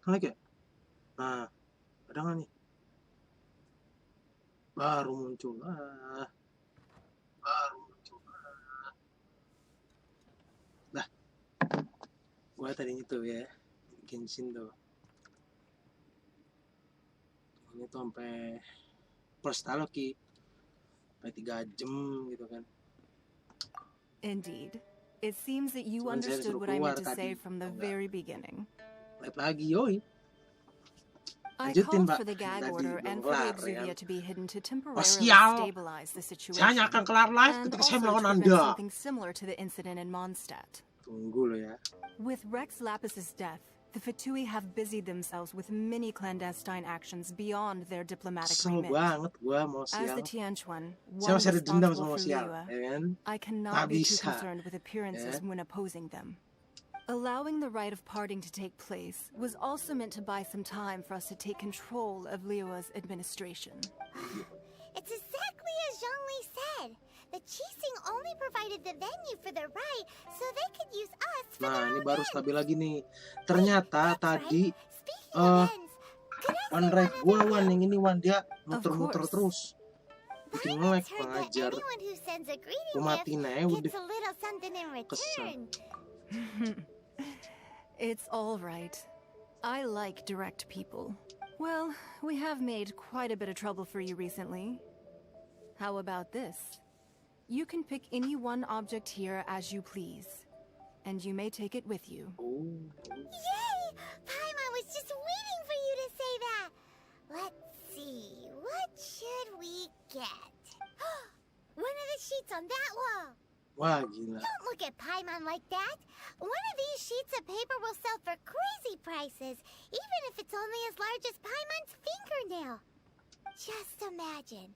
Like ya? Nah, ada nggak nih? Baru muncul. Lah, gua tadinya tuh ya, genshin tuh. Ini tuh sampai first Ki. Sampai 3 jam gitu kan. Indeed. It seems that you Cuman saya understood disuruh what I meant to keluar say tadi. from the Enggak. very beginning. Live lagi, yoi. I Lanjutin, called Pak. for the gag Tadi order belum and for the kelar, ya exuvia kan? to be hidden to Oh, temporarily sial. stabilize the Saya situation. hanya akan kelar live And ketika saya also melawan to prevent Anda. something similar to the incident in Mondstadt. Tunggu lo ya. With Rex Lapis's death, the Fatui have busied themselves with many clandestine actions beyond their diplomatic Kesel remit. banget gua mau As the sial. Tianquan, Saya one masih ada dendam responsible sama for sial, Liyue, ya kan? I Nggak cannot be too bisa, concerned with appearances ya. when opposing them. Allowing the rite of parting to take place was also meant to buy some time for us to take control of Liyue's administration. It's exactly as Zhongli said. The Qixing only provided the venue for the rite, so they could use us for Nah, their ini own baru ends. stabil lagi nih. Ternyata That's tadi right. Speaking of ends, could I one say drive one gua other one thing? yang ini one dia Of muter-muter course. terus. Bikin I've nge-lag, heard that pengajar. anyone who sends a greeting Gua matiin aja gift udah. gets a little something in return. It's all right. I like direct people. Well, we have made quite a bit of trouble for you recently. How about this? You can pick any one object here as you please, and you may take it with you. Oh. Yay! Paimon was just waiting for you to say that. Let's see, what should we get? One of the sheets on that wall. Wah, gila. Don't look at Paimon like that. One of these sheets of paper will sell for crazy prices, even if it's only as large as Paimon's fingernail. Just imagine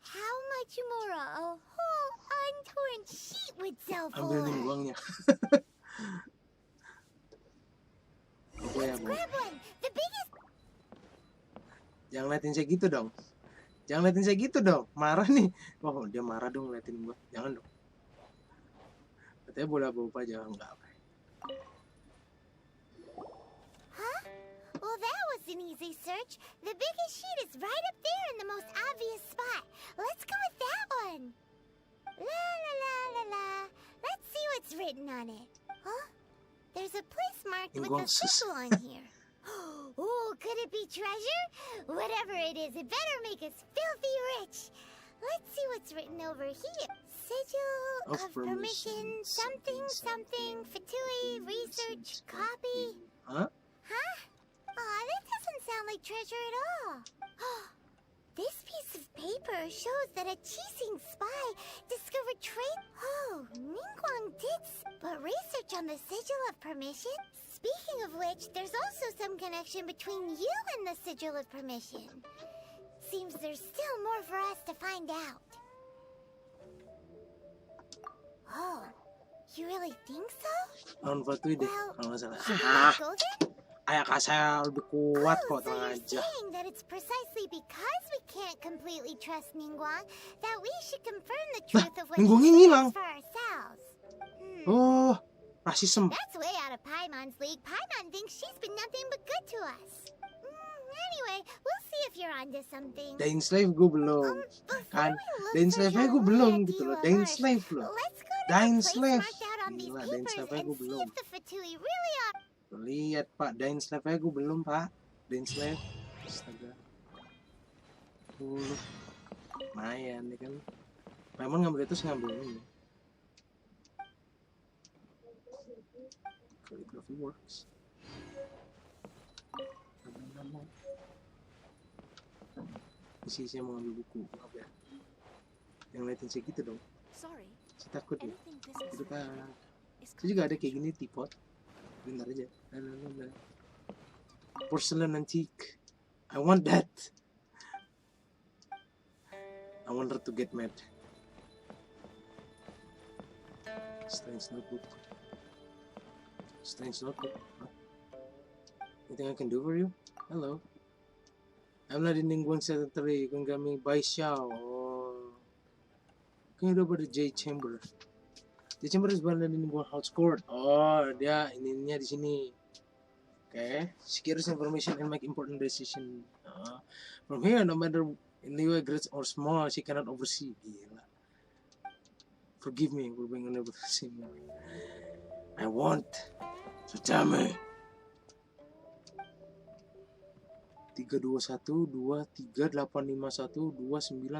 how much more a whole untorn sheet would sell Ambil nih for. uangnya. Oke ya, Let's Bu. grab one. The biggest. Jangan liatin saya gitu dong. Jangan liatin saya gitu dong. Marah nih. Oh, dia marah dong liatin gua. Jangan dong. Katanya bola-bola aja enggak. Huh? Well, that was an easy search. The biggest sheet is right up there in the most obvious spot. Let's go with that one. La la la la la. Let's see what's written on it. Huh? There's a place marked with a Ingongsus. circle on here. Oh, could it be treasure? Whatever it is, it better make us filthy rich. Let's see what's written over here. Sigil Of of permission, something, something, Fatui, research, copy. Huh? Huh? Aw, that doesn't sound like treasure at all. This piece of paper shows that a Qixing spy discovered Oh, Ningguang did but research on the Sigil of Permission? Speaking of which, there's also some connection between you and the Sigil of Permission. Seems there's still more for us to find out. Oh, you really think so? Lawan Fatui deh, Well, kalau nggak salah. should we go there? Ayah kak saya lebih kuat Oh, kok, so tenang you're aja. saying that it's precisely because we can't completely trust Ningguang that we should confirm the truth of what Ningguangnya he ngilang. says for ourselves. Oh, rasisem. That's way out of Paimon's league. Paimon thinks she's been nothing but good to us. Anyway, we'll see if you're onto something. Dying Slave gue belum. Before Kan, we look Dying for Slave-nya gue Zhongli belum and gitu loh. Diwa Dying Marsh, Slave loh. let's go to Dying the place Slave. marked out on these Gila, Dying papers Slave-nya and gue see belum. if the Fatui really are. Lihat Pak, Dying Slave-nya gue belum Pak. Dying Slave. Astaga. Lumayan ya kan. Paimon ngambil itu ngambil ini. Calligraphy works. Isi saya mau ambil buku. Maaf ya. Yang liatin saya gitu dong. Sorry, Saya takut ya. anything business Itu kan. is Saya juga ada kayak gini teapot. Bentar aja. Nah. Porcelain antique. I want that. I want her to get mad. Strange notebook. Strange notebook. Huh? Anything I can do for you? Hello. I'm not in Ningguang Secretary. You can get me by Xiao. Oh. Can you do about the J Chamber? J Chamber is one in Ningguang House Court. Oh, dia ininya di sini. Okay, secures information and make important decision. From here, no matter in the way great or small, she cannot oversee. Gila. Forgive me for being unable to see more. I want. So tell me. 321 23 851 29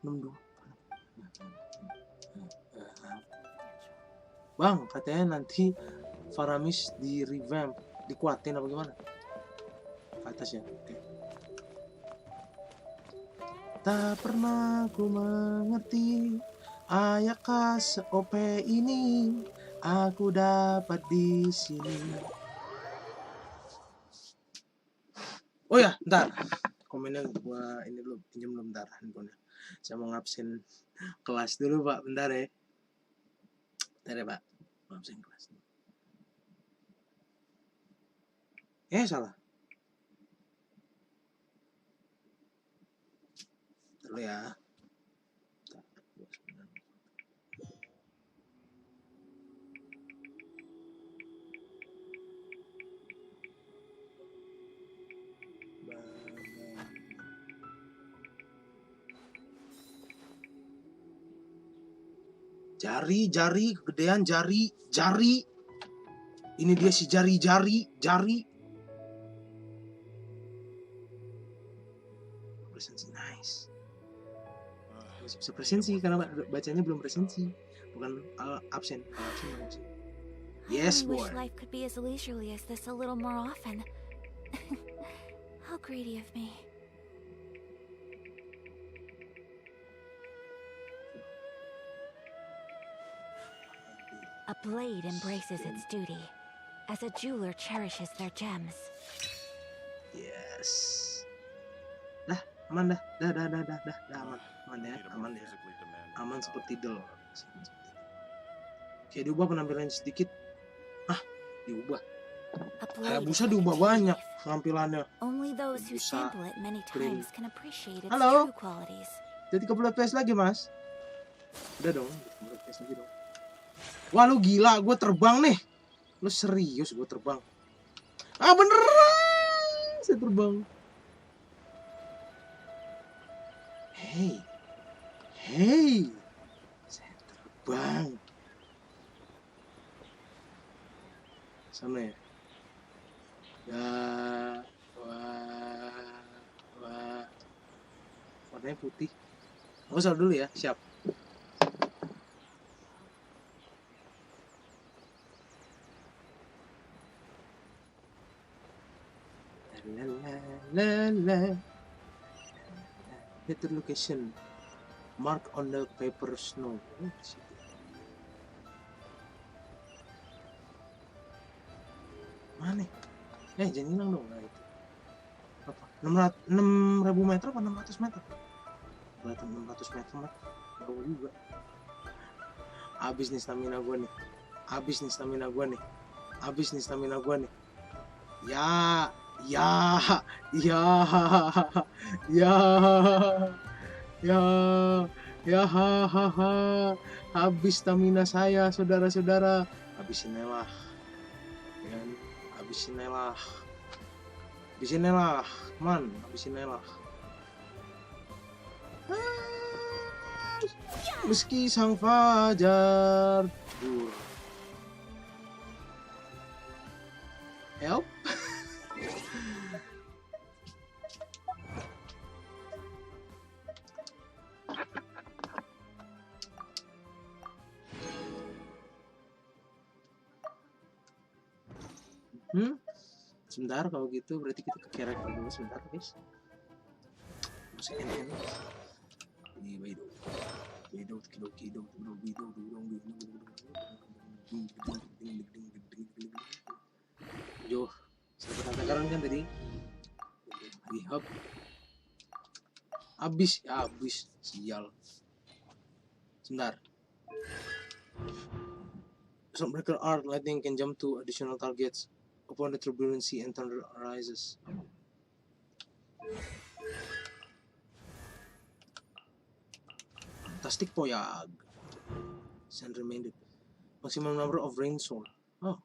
11 562. Bang, katanya nanti Faramis di revamp, dikuatin apa gimana? Ke atas ya. Oke. Tak pernah ku mengerti ayakah se-OP ini aku dapat di sini. Oh ya, ntar komennya gua ini dulu, pinjam dulu bentar handphonenya. Saya mau ngabsen kelas dulu Pak, bentar ya. Bentar ya Pak, ngabsen kelas dulu. Salah. Dulu ya. Jari, kegedean jari. Ini dia si jari. Presensi nice. Masih bisa presensi karena bacanya belum presensi, bukan absen. Yes, boy. I wish life could be as leisurely as this a little more often. How greedy of me. A blade embraces its duty, as a jeweler cherishes their gems. Yes. Aman dah. Aman ya. Aman seperti dol. Oke, diubah penampilannya sedikit. Diubah. Bisa diubah banyak penampilannya. Only those who sample it many times can appreciate its Halo? true qualities. Jadi 30 FPS lagi, Mas. Udah dong, 30 FPS lagi dong. Wah, lu gila, gue terbang nih. Lu serius gue terbang? Beneran, saya terbang. Hey, saya terbang. Sana ya. Wah. Warnanya putih. Aku salah dulu ya, siap. La. Hit the location. Mark on the paper snow. Mana? Jangan hilang dong. Nah, itu. Apa? 6.000 meter apa 600 meter? Berarti 600 meter mah. Jauh juga. Habis nih stamina gue nih. Habis stamina saya, saudara-saudara. Habisinilah, man, habisinilah. Meski sang fajar help. Sebentar, kalau gitu berarti kita ke karakter dulu sebentar, guys. Musiknya enak. Ini Joh, saya katakan kan tadi. Hop. Habis, sial. Sebentar. Sunbreaker art, lightning can jump to additional targets upon the turbulency and thunder arises. Fantastic Poyag. Send reminded. Maximum number of rain sword. Oh.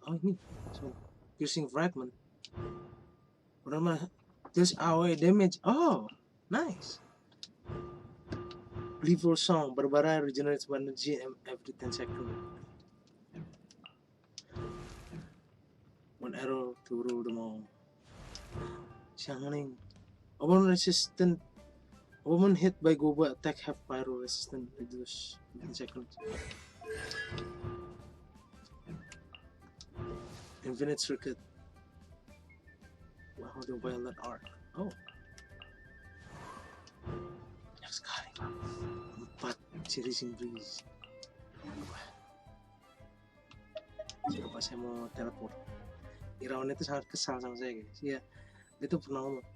Oh ini, so piercing fragment. Udah mah, there's AOE damage. Oh, nice. Level song, berbara regenerates energy every 10 seconds. One arrow to rule them all. Xiangling. A woman hit by Goba attack have pyro resistant reduce 15 seconds. Infinite circuit. Wow, the violet art. Oh. Banyak sekali, Pak. 4 chasing breeze. Coba saya mau teleport. Irawan itu sangat kesal sama saya, guys. Iya, dia tuh pernah ngomong,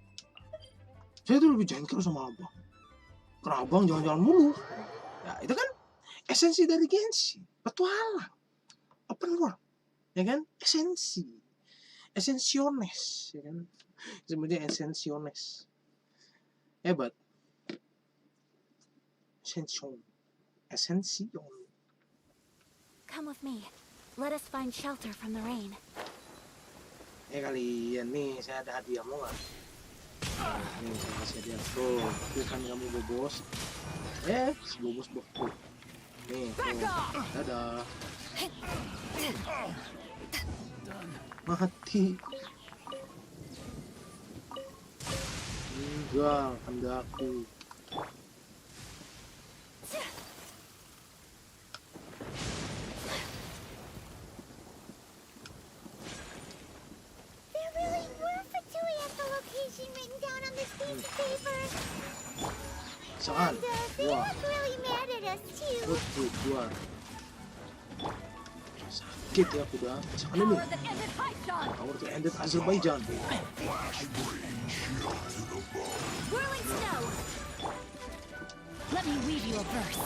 saya tuh lebih jengkel sama abang. Karena abang jalan-jalan mulu. Ya, itu kan esensi dari genshin. Petualang. Open world. Ya kan? Esensi. Esensiones. Ya kan? Sebenarnya esensiones. Hebat. Esension. Come with me. Let us find shelter from the rain. Kalian nih, saya ada hadiah mau nggak? Nih, saya kasih hadiah. Tuh kan kamu bobos. Bobos bokku. Nih, tuh. Dadah. Mati. Tinggal kandaku. Saan? Wah. Keluar. Sakit ya kuda. Saan ini? Power to ended Azerbaijan. Whirling snow. Let me weave you a verse.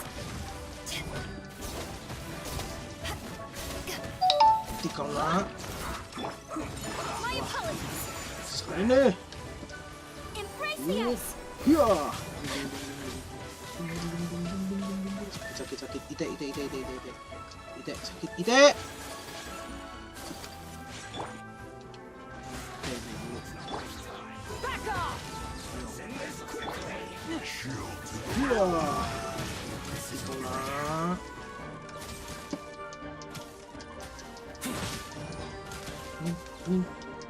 Tikau nak. My apologies. Saan ini? Impressios. Ya. Sakit. Ite. Sakit. Ite. Back off. Ya.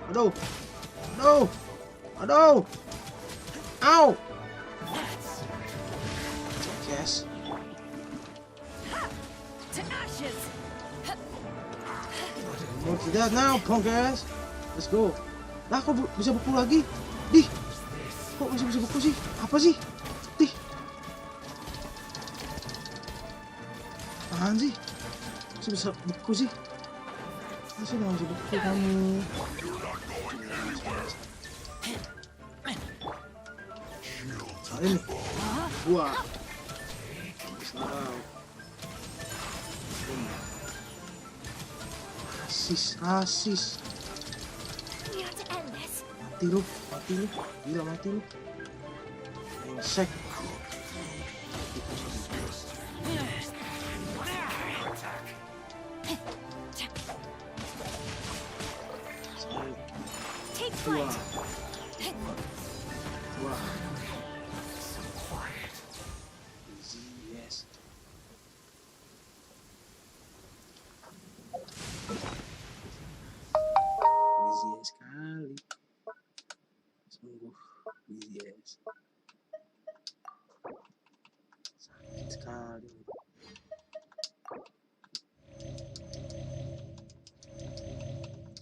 Tikau. Aduh. Ow. Yes. To ashes. More to that now, punk ass. Let's go. Lah, kok bisa beku lagi? Dih. Kok bisa beku sih? Apa sih? Dih. Apaan sih? Bisa beku sih? Masih nggak bisa beku kamu. Ini. Gua. Asis. We have to end this. Mati lu. Gila mati lu. Brengsek. Take flight. Wah. Yes. Easy sekali. Sungguh easy. Sakit sekali.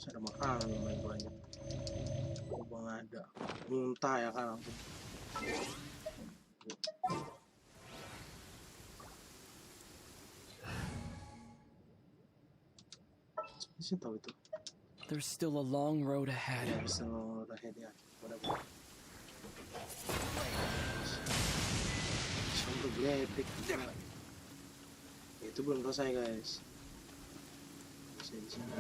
Saya ada makanan lumayan banyak. Bang ada. Muntah ya kan langsung. Saya tahu itu. There's still a long road ahead. Ya, bisa udah head ya. Whatever. Sampai glepek. Itu belum selesai guys. Bisa di sini.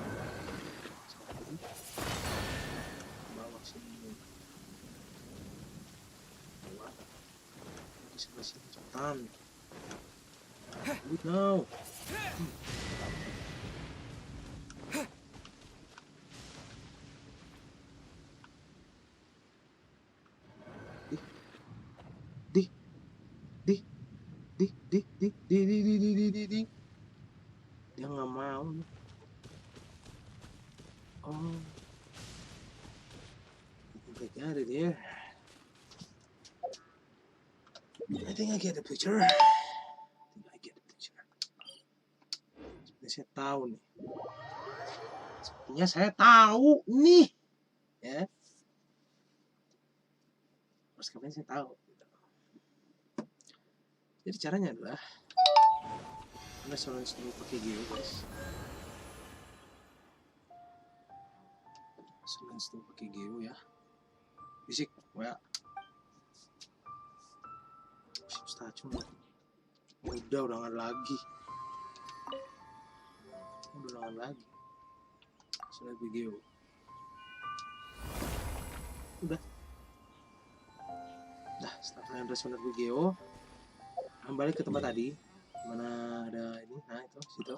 Bawah sini. Bawah. Di sebelah sini cepetan. Good now. Di. Dia nggak mau. Oh. I got it here. I think I get the picture. Sepertinya saya tahu nih. Sepertinya saya tahu nih. Ya. Terus kemudian saya tahu. Jadi caranya adalah Anda selalu pakai geo, guys. Selalu pakai geo ya. Bisik, ya. Stasiun udah nggak lagi. Udah nggak lagi. Sudah video. Udah. Nah, setelah kalian respon video, kembali ke tempat tadi. Mana ada ini? Nah, itu situ.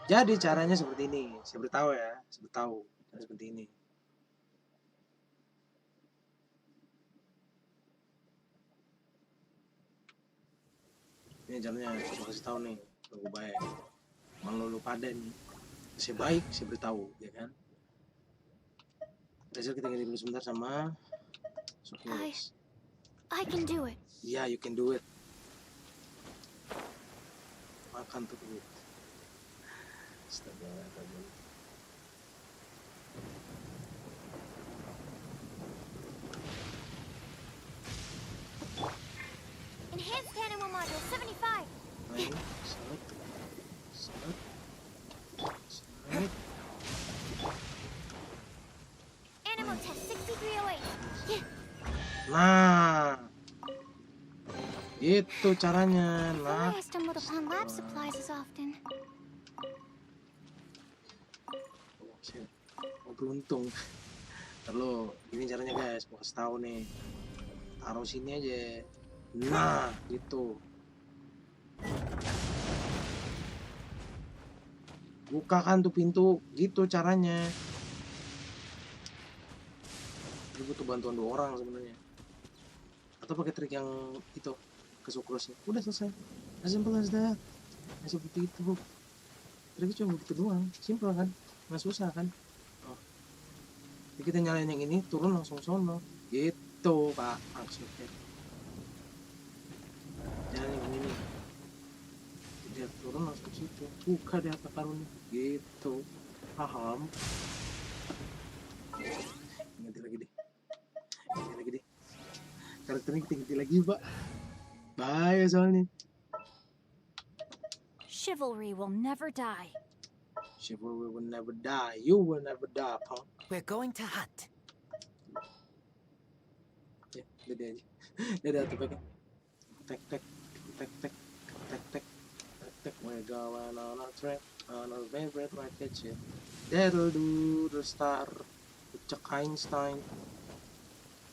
Jadi caranya seperti ini. Saya beritahu ya, saya beritahu. Cara seperti ini. Ini caranya, saya kasih tahu nih, tunggu baik. Kalau lu pada nih, saya baik, saya beritahu, ya kan? Besok kita ganti dulu sebentar sama suka. I can do it. Yeah, you can do it. Makan tuh dulu. Astaga, Enhanced animal module 75. Main, salat. Animal test 6308. Nah, itu caranya. Nah, I stumbled upon lab supplies as often. beruntung. Terus ini caranya guys, mau kasih tahu nih. Taruh sini aja. Nah, gitu. Bukakan tuh pintu, gitu caranya. Ini butuh bantuan 2 orang sebenarnya. Atau pakai trik yang itu, kesukrosnya. Udah selesai. As simple as that. Seperti itu. Triknya cuma begitu doang. Simple kan? Nggak susah kan? Oh. Jadi kita nyalain yang ini, turun langsung sono. Gitu Pak maksudnya. Jangan yang ini nih. Dia turun langsung situ. Buka deh apa karunnya. Gitu. Paham? Ganti lagi deh. Karakternya kita ganti lagi Pak. Bahaya soalnya. Chivalry will never die. Chivalry will never die. You will never die, punk. We're going to hunt. Ya, udah aja. Dadah tuh pakai. Tek. We're going on a trip on our favorite rocket ship. That'll do the star. Pucak Einstein.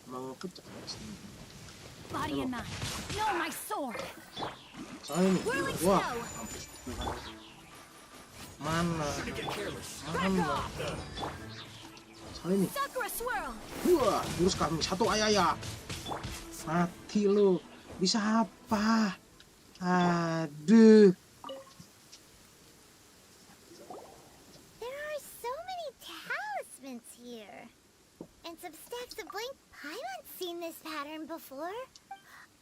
Emang pucak Einstein. Body and mind. No, my sword. Soalnya ini. Whirling Wah. snow. Mana? Soalnya ini. Sakura swirl. Wah, jurus kami satu ayah. Mati lu. Bisa apa? Aduh. There are so many talismans here. And some stacks of blank. I haven't seen this pattern before.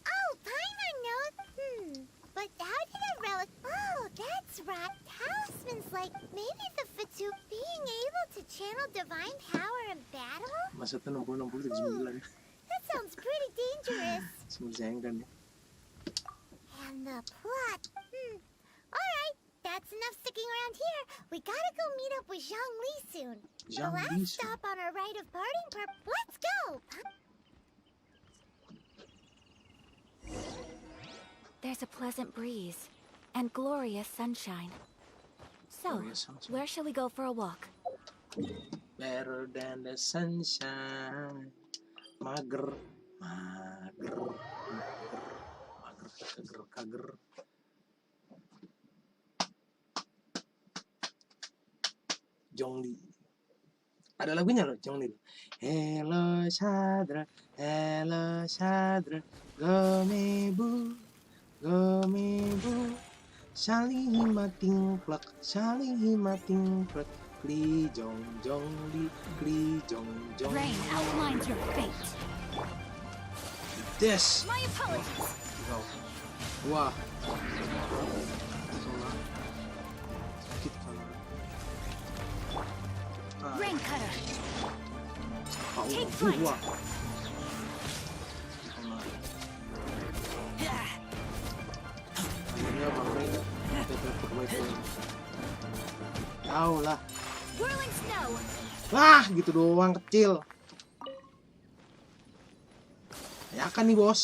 Oh, Paimon knows. But how did a relic... Oh, that's right. Talismans like maybe the Fatu being able to channel divine power in battle? Masa itu 60-69. That sounds pretty dangerous. Sayangkan ya. And the plot. Alright, that's enough sticking around here. We gotta go meet up with Zhang Li soon. Zhang the Li last soon. stop on our rite of parting Let's go! There's a pleasant breeze and glorious sunshine. So, Glorious sunshine. where shall we go for a walk? Better than the sunshine. Mager. Kager. Jongli. Ada lagunya loh, Jongli. Hello Shadra, gomebu. Gomebo, saling plak, kli jong jong li, kli jong jong. Rain outlines your fate. Des. My apologies. Ikaw. Wah. Sakit ka na. Rain cutter. Pau. Take flight. Wah. Akhirnya Bang Rain. Kita berbaik. Tahu lah. Whirling snow. Wah, gitu doang kecil. Ayakan nih, Bos.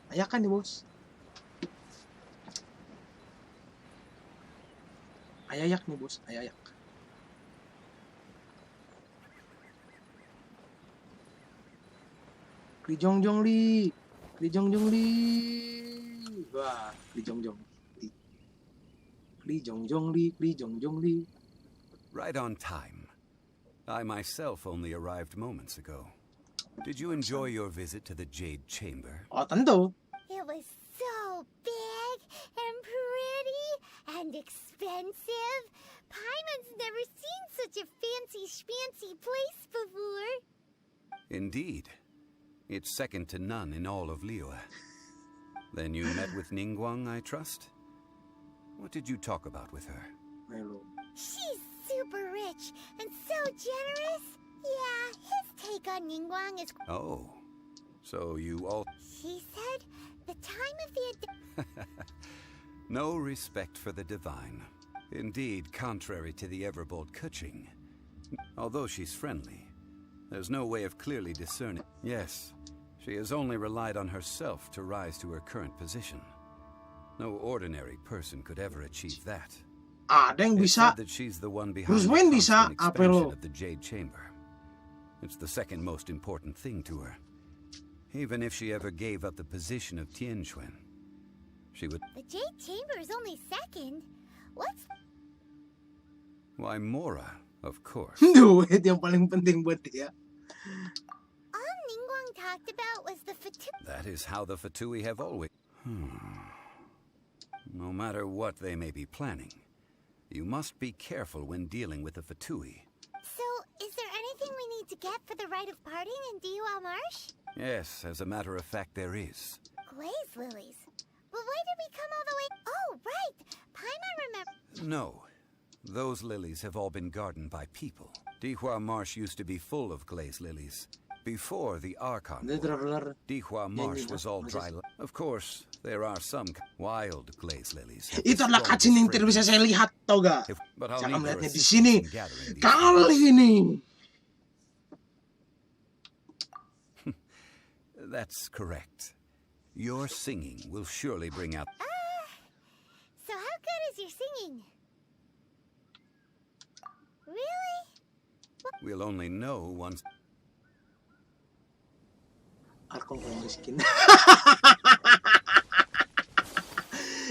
Ayakan nih, Bos. Ayayak nih, Bos. Ayayak. Klijong-jong li. Klijong-jong li. Wah, klijong-jong li. Klijong-jong li, klijong-jong li. Right on time. I myself only arrived moments ago. Did you enjoy your visit to the Jade Chamber? Oh, tentu. It was so big and pretty and expensive. Paimon's never seen such a fancy schmancy place before. Indeed. It's second to none in all of Liyue. Then you met with Ningguang, I trust? What did you talk about with her? Melo. She's super rich and so generous. Yeah, his take on Ningguang is... Oh. So you all... She said the time of the... No respect for the divine. Indeed, contrary to the ever-bold Kuching. Although she's friendly, there's no way of clearly discerning. Yes, she has only relied on herself to rise to her current position. No ordinary person could ever achieve that. Ada yang It's bisa. said that she's the one behind Bruce the Wayne bisa, constant apa lo? expansion of the Jade Chamber. It's the second most important thing to her. Even if she ever gave up the position of Tianquan, she would... The Jade Chamber is only second. What's... Why, Mora, of course. Duit yang paling penting buat dia. All Ningguang talked about was the That is how the Fatui have always... No matter what they may be planning, you must be careful when dealing with the Fatui. So, is there anything we need to get for the rite of parting in Diwa Marsh? Yes, as a matter of fact, there is. Glaze lilies. But why did we come all the way... Oh, right! Paimon remember... No. Those lilies have all been gardened by people. Dihua Marsh used to be full of glaze lilies. Before the Archon Dia War, benar-benar Dihua Marsh was all dry. Of course, there are some wild glaze lilies. have itu the adalah strongest cutscene yang tidak bisa fragrance. saya lihat, tau gak? But I'll Saya akan need your melihatnya di assistance sini. in gathering these. Kali ini. That's correct. Your singing will surely bring out... So how good is your singing? Really? We'll only know once... Arkong miskin.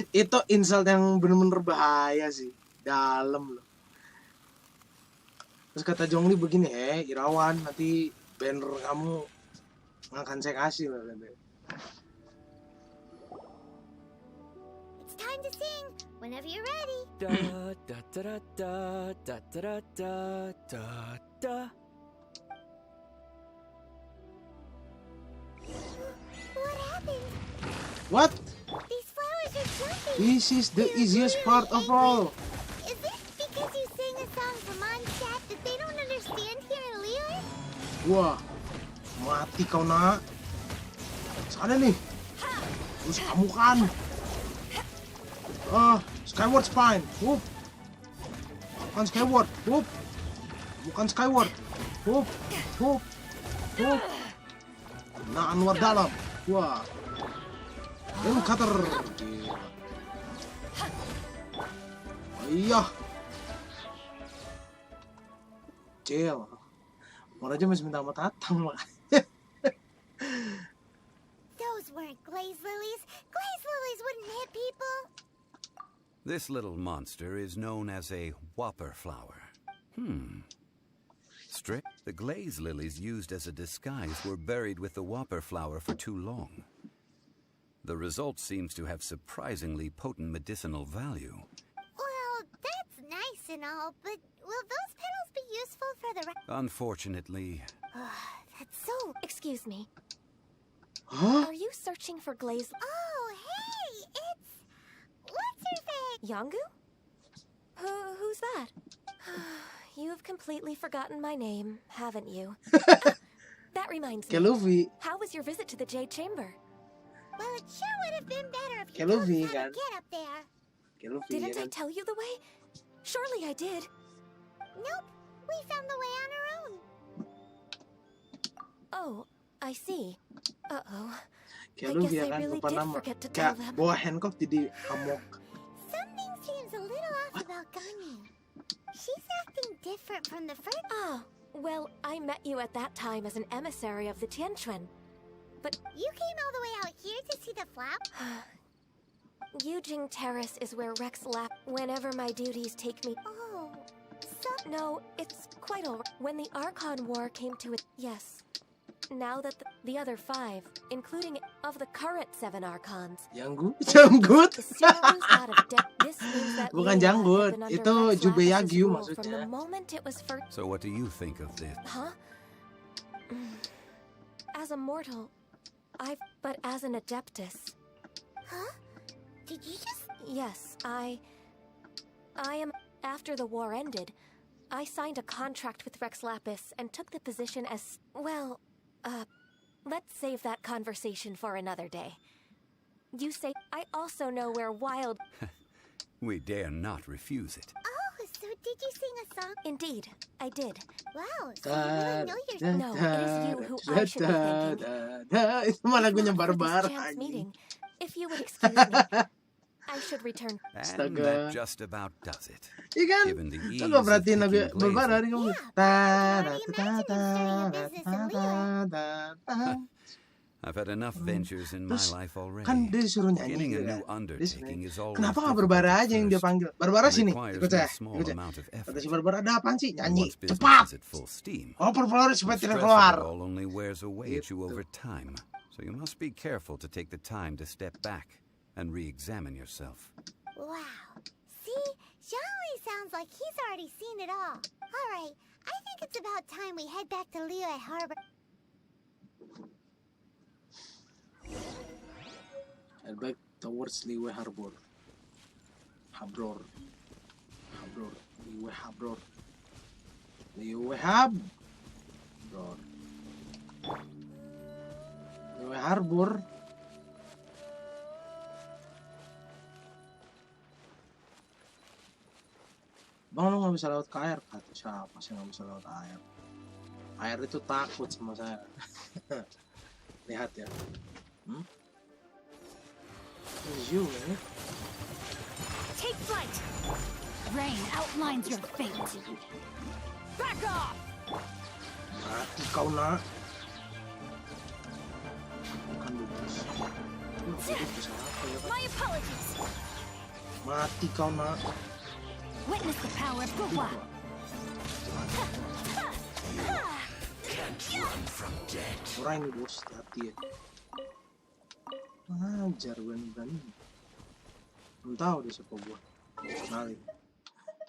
Itu insult yang bener-bener bahaya sih. Dalam loh. Terus kata Jongli begini, Irawan, nanti banner kamu akan saya kasih loh. It's time to sing. Whenever you're ready. Da da da da da da da da da. What happened? What? These flowers are jumping. This is the They're easiest really part of all. Is it because you sang a song for Mondstadt that they don't understand here in Liyue? Wah, mati kau nak. Sana nih. Terus kamu kan. Skyward Spine. Whoop. Bukan Skyward. Whoop. Bukan Skyward. Whoop. Whoop. Whoop. Nah, Anwar dalam. Wah. Dan cutter. Gila. Iya. Cil. Mau aja masih minta sama Tatang, makanya. Those weren't glaze lilies. Glaze lilies wouldn't hit people. This little monster is known as a whopper flower. The glaze lilies used as a disguise were buried with the whopper flower for too long. The result seems to have surprisingly potent medicinal value. Well, that's nice and all, but will those petals be useful for the Unfortunately... That's so... Excuse me. Hah? Are you searching for glaze? Oh, hey! It's... What's her face? Yangu? Who's that? You've completely forgotten my name, haven't you? That reminds me. Kayak Luffy. How was your visit to the Jade Chamber? Well, it sure would have been better if you Kayak told Luffy, us how kan? to get up there. Kayak Luffy, Didn't ya I kan? tell you the way? Surely I did. Nope. We found the way on our own. Oh, I see. Uh-oh. Kayak I Luffy, guess ya I kan? really Lupa did nama. forget to tell Kayak them. bawa Hancock jadi hamok. Something seems a little off about Ganyu. She's acting different from the first. Oh, well, I met you at that time as an emissary of the Tianquan. But you came all the way out here to see the flap? Yujing Terrace is where Rex lap whenever my duties take me. Oh, so... No, it's quite all right. When the Archon War came to it, yes. Now that the other 5, including of the current 7 Archons, Janggut? Janggut? is seriously out of debt. This means that Bukan Liyue janggut, had been under itu Rex Jubei Lapis' Yagyu rule maksudnya. From the moment it was first... So what do you think of this? Huh? As a mortal, but as an adeptus. Huh? Did you just... Yes, I am... After the war ended, I signed a contract with Rex Lapis and took the position as... Well, let's save that conversation for another day. You say... I also know where wild... We dare not refuse it. Oh, so did you sing a song? Indeed, I did. Wow, so you really know your... No, it is you who I should be thanking. Itu mah lagunya For this barbar. chance meeting, if you would excuse me, I should return. And Astaga. that just about does it. Iya kan? Given the ease Lu gak of perhatiin lagu picking barbar glazes. hari kamu? Yeah, I've had enough ventures in my Terus, life already. kan dia disuruh Beginning nyanyi a gitu new kan. Dia undertaking is always Kenapa gak difficult Barbara at aja yang dia first. panggil? Barbara It sini, requires ikut no saya. small Ikut saya. amount of Kata effort. si Barbara, ada apaan sih? Nyanyi, Once business cepat. is at full steam, Oh, performer the supaya stress tidak of keluar. it all only wears away at you Gitu. over time. So you must be careful to take the time to step back and re-examine yourself. Wow. See? Xiangli sounds like he's already seen it all. Alright, I think it's about time we head back to Liyue Harbor. Head back towards Liyue Harbor. Habror. Liyue Harbor. Liyue Harbor. Liyue Harbor. Bang, lu gak bisa lewat ke air? Kata siapa sih gak bisa lewat air? Air itu takut sama saya. Lihat ya. This is you, man. Take flight! Rain outlines your fate. Back off! Mati kau nak. Bukan lupus. Lupus apa ya kan? My apologies! Mati kau nak. Witness the power of Gua! Orang ini bos, hati ya. Ajar berani-berani. Belum tahu dia siapa gua. Kenalin.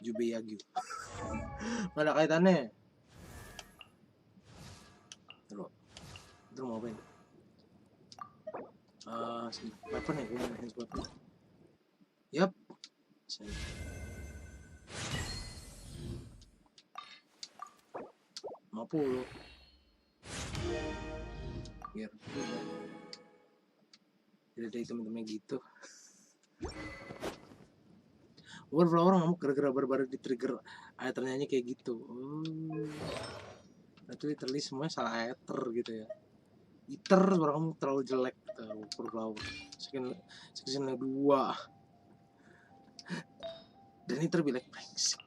Jubei Yagyu. Gak ada kaitannya. Terus mau apain? Sini. Weapon ya, gue main hands weapon. Yup. Sini. Mampu lo. Biar tidak ada temen-temen gitu. Beberapa orang ngamuk gara-gara baru-baru di trigger aethernya kayak gitu. Itu literally semuanya salah aether gitu ya. Iter orang kamu terlalu jelek gitu. Flower. Sekian 2. Dan iter bilang brengsek.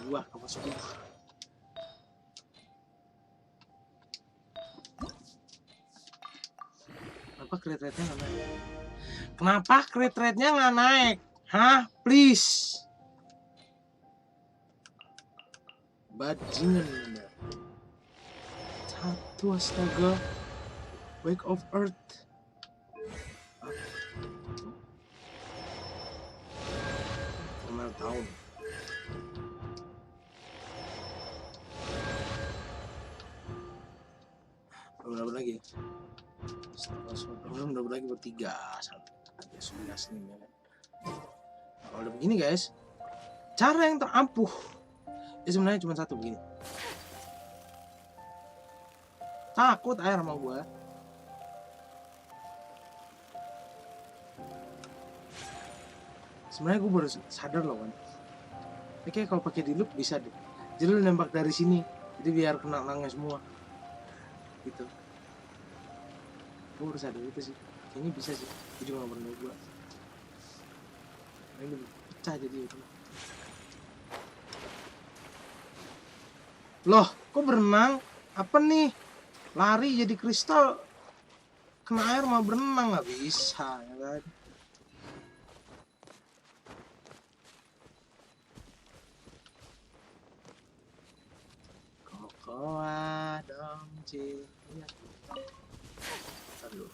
2 apa 10. Kenapa crit rate-nya nggak naik? Kenapa crit rate-nya nggak naik? Hah? Please. Bajingan. Satu, astaga. Wake of Earth. Udah tahun. Berapa lagi? Berapa lagi bertiga sampai 11 nih ya kan. Kalau udah begini guys, cara yang terampuh ya sebenarnya cuma satu begini. Takut air sama gua. Sebenarnya gue baru sadar loh kan. Ini kayak kalau pakai di loop bisa deh. Jadi lu nembak dari sini, jadi biar kena langnya semua. Gitu. Gue baru sadar itu sih. Kayaknya bisa sih. Gue juga gak pernah gua. Ini pecah jadi itu. Loh, kok berenang? Apa nih? Lari jadi kristal. Kena air mah berenang, gak bisa ya kan. Kokoa dong cinya. Aduh.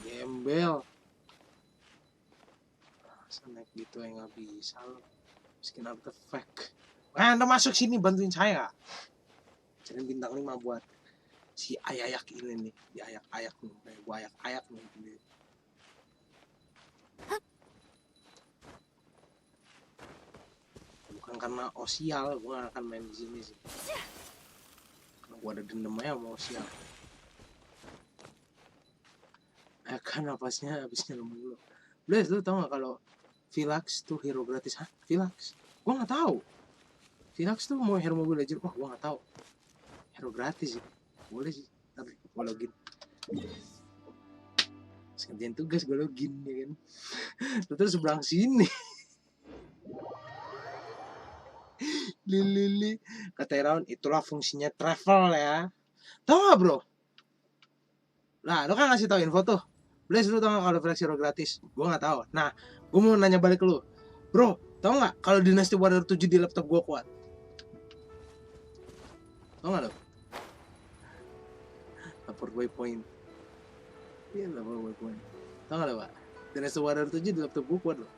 Gembel. Masa naik gitu yang gak bisa loh. Miskin artefak. Anda masuk sini bantuin saya. Jadi bintang 5 buat si ayak ini nih. Di ayak nih. Kayak gua ayak nih. Bukan karena osial, gue gak akan main di sini sih. Karena gue ada dendam aja sama osial. Kan napasnya habisnya mulu. Bless, lu tau gak kalau Philax tuh hero gratis? Hah? Philax? Gue gak tahu. Philax tuh mau hero Mobile Legends? Wah, gue gak tahu. Hero gratis sih. Boleh sih. Tapi gue login. Sekian tugas gue login ya kan. Terus seberang sini. Lili kata Irawan, itulah fungsinya travel ya. Tahu gak bro? Nah, lu kan ngasih tau info tuh. Bless, lu tau gak kalau Philax hero gratis? Gue gak tahu. Nah, gue mau nanya balik ke lu. Bro, tau gak kalau Dynasty Warrior 7 di laptop gue kuat? Tau gak lu? Lapor waypoint. Iya, lapor waypoint. Tau gak lu pak? Dynasty Warrior 7 di laptop gue kuat loh.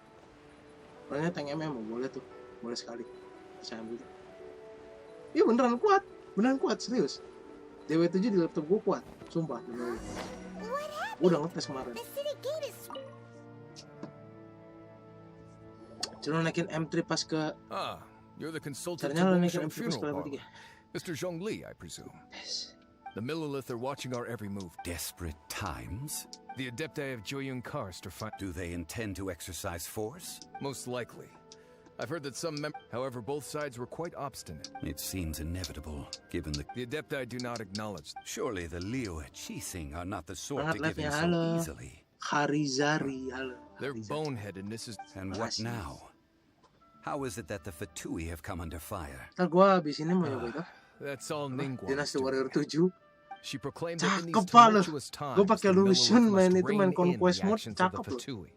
Orangnya tank MM boleh tuh. Boleh sekali. Saya ambil. Iya beneran kuat serius. DW7 di laptop gue kuat, sumpah. Gue udah ngetes kemarin. Coba naikin M3 pas ke. You're the consultant Caranya to lo naikin Wong M3 pas ke funeral level parlor. 3. Mr. Zhongli, I presume. Yes. The Millilith are watching our every move. Desperate times? The Adepti of Joyun Karst are Do they intend to exercise force? most likely. I've heard that however, both sides were quite obstinate. It seems inevitable, given the Adepti do not acknowledge. Surely the Liu Chising are not the sort to Banget give in live-nya, so halo. easily. Harizari, halo. Their Harizari. boneheadedness is. And what Makasih. now? How is it that the Fatui have come under fire? Ntar gue abis ini mau nyoba itu. That's all Ningguang. Dynasty Warrior 7. She proclaimed that in these Cakep pak lo. tumultuous times, Gue pakai the Lucian Millilith main must itu main rein in conquest the mode, actions of the cakep lo. Fatui.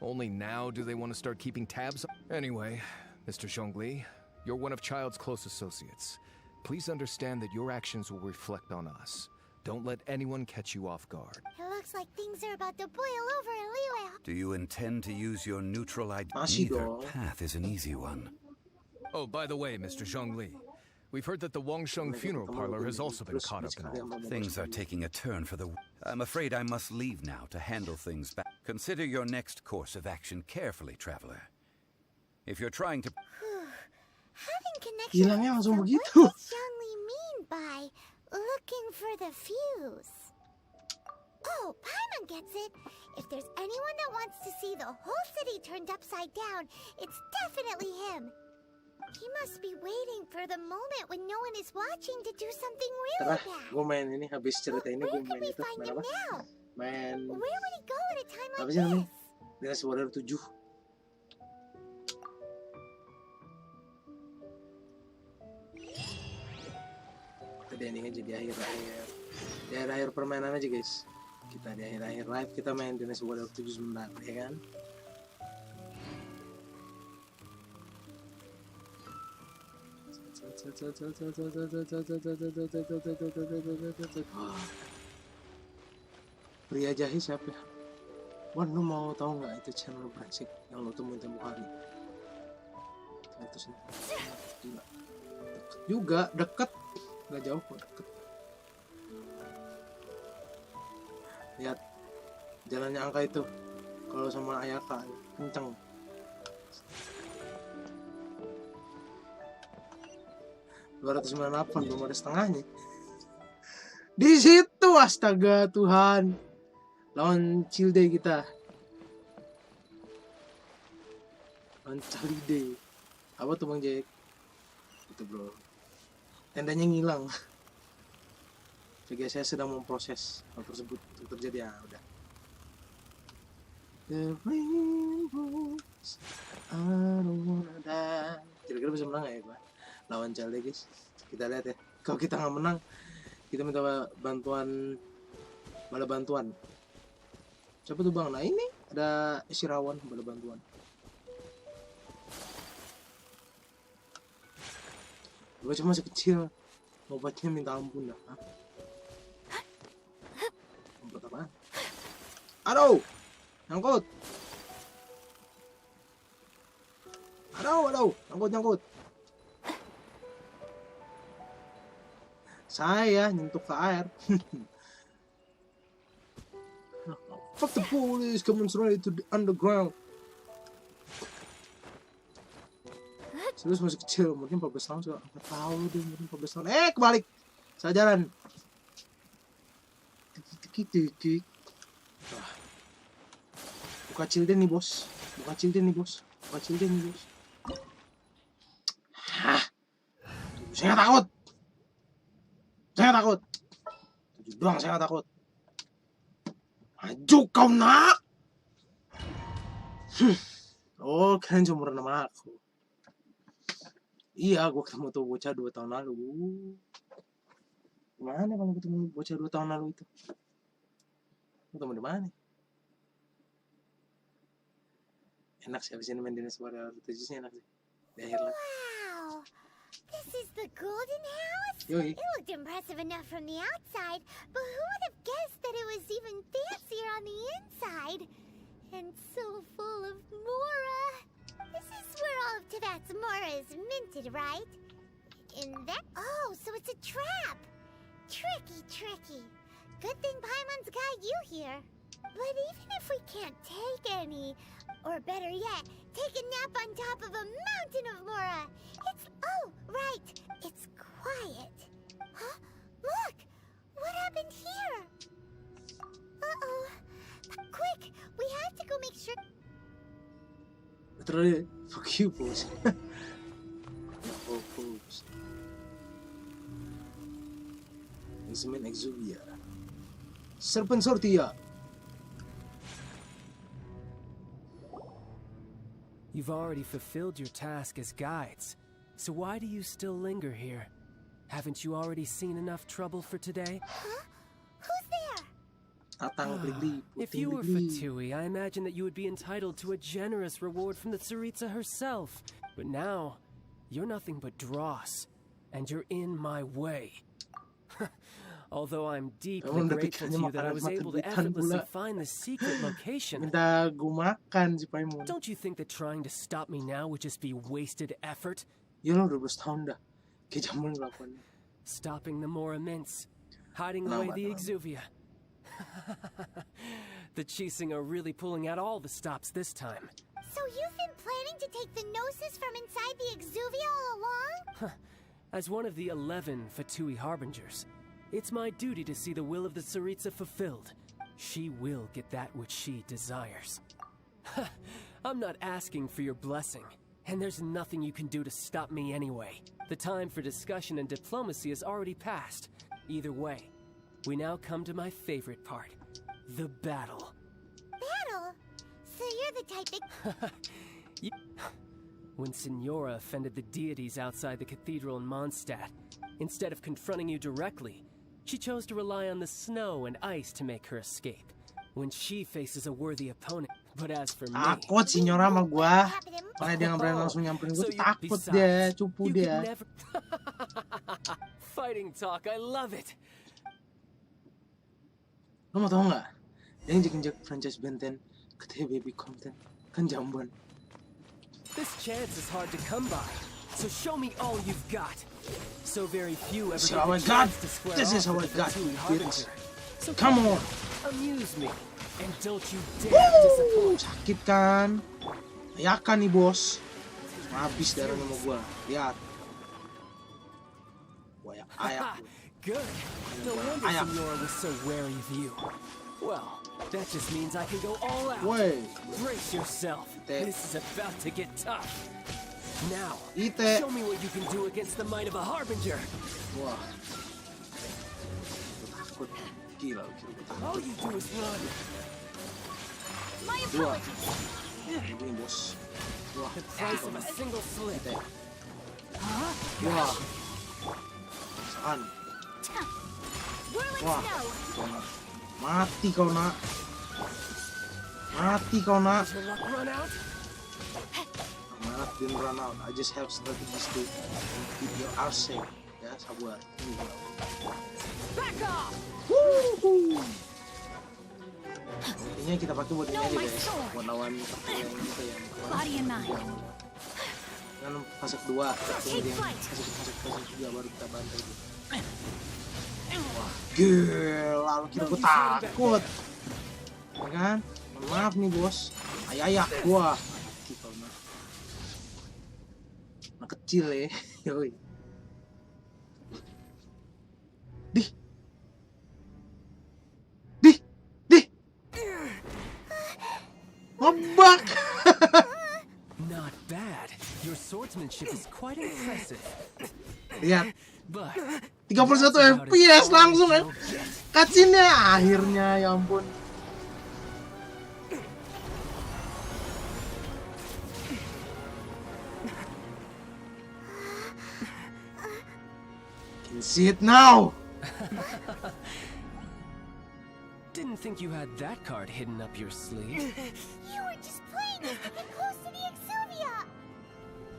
Only now do they want to start keeping tabs. Anyway, Mr. Zhongli, you're one of Child's close associates. Please understand that your actions will reflect on us. Don't let anyone catch you off guard. It looks like things are about to boil over in Liyue. Do you intend to use your neutral idea? Masih Neither dong. path is an easy one. Oh, by the way, Mr. Zhongli, we've heard that the Wangsheng funeral parlor has also been caught up in all. Things are taking a turn for the... I'm afraid I must leave now to handle things back. Consider your next course of action carefully, traveler. If you're trying to... Having connection Hilangnya with langsung the- begitu. What does Zhongli mean by looking for the fuse? Oh, Paimon gets it. If there's anyone that wants to see the whole city turned upside down, it's definitely him. He must be waiting for the moment when no one is watching to do something really Terah, bad. gue main ini habis cerita ini Where gue can main we itu find main him apa? now? Main Where would he go at a time apa like sih namanya? this? Dynasty Warrior 7. Kita ending aja di akhir-akhir. Di akhir-akhir permainan aja guys. Kita di akhir-akhir live kita main Dynasty Warrior 7 sebentar, ya kan? Pria jahe siapa ya? Wan, lu mau tahu nggak itu channel brengsek yang lu temuin tempo hari? Terus gila. Deket juga, deket, nggak jauh kok, deket. Lihat jalannya angka itu, kalau sama Ayaka kenceng. $298 belum ada setengahnya. Di situ astaga Tuhan. Lawan Cilde kita. Lawan Cilde. Apa tuh Bang Jack? Itu bro. Tendanya ngilang. Jadi saya sedang memproses hal tersebut untuk terjadi. Ya udah. The rainbows, I don't wanna die. Kira-kira bisa menang ya Pak? Lawan Cilde guys. Kita lihat ya. Kalau kita nggak menang, kita minta bantuan, bala bantuan. Siapa tuh Bang? Nah ini ada Isirawan bala bantuan. Gue cuma masih kecil, obatnya minta ampun dah. Obat apaan? Aduh, nyangkut. Aduh, nyangkut. Saya nyentuh ke air. Fuck the police, coming straight to the underground. Serius masih kecil, umurnya 14 tahun juga. Nggak tahu dia umurnya 14 tahun. Kebalik. Saya jalan. Tik. Buka Cilde nih bos. Hah. Saya nggak takut. Tujuh doang saya nggak takut. Maju kau nak. Oh kalian cuma nama aku. Iya, gue ketemu tuh bocah 2 tahun lalu. Gimana kalau ketemu bocah 2 tahun lalu itu? Ketemu di mana? Enak sih, abis ini main Dinas Warrior 7 enak sih. Di akhir lah. Wow, this is the golden house? Yoi. It looked impressive enough from the outside, but who would have guessed that it was even fancier on the inside? And so full of mora. This is where all of Tibet's mora is minted, right? In that... Oh, so it's a trap. Tricky. Good thing Paimon's got you here. But even if we can't take any, or better yet, take a nap on top of a mountain of mora, it's... Oh, right. It's quiet. Huh? Look! What happened here? Uh-oh. Quick! We have to go make sure... Literally, fuck you, boss. Boss. Examine Exuvia. Serpent Sortia. You've already fulfilled your task as guides, so why do you still linger here? Haven't you already seen enough trouble for today? Huh? Who's there? If you were Fatui, I imagine that you would be entitled to a generous reward from the Tsaritsa herself. But now, you're nothing but dross, and you're in my way. Although I'm deeply grateful to you that I was able to effortlessly find the secret location. Don't you think that trying to stop me now would just be wasted effort? Stopping the Mora Mints, hiding away the Exuvia. The Chising are really pulling out all the stops this time. So you've been planning to take the Gnosis from inside the Exuvia all along? As one of the 11 Fatui Harbingers, it's my duty to see the will of the Tsaritsa fulfilled. She will get that which she desires. I'm not asking for your blessing, and there's nothing you can do to stop me anyway. The time for discussion and diplomacy has already passed. Either way, we now come to my favorite part, the battle. Battle? So you're the type that... When Signora offended the deities outside the cathedral in Mondstadt, instead of confronting you directly, she chose to rely on the snow and ice to make her escape. When she faces a worthy opponent. But as for me... Takut Signora sama gua. Makanya dia nggak berani langsung nyamperin gua. Takut dia, cupu dia. Never... Fighting talk, I love it. Lo mau tau nggak? Yang injek franchise Benten ke baby content kan jamban. This chance is hard to come by, so show me all you've got. So very few ever This is get how the I got. chance to square This is off how I with the got, Tui bitch. Harbinger. So Come on. amuse me, and don't you dare disappoint. Sakit kan? Ayakan nih bos. Habis darahnya sama gua. Lihat. Gua ayak. Good. No wonder Ayak. Senora was so wary of you. Well, that just means I can go all out. Woi. Brace yourself. Ite. This is about to get tough. Now, Ite. show me what you can do against the might of a Harbinger. Wah. Takut. Gila, gua takut. All you do is run. My Dua. apologies. Ini bos. Wah. The price of a single slip. Ite. Wah. Saan? Whirling Wah. snow. Kau nak. Mati kau nak. Mati kau nak. Does your luck run out? Not didn't run out. I just have strategies to keep your arse safe. Ya, sabar. Back off! Woohoo. Intinya kita pakai buat ini No, aja my guys. sword. Buat lawan yang kita yang Body and mind. kan fase 2 Take kemudian flight. fase 3 baru kita bantai gitu. Gila, lu kira gue takut ya kan? Maaf nih bos, ayak gua gitu mah. Nah kecil ya. Yoi. Dih ngebak. Not bad. Your swordsmanship is quite impressive. Lihat But 31 FPS langsung ya. Cutscene-nya akhirnya, ya ampun. Can see it now. didn't think you had that card hidden up your sleeve. You were just playing us to get close to the Exuvia.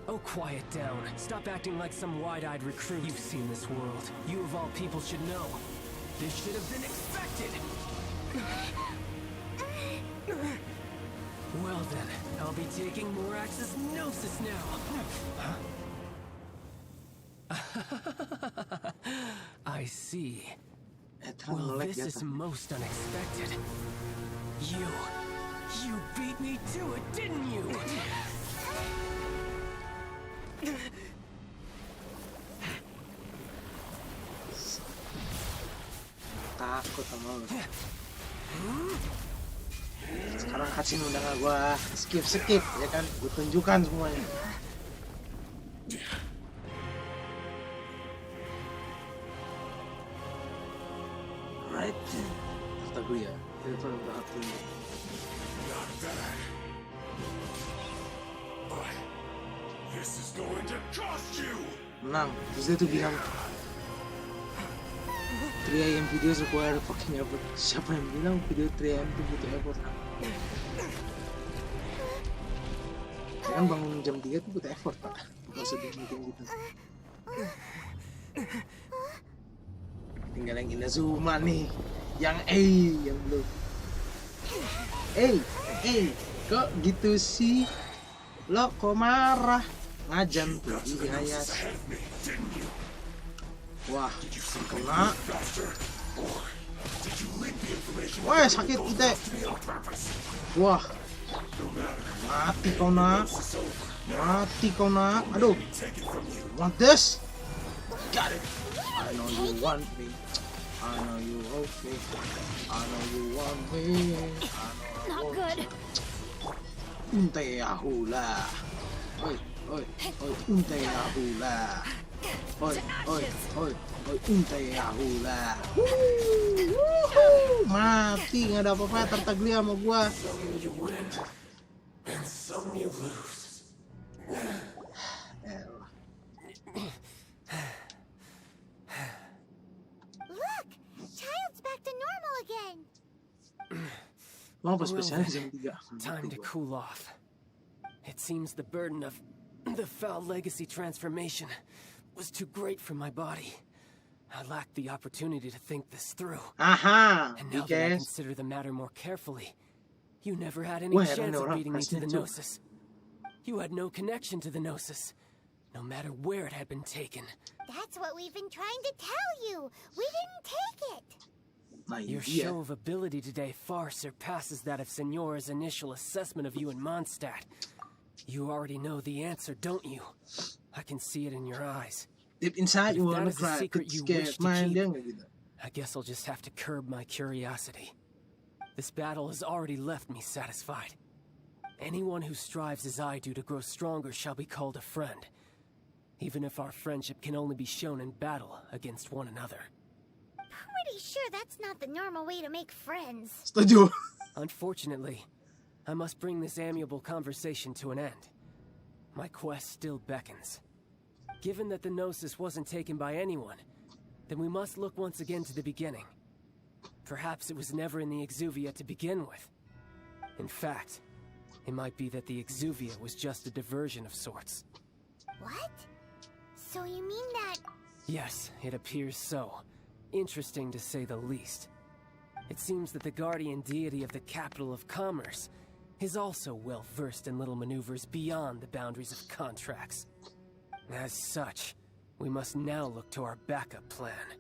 Oh, quiet down. Stop acting like some wide-eyed recruit. You've seen this world. You of all people should know. This should have been expected. Well then, I'll be taking Morax's Gnosis now. I see. Well, this is most unexpected. You beat me to it, didn't you? Takut sama lu. Sekarang cutscene udah gak gua skip ya kan, gua tunjukkan semuanya. Right, kata gue ya, itu paling berat ini. Not bad. But this is going to cost you. Menang, terus dia tuh bilang 3 AM videos require fucking effort. Siapa yang bilang video 3 AM itu butuh effort? Ya kan bangun jam 3 itu butuh effort pak. Maksudnya meeting gitu. Tinggal yang Inazuma nih, yang yang belum. Kok gitu sih? Lo kok marah? Ngajan tuh di hayas. Wah, kena. Wah, sakit kita. Wah, mati kau nak. Aduh, want this? Got it. I know you want me. I know you hope me. I know you want me. Not good. Unte ahula. Oi, unte ahula. Oi, unte ahula. Mati, nggak ada apa-apa, tertagli sama gua. And some you lose. Look, child's back to normal again. Mau pas spesialnya jam 3. Time to cool off. It seems the burden of the foul legacy transformation was too great for my body. I lacked the opportunity to think this through. Aha, And now that I consider the matter more carefully, you never had any Wah, chance of orang beating me to the khasnya, Cuk. Gnosis. You had no connection to the Gnosis, no matter where it had been taken. That's what we've been trying to tell you. We didn't take it. Nah, ini Your dia. show of ability today far surpasses that of Signora's initial assessment of you in Mondstadt. You already know the answer, don't you? I can see it in your eyes. Deep inside, you If that wanna is a cry. secret you Scared, wish to main keep, dia nggak gitu. I guess I'll just have to curb my curiosity. This battle has already left me satisfied. Anyone who strives as I do to grow stronger shall be called a friend, even if our friendship can only be shown in battle against one another. Pretty sure that's not the normal way to make friends. Setuju. Unfortunately, I must bring this amiable conversation to an end. My quest still beckons. Given that the Gnosis wasn't taken by anyone, then we must look once again to the beginning. Perhaps it was never in the Exuvia to begin with. In fact, it might be that the Exuvia was just a diversion of sorts. What? So you mean that... Yes, it appears so. Interesting to say the least. It seems that the guardian deity of the capital of commerce is also well versed in little maneuvers beyond the boundaries of contracts. As such, we must now look to our backup plan.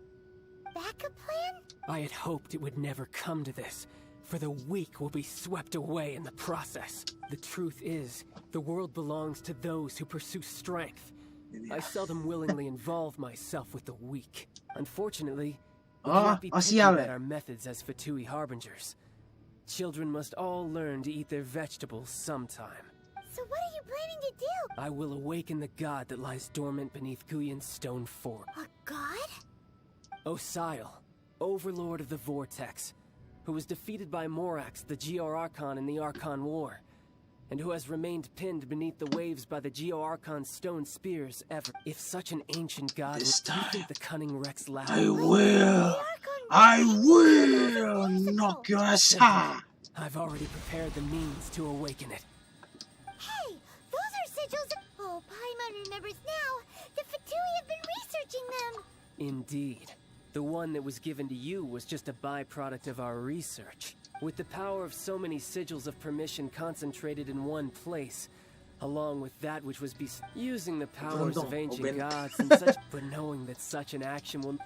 backup plan? I had hoped it would never come to this, for the weak will be swept away in the process. The truth is, the world belongs to those who pursue strength. I seldom willingly involve myself with the weak. Unfortunately, we cannot be picky about our methods as Fatui harbingers. Children must all learn to eat their vegetables sometime. So what are you planning to do? I will awaken the god that lies dormant beneath Guyan's stone fort. A god? Osile, overlord of the Vortex, who was defeated by Morax, the Geo-Archon in the Archon War, and who has remained pinned beneath the waves by the Geo-Archon's stone spears ever. If such an ancient god would defeat the cunning Rex Lab, I will knock your ass out. I've already prepared the means to awaken it. Hey, those are sigils. Oh, Paimon remembers now. The Fatui have been researching them. Indeed. The one that was given to you was just a byproduct of our research. With the power of so many sigils of permission concentrated in one place, along with that which was using the powers of ancient gods and such, but knowing that such an action will...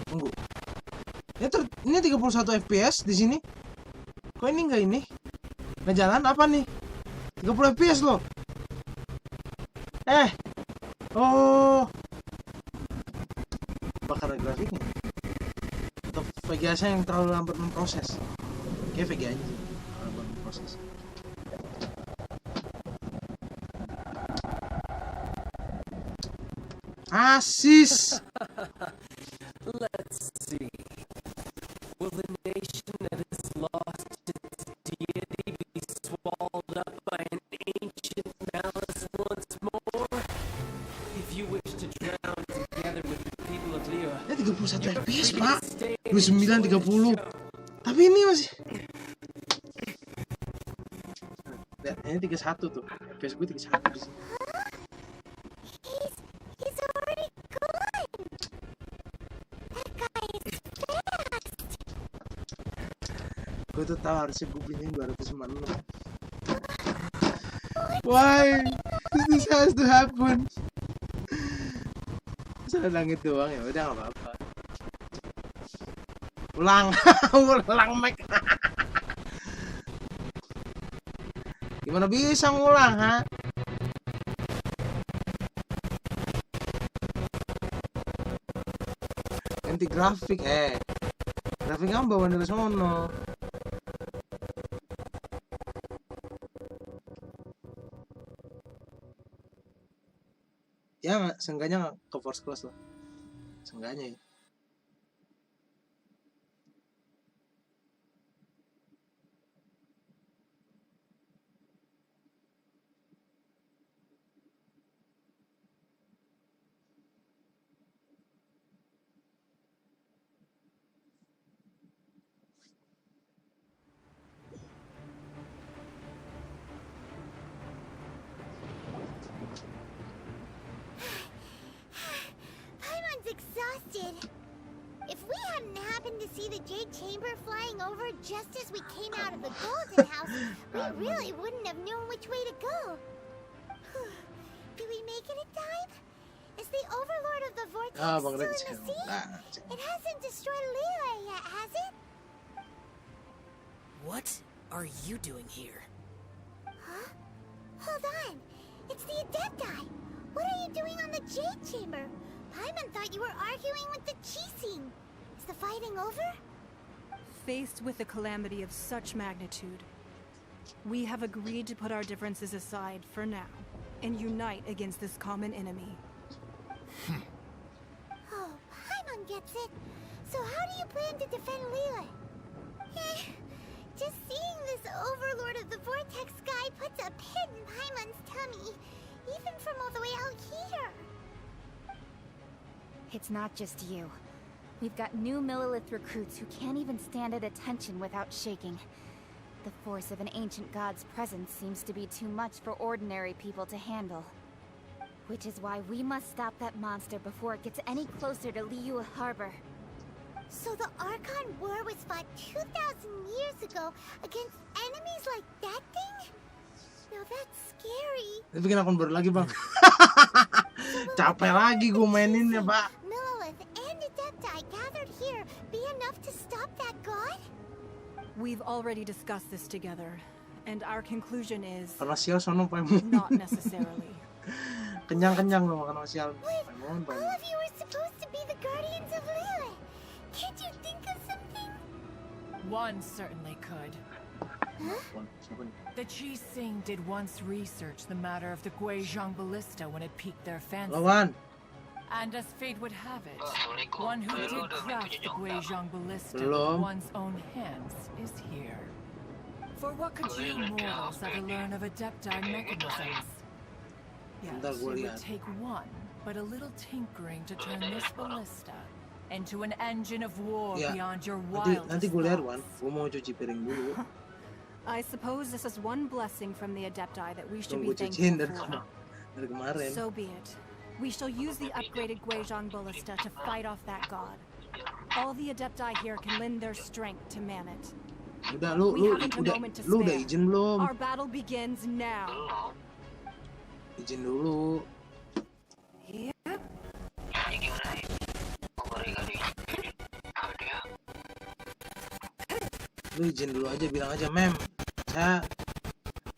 Tunggu. Ini 31 FPS di sini. Kok ini enggak ini? Nggak jalan apa nih? 30 FPS loh. Oh. Apa karena grafiknya? Atau VGA yang terlalu lambat memproses? Kayak VGA aja sih. Lambat memproses. Asis. Let's see. Will the nation that has lost its deity be swallowed up by an ancient malice once more? If you wish to drown together with the people of Lira, 31 FPS, Pak. 29 30. Tapi ini masih lihat, ini 31 tuh. FPS gue 31 di sini. He's already gone. That guy is fast. Gue tuh tahu harusnya gue beliin 256. Why? This has to happen. Masa langit doang ya, udah gak apa-apa. Ulang, ulang Mac. Gimana bisa ngulang, ha? Ganti grafik, grafik kamu bawa dari sono. Ya, seenggaknya ke first class lah. Seenggaknya ya. exhausted. If we hadn't happened to see the Jade Chamber flying over just as we came out of the Golden House, we really wouldn't have known which way to go. Did we make it in time? Is the Overlord of the Vortex still in the sea? It hasn't destroyed Liyue yet, has it? What are you doing here? Huh? Hold on. It's the Adepti. What are you doing on the Jade Chamber? Paimon thought you were arguing with the Chising. Is the fighting over? Faced with a calamity of such magnitude, we have agreed to put our differences aside for now and unite against this common enemy. Oh, Paimon gets it. So how do you plan to defend Liyue? Just seeing this Overlord of the Vortex guy puts a pit in Paimon's tummy, even from all the way out here. It's not just you. We've got new Millilith recruits who can't even stand at attention without shaking. The force of an ancient god's presence seems to be too much for ordinary people to handle. Which is why we must stop that monster before it gets any closer to Liyue Harbor. So the Archon War was fought 2,000 years ago against enemies like that thing? Now that's scary. Ini bikin akun baru lagi, Bang. Capek lagi gue maininnya, Pak. Millilith and Adepti gathered here be enough to stop that god? We've already discussed this together, and our conclusion is Kalau sial sono Paimon. not necessarily. Kenyang-kenyang lo makan sial. Wait, Paimon. all of you were supposed to be the guardians of Liyue. Can't you think of something? One certainly could. The Chising did once research the matter of the Guizhong ballista when it piqued their fancy. Lawan. And as fate would have it, one who did craft the Guizhong ballista Belum. with one's own hands is here. For what could you mortals ever learn of Adepti mechanisms? Yes, Bentar, it gua would lihat. take one, but a little tinkering to turn this ballista into an engine of war Ya, beyond your nanti wildest gue lihat, Wan. thoughts. Gue mau cuci piring dulu. I suppose this is one blessing from the Adepti that we should Tunggu be cuciin thankful dari kemarin. for. So be it. We shall use the upgraded Guizhong ballista to fight off that god. All the Adepti here can lend their strength to man it. Udah We haven't a moment to udah spare. izin belum? Our battle begins now. Izin dulu. Lu izin dulu aja, bilang aja, Mem, saya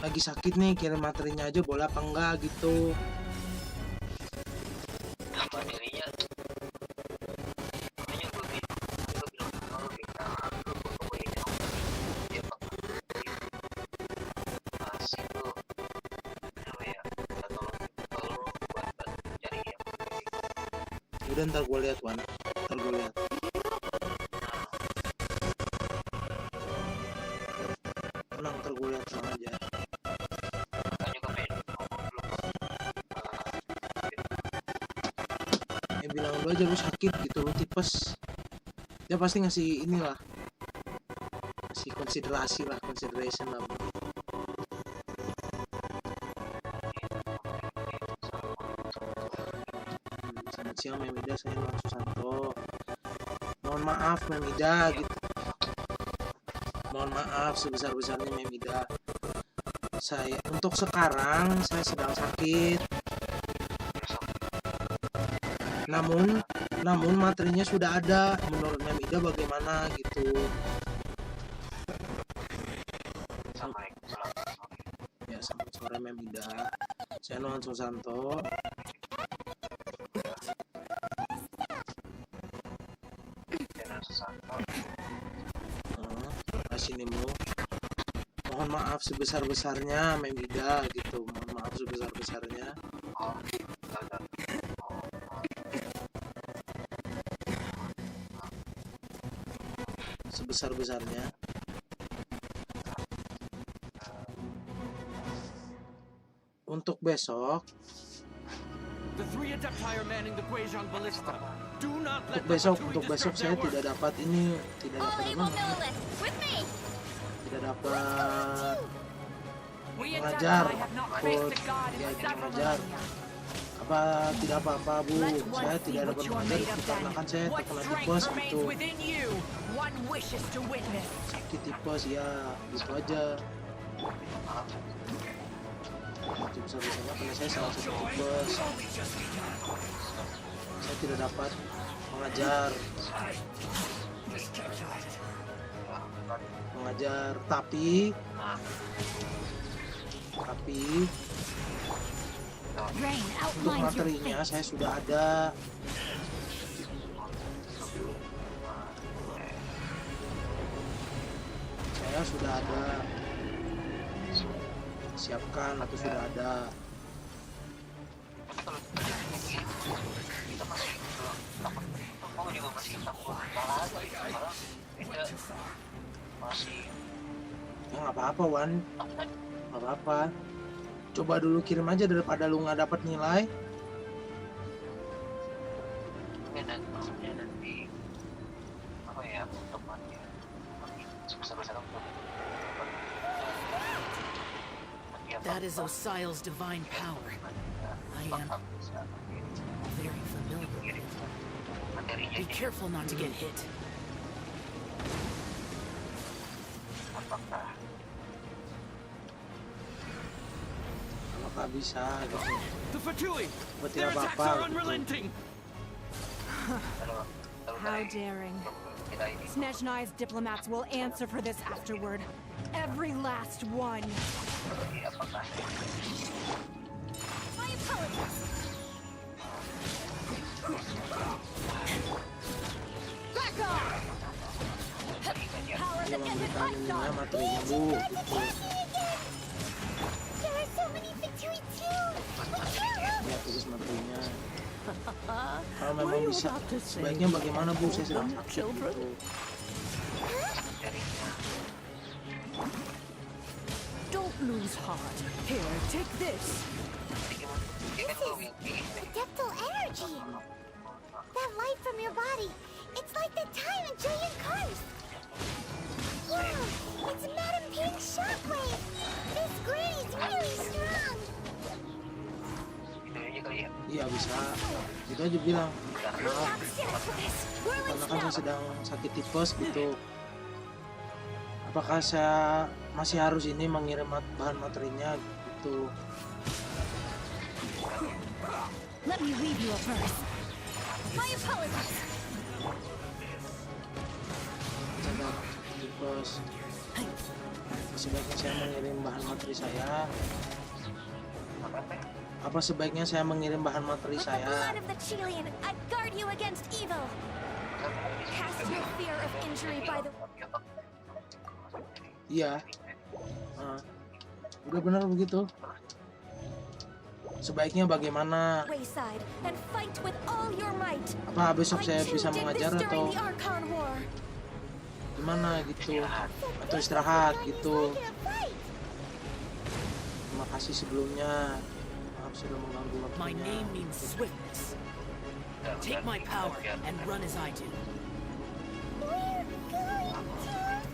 lagi sakit nih, kirim materinya aja boleh apa enggak gitu. Udah ntar gue lihat, Wan. Ntar gue lihat. Tenang, ntar gue lihat sama aja. Ya bilang lu aja lu sakit gitu, lu tipes. Dia pasti ngasih inilah. Ngasih consideration lah. Selamat siang Memida, saya Noan Susanto. Mohon maaf Memida gitu. Mohon maaf sebesar-besarnya Memida. Saya untuk sekarang saya sedang sakit. Namun materinya sudah ada. Menurut Memida bagaimana gitu. Ya, selamat sore Memida. Saya Noan Susanto. Sinimu. Mohon maaf sebesar-besarnya Memida gitu. Mohon maaf sebesar-besarnya. Sebesar-besarnya. Untuk besok. Untuk besok saya tidak dapat ini, tidak dapat mengajar, mengajar. Apa tidak apa-apa Bu, saya tidak dapat mengajar dikarenakan saya terkena tipes gitu. Sakit tipes ya, gitu aja. Itu bisa-bisanya karena saya salah satu tipes. Saya tidak dapat mengajar, tapi untuk materinya saya sudah ada. Siapkan atau sudah ada. Ya nggak apa-apa Wan, nggak apa-apa. Coba dulu kirim aja daripada lu nggak dapat nilai. That is Osial's divine power. I am very familiar with it. Be careful not to get hit. Apakah bisa gitu? The Fatui! Their attacks are unrelenting! How daring. Snezhnai's diplomats will answer for this afterward. Every last one. My apologies. Back off! Power Dia that isn't memberikan my nilai son! materinya Bu. Gitu. There are so many victory too. Ya tulis materinya. Kalau memang bisa, sebaiknya bagaimana Bu? Saya sedang sakit gitu. Don't lose heart. Here, take this. This is adeptal energy. That light from your body. It's like the time in Julian Cars. Wow, it's Madam Pink's shockwave. This granny's really strong. Iya bisa, gitu aja bilang. Karena kan saya sedang sakit tipes gitu. Apakah saya masih harus ini mengirim bahan materinya gitu? Let me read you a verse. My apologies. Sedang tipes. Sebaiknya saya mengirim bahan materi saya. Apa sebaiknya saya mengirim bahan materi With the saya? blood of the Chilean, I guard you against evil. Cast your fear of injury by the Iya. Udah benar begitu. Sebaiknya bagaimana? wayside and fight with all your might. Apa besok I saya too bisa did mengajar this atau during the Archon War. gimana gitu? Atau istirahat gitu? Terima kasih sebelumnya. Maaf sudah mengganggu My waktunya. name means swiftness. Take my power and run as I do. We're going too fast.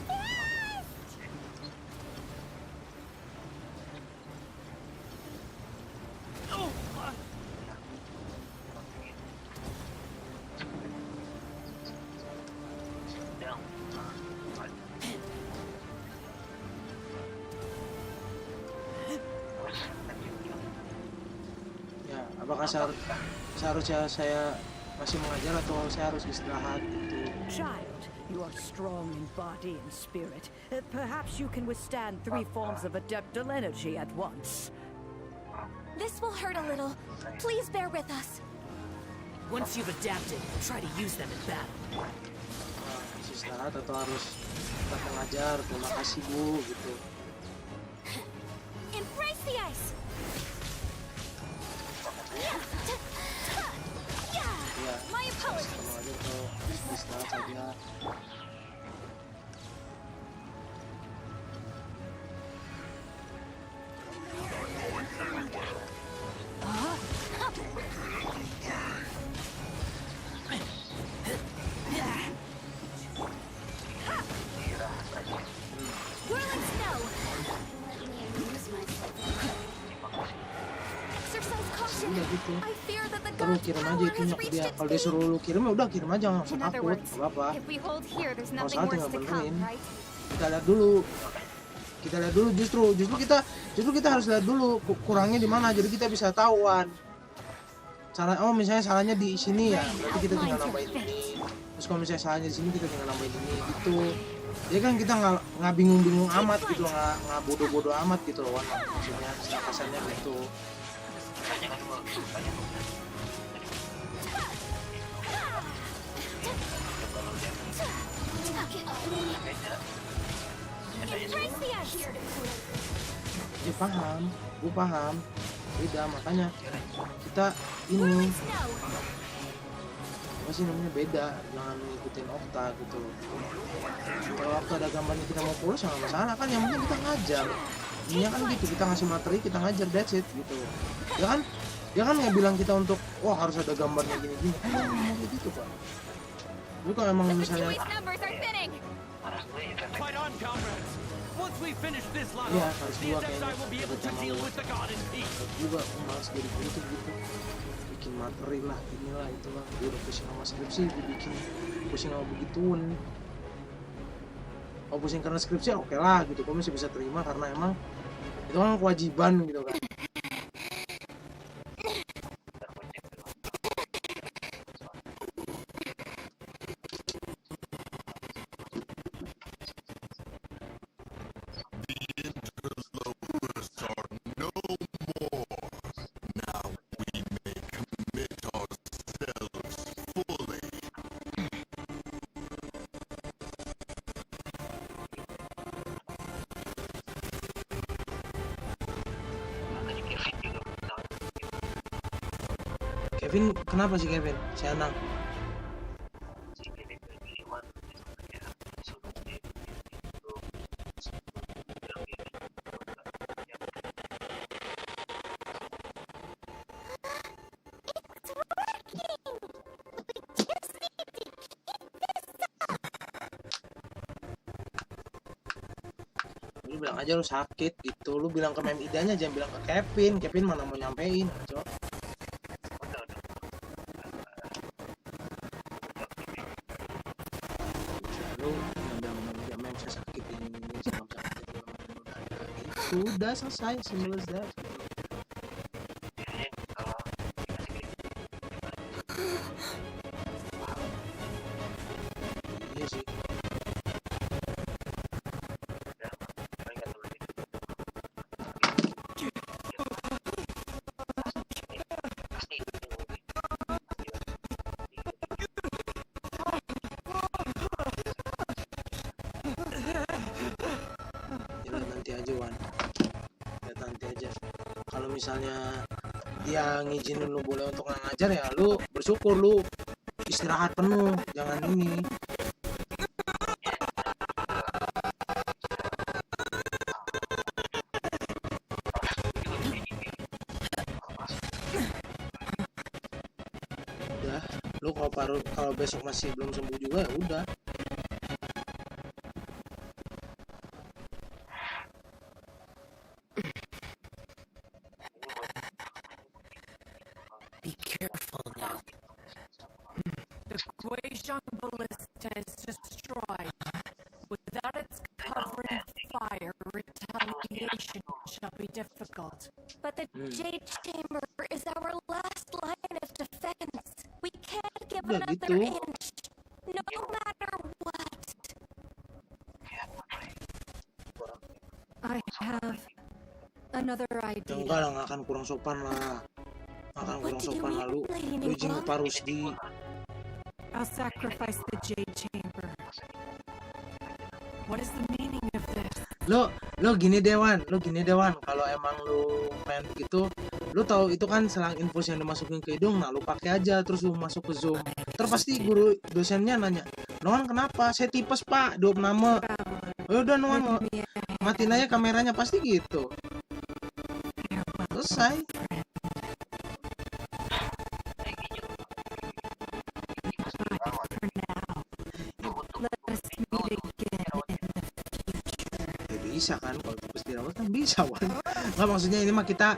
Ya, apakah seharusnya saya masih mengajar atau saya harus istirahat gitu? Child, you are strong in body and spirit. Perhaps you can withstand 3 forms of adeptal energy at once. This will hurt a little. Please bear with us. Once you've adapted, try to use them in battle. Masih istirahat atau harus tetap mengajar? Terima kasih Bu gitu. Embrace the ice. Ya, My kalau apologies. mengajar atau istirahat saja. Whirling snow. Exercise caution. Udah gitu gitu. I fear that the Terus god's kirim aja power itunya has ke reached dia. its Kalau dia peak. suruh lu kirim ya udah kirim aja, nggak usah In other takut, words, nggak apa. if we hold here, there's Kalau nothing salah worse tinggal to come, benerin. right? Kita lihat dulu. Justru kita harus lihat dulu kurangnya di mana, jadi kita bisa tahuan. Oh misalnya salahnya di sini ya, berarti kita tinggal nambahin ini. Terus kalau misalnya salahnya di sini kita tinggal nambahin ini gitu. Jadi kan kita nggak bingung-bingung amat gitu, nggak bodoh-bodoh amat gitu loh, Wan. Maksudnya secara kasarnya gitu. Ya paham, gue paham. Beda, makanya kita ini apa sih namanya, beda, jangan ngikutin Okta gitu. Kalau Okta ada gambarnya kita mau polos nggak masalah kan, yang penting kita ngajar. Ini kan gitu, kita ngasih materi, kita ngajar, that's it gitu. Dia kan nggak bilang kita untuk harus ada gambarnya gini-gini. Kan ngomong kayak gitu Pak. Lu kalau emang misalnya iya, harus dua kayaknya juga malas jadi gitu bikin materi lah, inilah itulah. Gue udah pusing sama skripsi, dibikin pusing sama begituan. Kalau pusing karena skripsi oke lah gitu, gue masih bisa terima karena emang itu kan kewajiban gitu kan. Kevin, kenapa sih Kevin? Si Anang. Lu bilang aja lu sakit gitu, lu bilang ke Mem Idanya, jangan bilang ke Kevin. Kevin mana mau nyampein, Cok. Sudah selesai, simple as that. Iya sih. Nanti aja Wan. Nanti aja. Kalau misalnya dia ngizinin lu boleh untuk ngajar ya lu bersyukur, lu istirahat penuh, jangan ini. Udah, lu kalau besok masih belum sembuh juga ya udah. Is destroyed. Without its covering fire, retaliation shall be difficult. But the Jade Chamber is our last line of defense. We can't give another inch, no matter what. I have another idea. Enggak lah, nggak akan kurang sopan lah. Lu izin ke Pak Rusdi. I'll sacrifice the Jade Chamber. What is the meaning of this? Lo gini Dewan, kalau emang lu pengen begitu, lu tahu itu kan selang infus yang dimasukin ke hidung, nah lu pakai aja terus lu masuk ke Zoom. Terus pasti guru dosennya nanya, "Noan kenapa? Saya tipes Pak, 2 nama." Udah Noan matiin aja kameranya, pasti gitu. Selesai. Bisa kan kalau tipes dirawat kan bisa Wan. Nggak, maksudnya ini mah kita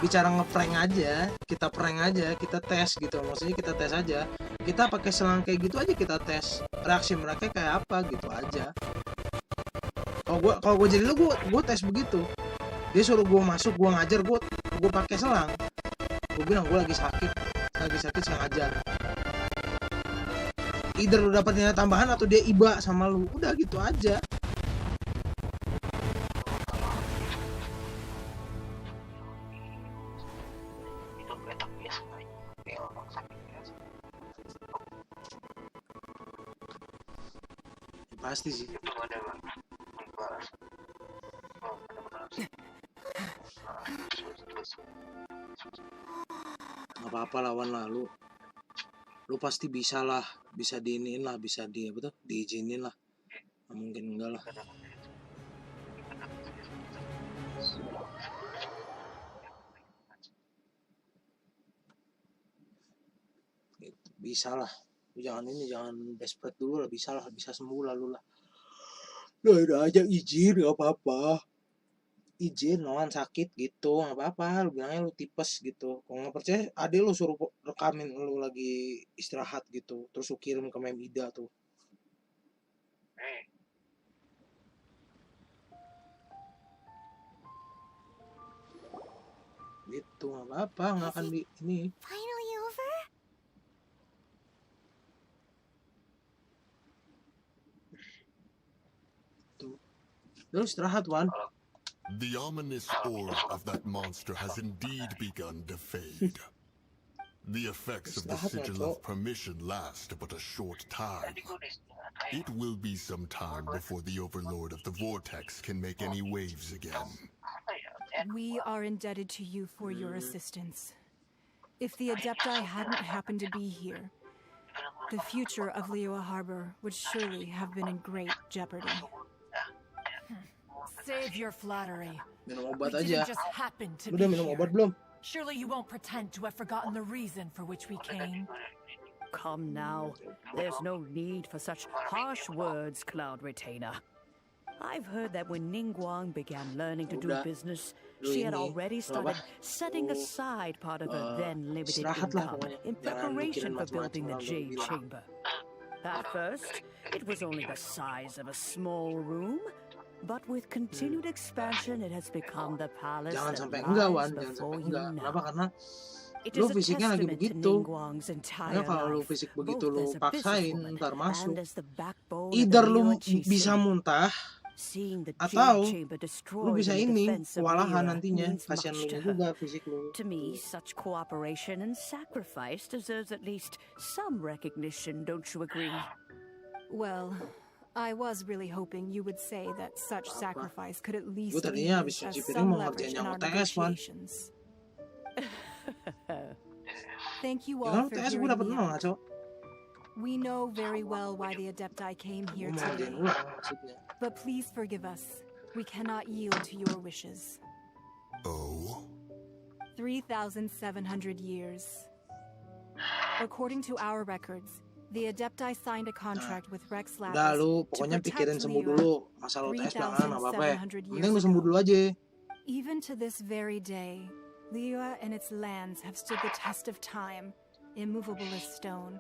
lebih cara ngeprank aja, kita prank aja, kita tes gitu, maksudnya kita tes aja, kita pakai selang kayak gitu aja, kita tes reaksi mereka kayak apa gitu aja. Kalau gue jadi lu, gue tes begitu, dia suruh gue masuk, gue ngajar, gue pakai selang, gue bilang gue lagi sakit saya ngajar, either lu dapat nilai tambahan atau dia iba sama lu, udah gitu aja. Pasti sih. Gak apa-apa, lawan lah lu pasti bisa lah, bisa diiniin lah, bisa diizinin lah, nggak mungkin enggak lah. Bisa lah, jangan desperate dulu lah, bisa sembuh lalu lah. Udah aja izin, gak apa-apa, izin lawan sakit gitu, nggak apa-apa, lu bilangnya lu tipes gitu. Kalau nggak percaya, adek lu suruh rekamin lu lagi istirahat gitu, terus lu kirim ke mem Ida tuh. Gitu, nggak apa-apa, nggak akan di ini. Finally over? Tuh, lu istirahat, Wan. The ominous aura of that monster has indeed begun to fade. The effects of the sigil of permission last but a short time. It will be some time before the overlord of the vortex can make any waves again. We are indebted to you for your assistance. If the Adepti hadn't happened to be here, the future of Liyue Harbor would surely have been in great jeopardy. Save your flattery. Minum obat We aja. didn't just happen to Udah be minum here. obat belum? Surely you won't pretend to have forgotten the reason for which we came. Come now. There's no need for such harsh words, Cloud Retainer. I've heard that when Ningguang began learning to do business, she had already started setting aside part of her then limited income in preparation for building the Jade Chamber. At first, it was only the size of a small room, but with continued expansion, it has become the palace Jangan that sampai enggak, Wan. lies Jangan before sampai you enggak. now. Kenapa? Karena It lu is a fisiknya lagi testament to begitu. Ningguang's entire Makanya kalau lu life, fisik begitu, both lu as a paksain, businesswoman ntar masuk. and as the backbone of Either the lu Liyue Qixing. bisa muntah, Seeing the atau Jade Chamber lu destroyed bisa in the ini, defense of kewalahan Liyue nantinya. means Kasihan much lu to juga her. fisik lu. To me, such cooperation and sacrifice deserves at least some recognition, don't you agree? Well, I was really hoping you would say that such sacrifice could at least Gue be tadinya habis used as cuci piring some mau leverage ngerjain in yang our UTS, Wan. negotiations. Thank you Ya all kan for UTS gue hearing dapet me 0 out. ngaco. We know very well why the Adepti came here Gue mau ngerjain today. ulang maksudnya. But please forgive us. We cannot yield to your wishes. Oh? 3,700 years. According to our records, the Adepti signed a contract with Rex Lapis Udah lu to pokoknya pikirin protect sembuh Liyue dulu. Masalah UTS belakangan apa-apa ya. 3,700 Mending lu years sembuh ago. dulu aja. Even to this very day, Liyue and its lands have stood the test of time, immovable as stone,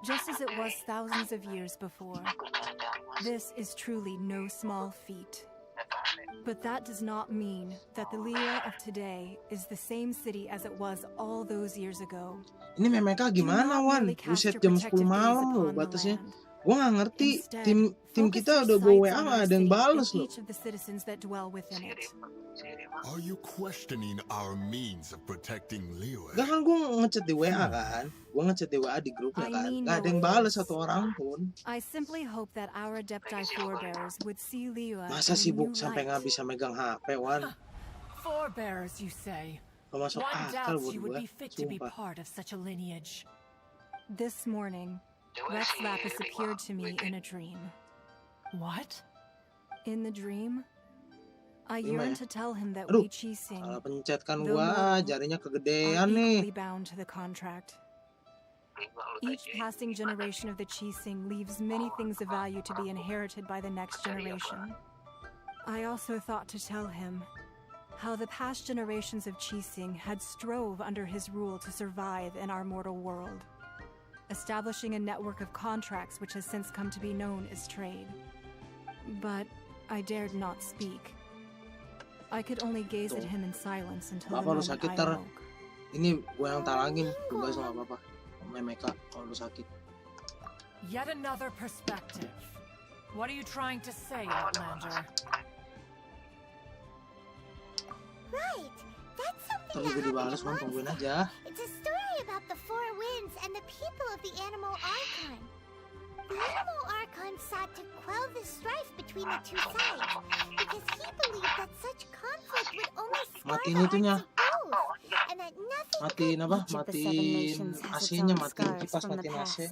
just as it was thousands of years before. This is truly no small feat. But that does not mean that the Liyue of today is the same city as it was all those years ago. Ini memeka gimana, Wan? Buset, jam 10 malam loh batasnya. Gue gak ngerti, tim kita udah gue WA gak ada yang bales loh. Each of the citizens that dwell within it. Are you questioning our means of protecting Liyue? Gak kan gue ngechat di WA kan. Gue ngechat di WA di grupnya kan. Gak ada yang bales satu orang pun. I simply hope that our Adepti forebears would see Liyue Masa in a sibuk new sampai light. gak bisa megang HP, Wan? Forebears, you say? Gak masuk One akal doubts buat you would gue. be fit to be Sumpah. part of such a lineage. This morning, Rex Lapis appeared to me in a dream. What? In the dream, I Gimana yearned ya? to tell him that Aduh, we Qixing, salah pencet kan though gue, mortal, jarinya are kegedean equally nih. bound to the contract. Each passing generation of the Qixing leaves many things of value to be inherited by the next generation. I also thought to tell him how the past generations of Qixing had strove under his rule to survive in our mortal world, establishing a network of contracts which has since come to be known as trade. But I dared not speak. I could only gaze at him in silence until the moment I awoke. Ini gue yang talangin, gue gak sama apa-apa. Memeka kalau lu sakit. Yet another perspective. What are you trying to say, Outlander? Right. That's something Tapi gue that dibalas, happened in tungguin Monster. aja. It's a story about the four winds and the people of the Animal Archon. The Animal Archon sought to quell the strife between the two sides because he believed that such conflict would only scar Matiin the itunya. hearts of both, and that nothing Matiin apa? Each of the seven Matiin nations has its AC-nya, own matiin scars kipas, from the matiin AC. past.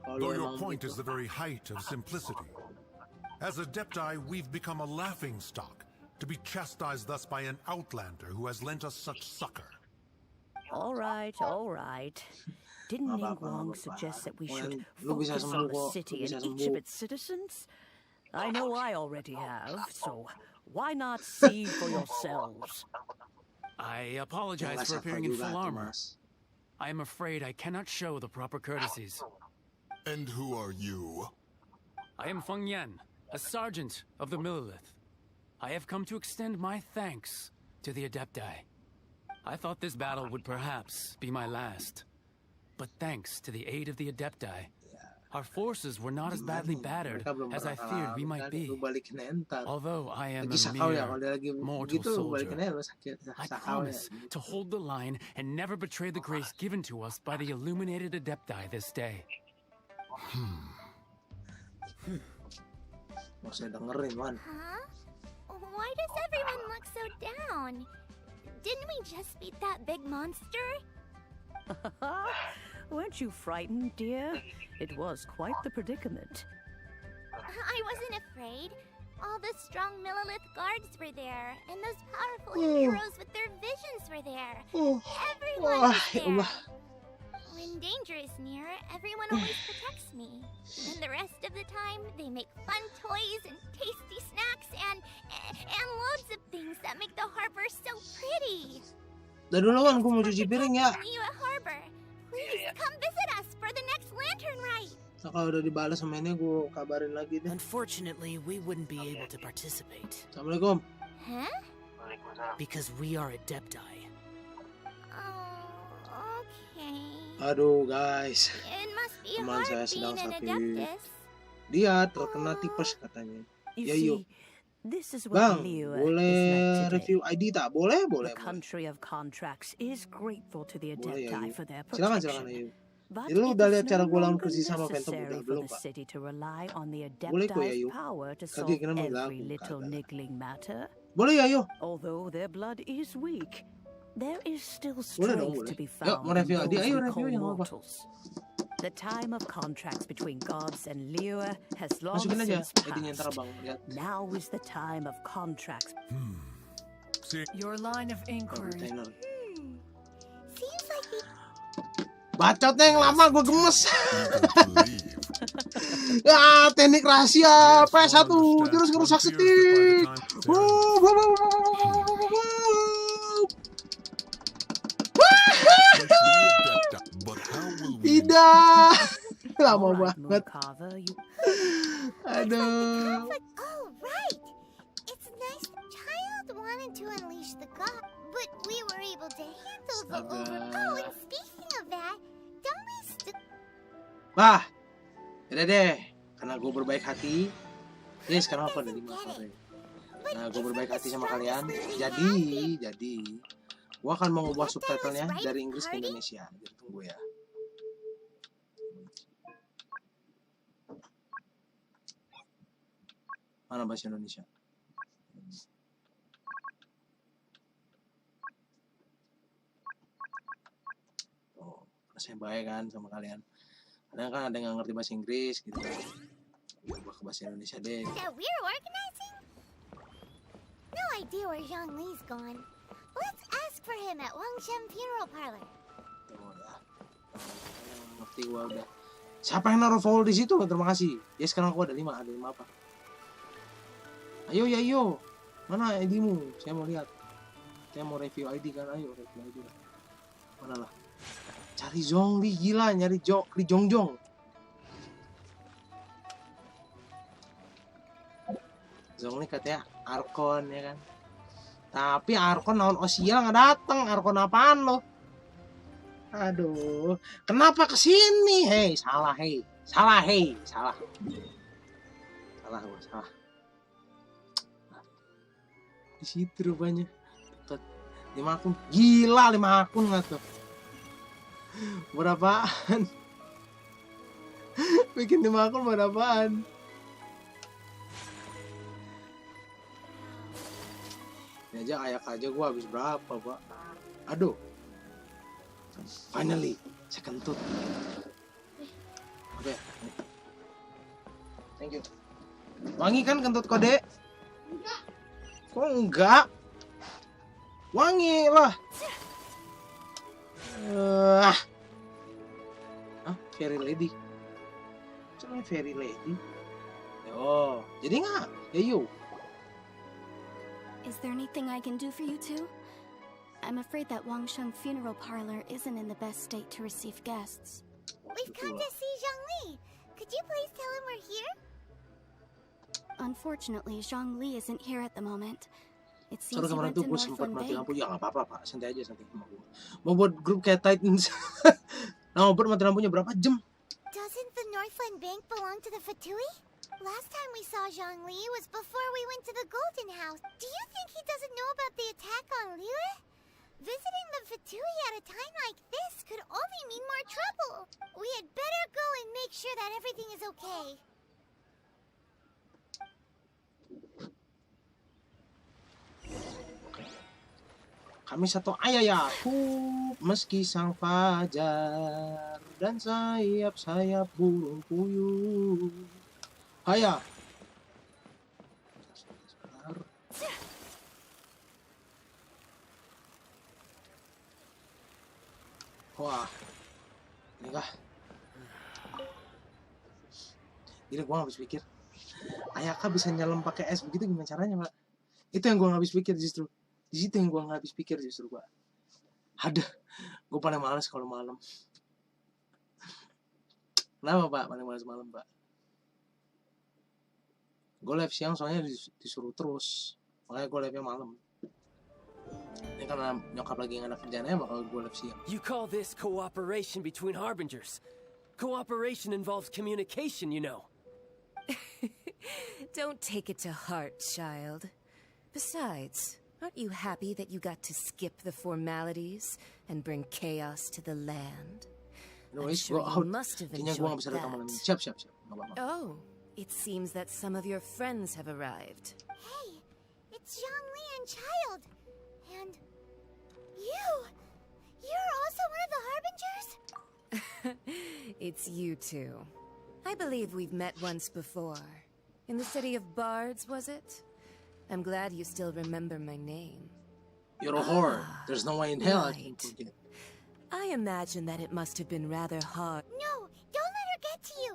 Kalau Though your emang point gitu. is the very height of simplicity. As Adepti, we've become a laughing stock, to be chastised thus by an outlander who has lent us such succor. All right, all right. Didn't Ningguang suggest that we should focus on the city and each of its citizens? I know I already have, so why not see for yourselves? I apologize for appearing in full armor. I am afraid I cannot show the proper courtesies. And who are you? I am Feng Yan, a sergeant of the Millilith. I have come to extend my thanks to the Adepti. I thought this battle would perhaps be my last. But thanks to the aid of the Adepti, our forces were not as badly battered as I feared we might be. Although I am a mere mortal soldier, I promise to hold the line and never betray the grace given to us by the illuminated Adepti this day. Mau saya dengerin, Wan. Huh? Why does everyone look so down? Didn't we just beat that big monster? Weren't you frightened, dear? It was quite the predicament. I wasn't afraid. All the strong Millilith guards were there, and those powerful heroes with their visions were there. Everyone was there. When danger is near, everyone always protects me. And the rest of the time, they make fun toys and tasty snacks and loads of things that make the harbor so pretty. Udah dulu, Wan, gue mau cuci piring ya. See you at harbor. Please come visit us for the next lantern ride. Nah, kalau udah dibalas sama ini, gue kabarin lagi deh. Unfortunately, we wouldn't be able to participate. Assalamualaikum. Huh? Because we are Adepti. Oh, okay. Aduh, guys. It must be Teman hard saya being sedang an sakit. Adeptus. Dia terkena tipes katanya. You Ya, yuk. see, this is Bang, what Liyue is boleh like review today. ID tak? Boleh, boleh. The country of contracts is grateful to the Boleh ya, Adepti yuk. for their Silakan, protection. ayo. But Jadi lu it udah is lihat cara no gue lawan longer kerja sama Phantom necessary Udah for belum, the Pak? city to rely on the Boleh kok ya, Adepti's yuk. power to Kaki solve kena every mengganggu, little kagak. niggling matter. Boleh ya, yuk. Although their blood is weak, there is still Boleh dong, strength boleh. to be Yuk, mau found in review ID? those Ayo, we review call yang apa? mortals. The time of contracts between gods and Liyue has long Masukin aja since ID-nya ntar, passed. Bang. Lihat. Now is the time of contracts. Your line of inquiry. Retainer. Seems like the Bacotnya yang lama, gue gemes. Ya, teknik rahasia PS1 terus ngerusak stick. Tidak. Lama All right, banget. Mooncarver, you Aduh. Oh, right. It's nice the child wanted to unleash the god, but we were able to handle the over. Oh, and speaking of that, don't we still... Bah. Udah deh. Karena gue berbaik hati. Ya, sekarang apa dari Mas sore? Nah, gue berbaik hati sama kalian. Jadi gue akan mengubah subtitlenya dari Inggris ke Indonesia. Jadi tunggu ya. Mana bahasa Indonesia? Oh, saya baik kan sama kalian. Kadang kan ada yang nggak ngerti bahasa Inggris gitu. Ubah ke bahasa Indonesia deh. That we're organizing? No idea where Zhang Li's gone. Let's ask for him at Wangshen Funeral Parlor. Tuh lah. Ngerti gua udah. Siapa yang naruh foul di situ? Terima kasih. Ya sekarang aku ada 5 apa? Ayo ya, ayo. Mana ID-mu? Saya mau lihat. Katanya mau review ID kan, ayo review ID lah. Mana lah? Cari Zhongli, gila, nyari Li Jongjong. Zhongli katanya Arkon ya kan. Tapi Arkon naon Osial nggak datang. Arkon apaan lo? Aduh, kenapa kesini? Hei, salah, hei. Salah, hei. Salah. Salah, gua salah. Di situ rupanya. 5 akun. Gila, 5 akun nggak tuh? Berapaan? Bikin 5 akun berapaan? Ini aja ayak aja gua habis berapa, Pak? Aduh. Finally, saya kentut. Oke. Thank you. Wangi kan kentut kode? Enggak. Kok enggak? Wangi lah. Fairy lady. Cuma fairy lady. Oh, jadi nggak? Ya yuk. Is there anything I can do for you two? I'm afraid that Wangsheng funeral parlor isn't in the best state to receive guests. We've come to see Zhongli. Could you please tell him we're here? Unfortunately, Zhongli isn't here at the moment. It seems he went to Northland Bank. Ya nggak apa-apa, Pak. Santai aja, santai. Mau buat grup kayak Titans. Nah, buat mati lampunya berapa jam? Doesn't the Northland Bank belong to the Fatui? Last time we saw Zhongli was before we went to the Golden House. Do you think he doesn't know about the attack on Liyue? Visiting the Fatui at a time like this could only mean more trouble. We had better go and make sure that everything is okay. Kami satu ayahku meski sang fajar dan sayap-sayap burung puyuh. Ayah. Wah, ini kah? Gini gua nggak habis pikir. Ayaka bisa nyelam pakai es begitu gimana caranya, Pak? Itu yang gua nggak habis pikir justru. Di situ yang gua nggak habis pikir justru, Pak. Ada, gua paling malas kalau malam. Kenapa, Pak? Paling malas malam, Pak. Gue live siang soalnya disuruh terus, makanya gue live-nya malam. Ini karena nyokap lagi nggak ada kerjaannya, bakal gue live siang. You call this cooperation between harbingers? Cooperation involves communication, you know. Don't take it to heart, child. Besides, aren't you happy that you got to skip the formalities and bring chaos to the land? I'm sure you must have enjoyed that. Siap. Oh, it seems that some of your friends have arrived. Hey, it's Zhongli and Child. And you! You're also one of the harbingers? It's you two. I believe we've met once before. In the city of Bards, was it? I'm glad you still remember my name. You're a whore. There's no way in hell I can forget. I imagine that it must have been rather hard. No, don't let her get to you.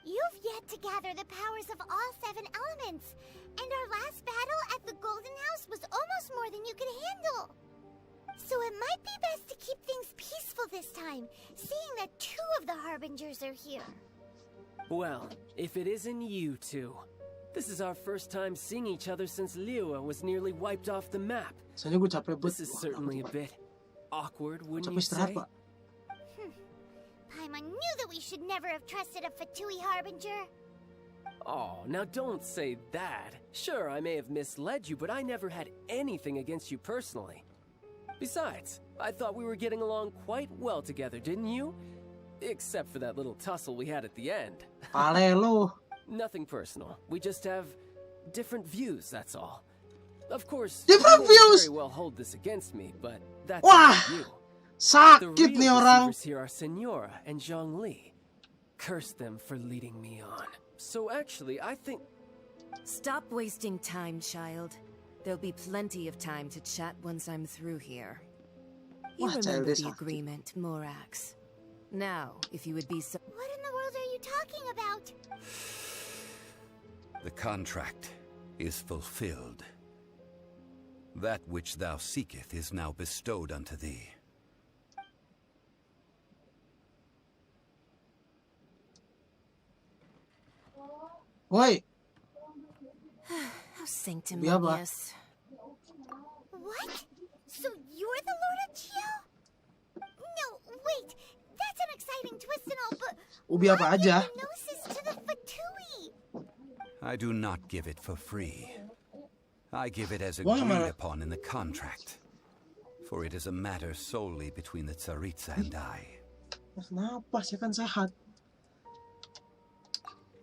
You've yet to gather the powers of all 7 elements. And our last battle at the Golden House was almost more than you could handle. So it might be best to keep things peaceful this time, seeing that 2 of the harbingers are here. Well, if it isn't you two. This is our first time seeing each other since Liyue was nearly wiped off the map. This is certainly a bit awkward, wouldn't you say? Paimon knew that we should never have trusted a Fatui harbinger. Oh, now don't say that. Sure, I may have misled you, but I never had anything against you personally. Besides, I thought we were getting along quite well together, didn't you? Except for that little tussle we had at the end. Nothing personal. We just have different views, that's all. Of course, different you views. Very well hold this against me, but that's up to you. The real deceivers here are Senora and Zhongli. Curse them for leading me on. So actually, I think... Stop wasting time, child. There'll be plenty of time to chat once I'm through here. You remember the agreement, Morax. Now, if you would be so... What in the world are you talking about? The contract is fulfilled. That which thou seeketh is now bestowed unto thee. Woi. How sanctimonious. What? So you're the Lord of Geo? No, wait. That's an exciting twist and all, but Ubi apa aja? gnosis to the Fatui? I do not give it for free. I give it as agreed upon in the contract. For it is a matter solely between the Tsaritsa and I. Kenapa sih kan sehat?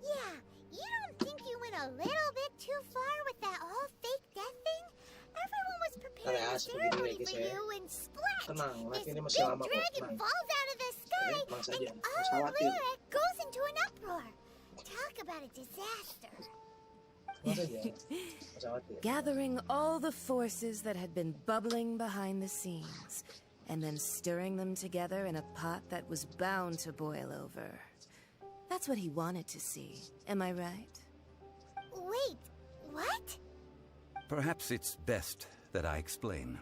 Yeah, you don't think you went a little bit too far with that whole fake death thing? Everyone was preparing a ceremony for you and splat! This big dragon falls out of the sky and all of Lyric goes into an uproar. Talk about a disaster. Gathering all the forces that had been bubbling behind the scenes, and then stirring them together in a pot that was bound to boil over. That's what he wanted to see, am I right? Wait, what? Perhaps it's best that I explain.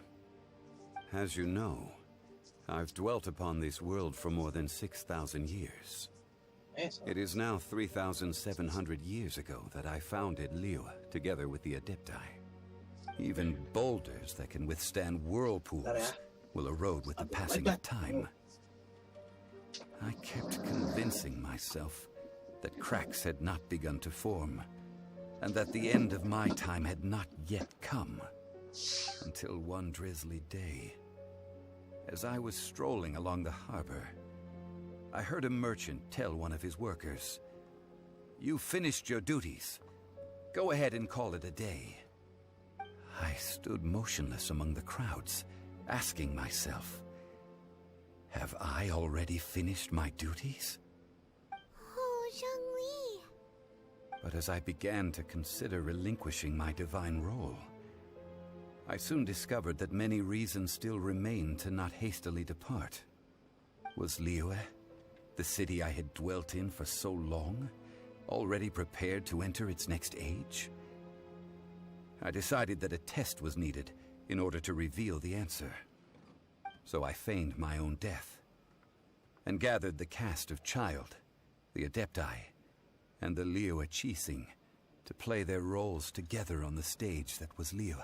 As you know, I've dwelt upon this world for more than 6,000 years. It is now 3,700 years ago that I founded Liyue together with the Adepti. Even boulders that can withstand whirlpools will erode with the passing of time. I kept convincing myself that cracks had not begun to form, and that the end of my time had not yet come. Until one drizzly day, as I was strolling along the harbor, I heard a merchant tell one of his workers, "You've finished your duties. Go ahead and call it a day." I stood motionless among the crowds, asking myself, have I already finished my duties? Oh, Zhongli. But as I began to consider relinquishing my divine role, I soon discovered that many reasons still remained to not hastily depart. Was Liyue, the city I had dwelt in for so long, already prepared to enter its next age? I decided that a test was needed in order to reveal the answer. So I feigned my own death, and gathered the cast of Child, the Adepti, and the Liyue Chising to play their roles together on the stage that was Liyue.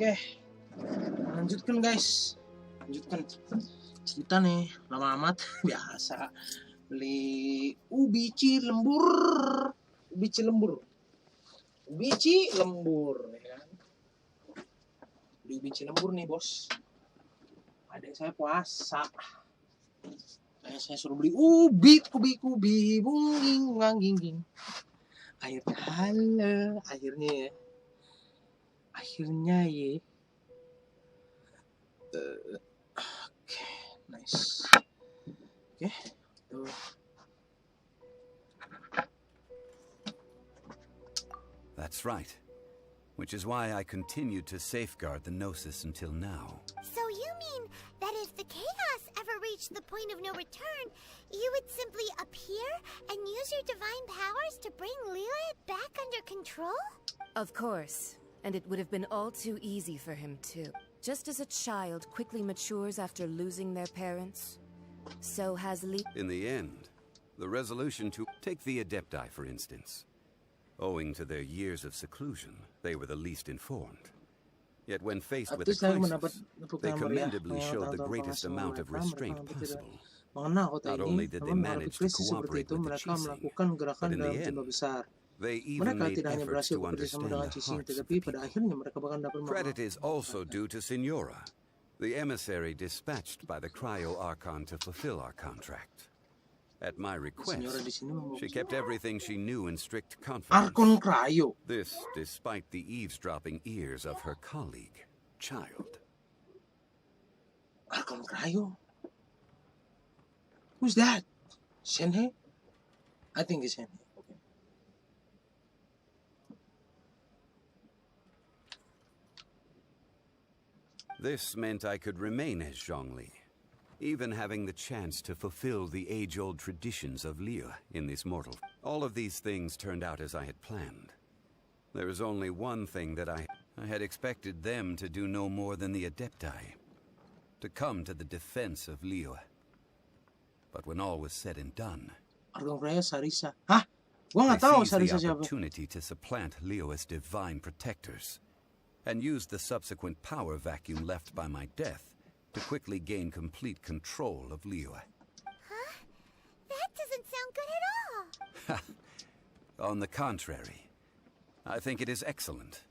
Oke, lanjutkan guys, lanjutkan cerita nih, lama amat biasa. Beli ubi cilembur, ya kan? Beli ubi cilembur nih bos. Adek saya puasa, saya suruh beli ubi, bungging, ngangging. Akhirnya ya. Oke, nice. Oke, tuh. That's right. Which is why I continued to safeguard the Gnosis until now. So you mean that if the chaos ever reached the point of no return, you would simply appear and use your divine powers to bring Lilith back under control? Of course. And it would have been all too easy for him too. Just as a child quickly matures after losing their parents, so has In the end, the resolution to take the Adepti, for instance. Owing to their years of seclusion, they were the least informed. Yet when faced with a crisis, they commendably showed the greatest amount of restraint possible. Not only did they manage to cooperate with the Chising, but in the end, they even made efforts to understand the hearts of the people. Credit is also due to Signora, the emissary dispatched by the Cryo Archon to fulfill our contract. At my request, she kept everything she knew in strict confidence. This, despite the eavesdropping ears of her colleague, Child. Archon Cryo? Who's that? Shenhe? I think it's Shenhe. Okay. This meant I could remain as Zhongli, even having the chance to fulfill the age-old traditions of Liu in this mortal. All of these things turned out as I had planned. There is only one thing that I had expected them to do no more than the Adepti, to come to the defense of Liu. But when all was said and done, They seized the opportunity to supplant Liu as divine protectors, and used the subsequent power vacuum left by my death to quickly gain complete control of Liu. Huh? That doesn't sound good at all. On the contrary, I think it is excellent.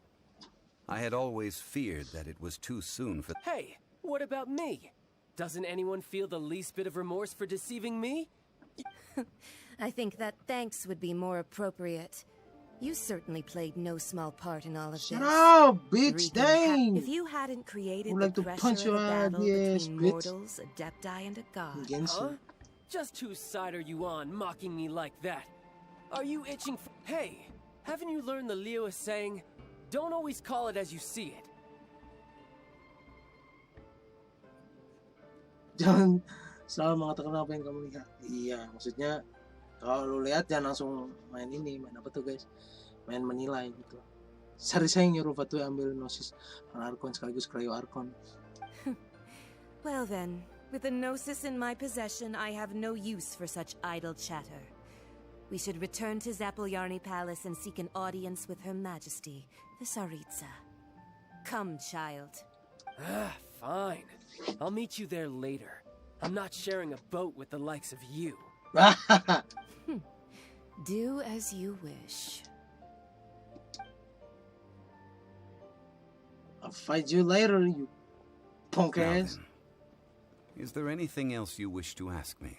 I had always feared that it was too soon for... Hey, what about me? Doesn't anyone feel the least bit of remorse for deceiving me? I think that thanks would be more appropriate. You certainly played no small part in all of this. Shut up, bitch, dang! If you hadn't created like the to pressure punch of your a battle ass, between bitch. mortals, Adepti, and a god... Huh? Just whose side are you on, mocking me like that? Are you itching for... Hey, haven't you learned the Liyue saying, don't always call it as you see it? Jangan selalu mengatakan apa yang kamu lihat. Iya, maksudnya kalau lu lihat jangan langsung main apa tuh guys? Main menilai gitu. Sari saya nyuruh Fatu ambil Gnosis Archon sekaligus Cryo Archon. Well then, with the Gnosis in my possession, I have no use for such idle chatter. We should return to Zappolyarny Palace and seek an audience with Her Majesty, the Tsaritsa. Come, child. Fine. I'll meet you there later. I'm not sharing a boat with the likes of you. Do as you wish. I'll fight you later, you punk ass. Is there anything else you wish to ask me?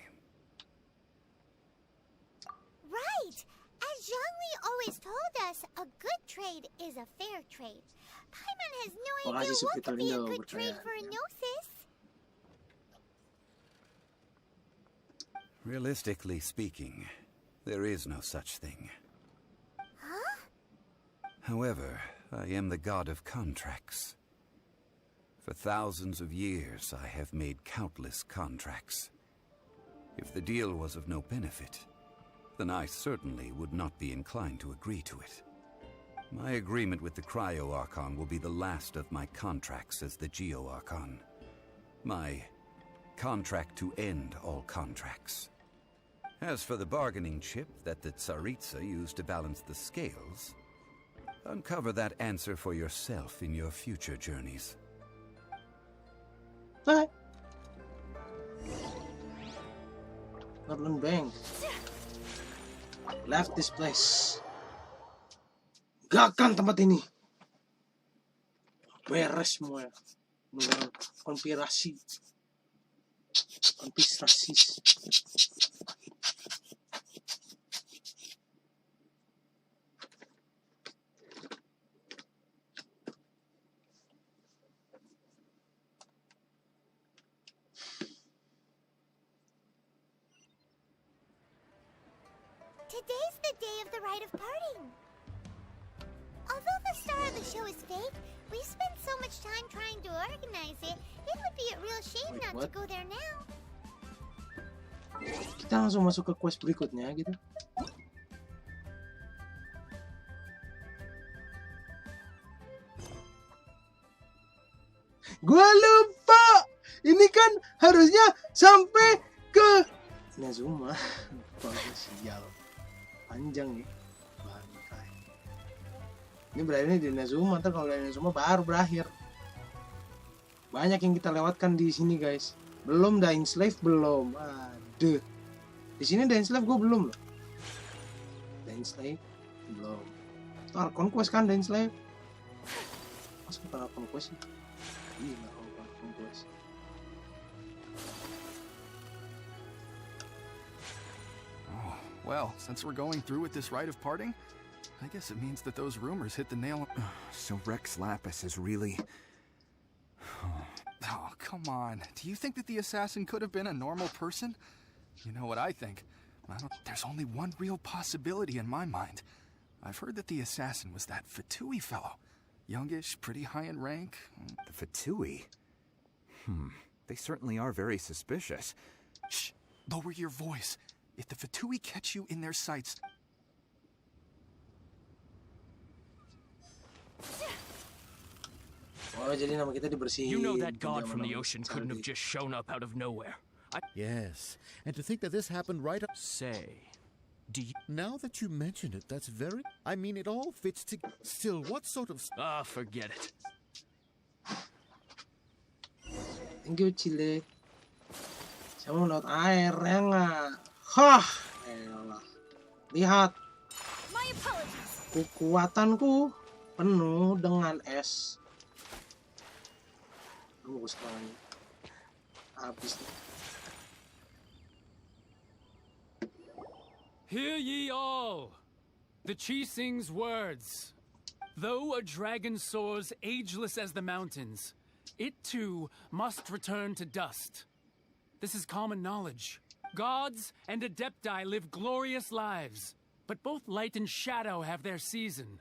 Right! As Zhongli always told us, a good trade is a fair trade. Paimon has no idea what could be a good trade for a Gnosis. Realistically speaking, there is no such thing. Huh? However, I am the god of contracts. For thousands of years, I have made countless contracts. If the deal was of no benefit, then I certainly would not be inclined to agree to it. My agreement with the Cryo Archon will be the last of my contracts as the Geo Archon. My contract to end all contracts. As for the bargaining chip that the Tsaritsa used to balance the scales, Uncover that answer for yourself in your future journeys. Okay. Northern Bank. Left this place. Gak akan tempat ini. Beres semua. Konspirasi. Konspirasi. Today's the day of the rite of parting. Although the star of the show is fake, we've spent so much time trying to organize it, it would be a real shame not to go there now. Kita langsung masuk ke quest berikutnya gitu. Gua lupa. Ini kan harusnya sampai ke Nazuma. Sial. Panjang nih. Bangkai. Ini berakhirnya di Nazuma, ntar kalau dari Nazuma baru berakhir. Banyak yang kita lewatkan di sini, guys. Belum Dying Slave belum. Aduh. Di sini Dying Slave gue belum loh. Dying Slave belum. Itu Archon Quest kan Dying Slave? Masa bukan Archon Quest sih? Iya, Archon Quest. Well, since we're going through with this rite of parting, I guess it means that those rumors hit the nail. So Rex Lapis is really... Oh, come on. Do you think that the assassin could have been a normal person? You know what I think? There's only one real possibility in my mind. I've heard that the assassin was that Fatui fellow. Youngish, pretty high in rank. The Fatui? They certainly are very suspicious. Shh! Lower your voice. If the Fatui catch you in their sights... Oh, jadi nama kita dibersihin. You know that god from the ocean couldn't have just shown up out of nowhere. Yes, and to think that this happened right up... Say, do you... Now that you mention it, that's very... I mean, it all fits together. Still, what sort of... forget it. Thank you, Chile. Saya mau laut air, ya nggak? Hah! Elah. Lihat. Kekuatanku penuh dengan es. Bagus banget. Habis nih. Hear ye all, the Chising's words. Though a dragon soars ageless as the mountains, it too must return to dust. This is common knowledge. Gods and Adepti live glorious lives, but both light and shadow have their season.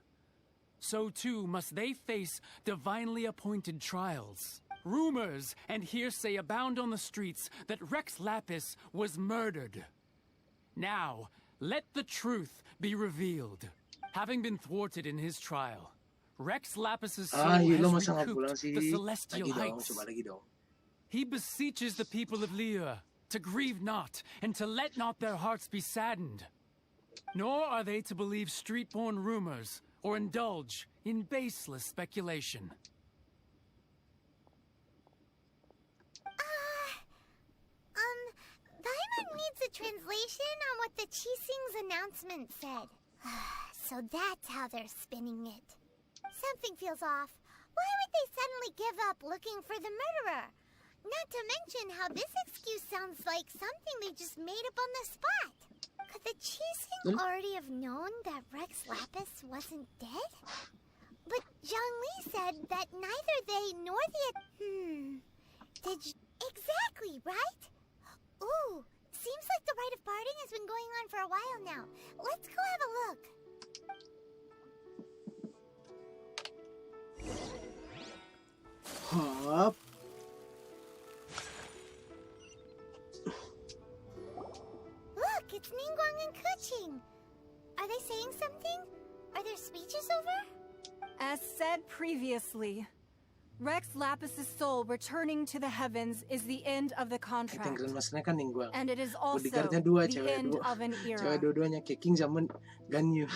So too must they face divinely appointed trials. Rumors and hearsay abound on the streets that Rex Lapis was murdered. Now, let the truth be revealed. Having been thwarted in his trial, Rex Lapis's soul has recouped the celestial heights. He beseeches the people of Liyue to grieve not and to let not their hearts be saddened. Nor are they to believe street-born rumors or indulge in baseless speculation. Paimon needs a translation on what the Chising's announcement said. So that's how they're spinning it. Something feels off. Why would they suddenly give up looking for the murderer? Not to mention how this excuse sounds like something they just made up on the spot. Could the Chising already have known that Rex Lapis wasn't dead? But Zhongli said that neither they nor the... Exactly, right? Ooh, seems like the rite of parting has been going on for a while now. Let's go have a look. Hop. Look, it's Ningguang and Keqing. Are they saying something? Are their speeches over? As said previously, Rex Lapis's soul returning to the heavens is the end of the contract. And it is also the end of an era. Cewek dua-duanya Keqing sama Ganyu.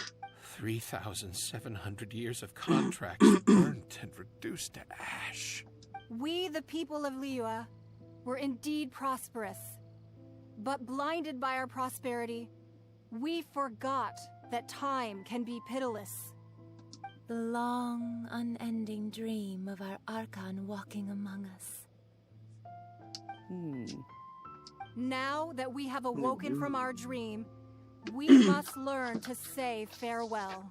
3,700 years of contracts burnt and reduced to ash. We, the people of Liyue, were indeed prosperous. But blinded by our prosperity, we forgot that time can be pitiless. The long, unending dream of our Archon walking among us. Now that we have awoken from our dream, we must learn to say farewell.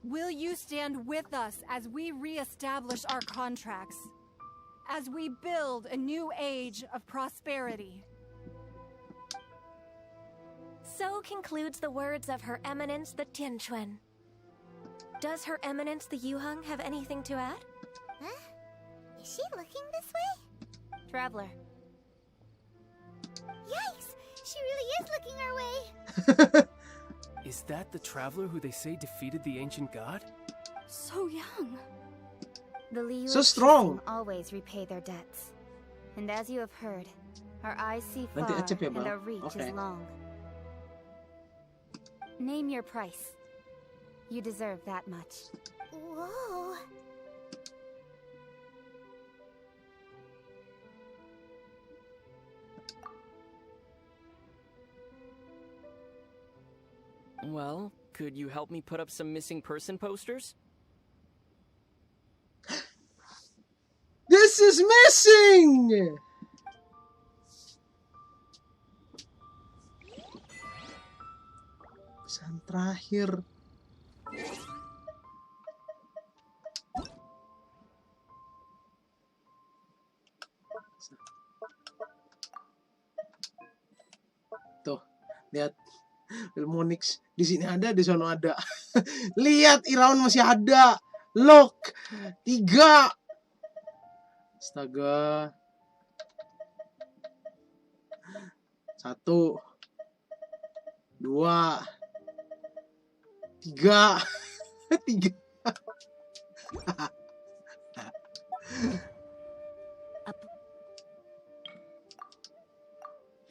Will you stand with us as we re-establish our contracts? As we build a new age of prosperity? So concludes the words of Her Eminence the Tianquan. Does Her Eminence the Yuheng have anything to add? Huh? Is she looking this way? Traveler. Yikes! She really is looking our way! Is that the traveler who they say defeated the ancient god? So young. The Liyue So strong. Always repay their debts. And as you have heard, our eyes see far Nanti acep ya, and Bang? our reach is long. Name your price. You deserve that much. Whoa! Well, could you help me put up some missing person posters? This is missing! Pesan terakhir. Tuh, lihat. Ilmonix di sini ada, di sana ada. Lihat, Iraun masih ada. Lock 3. Astaga. 1 2 3 3.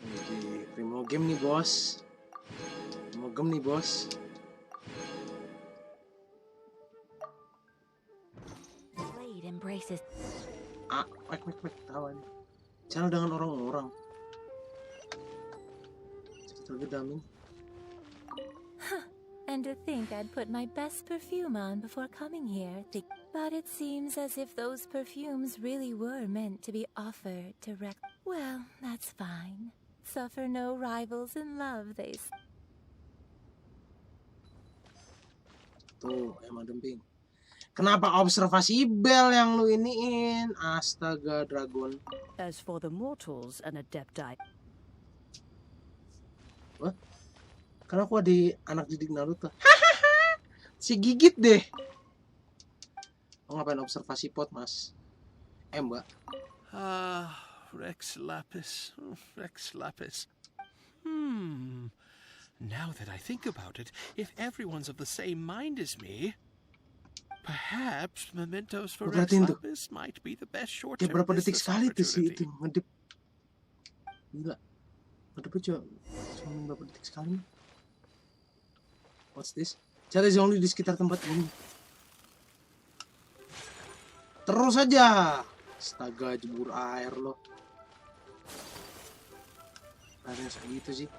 Oke, remote game nih, bos. Mogem nih, bos. Blade embraces. Wek, tawan. Cara dengan orang-orang. Tergedaming. And to think I'd put my best perfume on before coming here. But it seems as if those perfumes really were meant to be offered to Well, that's fine. Suffer no rivals in love, they say. Tuh, emang demping. Kenapa observasi bel yang lu iniin? Astaga, Dragon. As for the mortals and adepti. What? Karena aku ada anak didik Naruto. Si gigit deh. Mau ngapain observasi pot, Mas? Mbak. Rex Lapis. Rex Lapis. Now that I think about it, if everyone's of the same mind as me, perhaps mementos for Rex Lapis might be the best short-term berapa detik business sekali tuh si opportunity. itu ngedip. Gila. Ngedipnya cuma berapa detik sekali. What's this? Cari zombie di sekitar tempat ini. Terus aja. Astaga, jebur air loh. Ada segitu sih.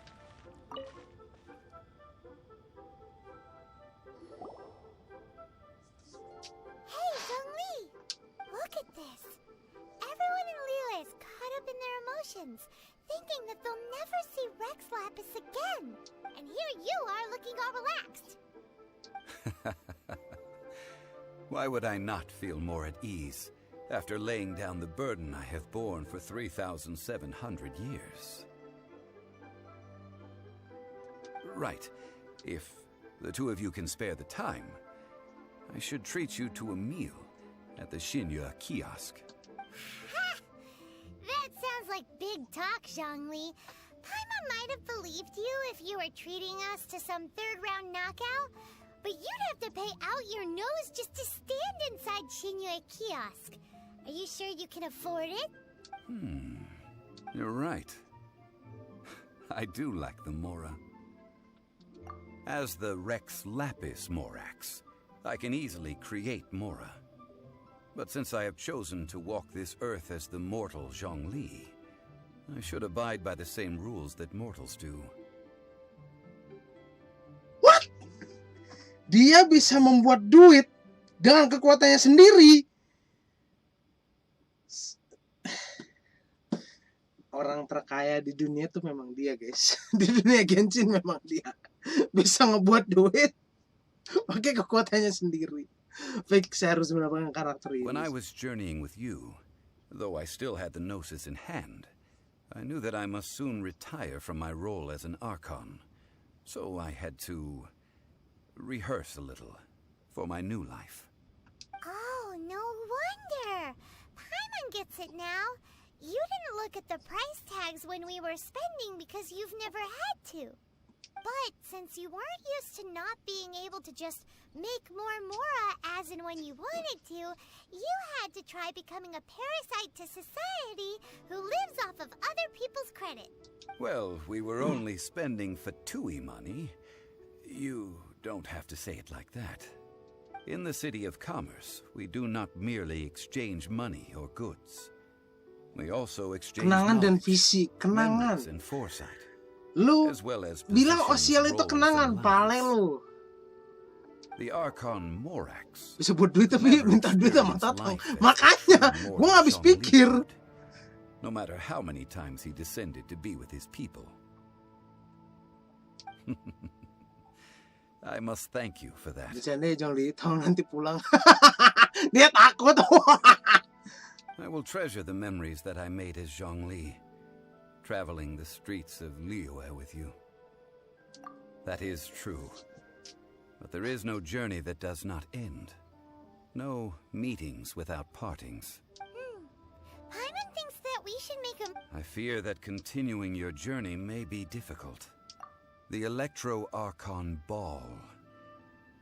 Thinking that they'll never see Rex Lapis again. And here you are looking all relaxed. Why would I not feel more at ease after laying down the burden I have borne for 3,700 years? Right. If the two of you can spare the time, I should treat you to a meal at the Shinya kiosk. Like big talk, Zhongli. Paimon might have believed you if you were treating us to some third-round knockout, but you'd have to pay out your nose just to stand inside Shinya kiosk. Are you sure you can afford it? You're right. I do lack the mora. As the Rex Lapis Morax, I can easily create Mora. But since I have chosen to walk this earth as the mortal Zhongli, I should abide by the same rules that mortals do. What? Dia bisa membuat duit dengan kekuatannya sendiri. Orang terkaya di dunia tuh memang dia, guys. Di dunia Genshin memang dia bisa ngebuat duit pakai kekuatannya sendiri. Fix harus mendapatkan karakter ini. When I was journeying with you, though I still had the gnosis in hand, I knew that I must soon retire from my role as an Archon. So I had to rehearse a little for my new life. Oh, no wonder. Paimon gets it now. You didn't look at the price tags when we were spending because you've never had to. But since you weren't used to not being able to just make more Mora as and when you wanted to, you had to try becoming a parasite to society who lives off of other people's credit. Well, we were only spending Fatui money. You don't have to say it like that. In the City of Commerce, we do not merely exchange money or goods. We also exchange kenangan dan knowledge, visi, kenangan. and foresight. Lu as well as bilang positions, Osial itu roles, kenangan, and pale lives. lu. The Archon Morax Bisa buat duit tapi minta duit sama Tatang. life as Makanya true gue gak habis mortal pikir. no matter how many times he descended to be with his people. I must thank you for that. Bercanda ya Jongli, tahun nanti pulang. Dia takut. I will treasure the memories that I made as Zhongli, traveling the streets of Liyue with you. That is true. But there is no journey that does not end. No meetings without partings. Paimon thinks that we should make a... I fear that continuing your journey may be difficult. The Electro-Archon Ball.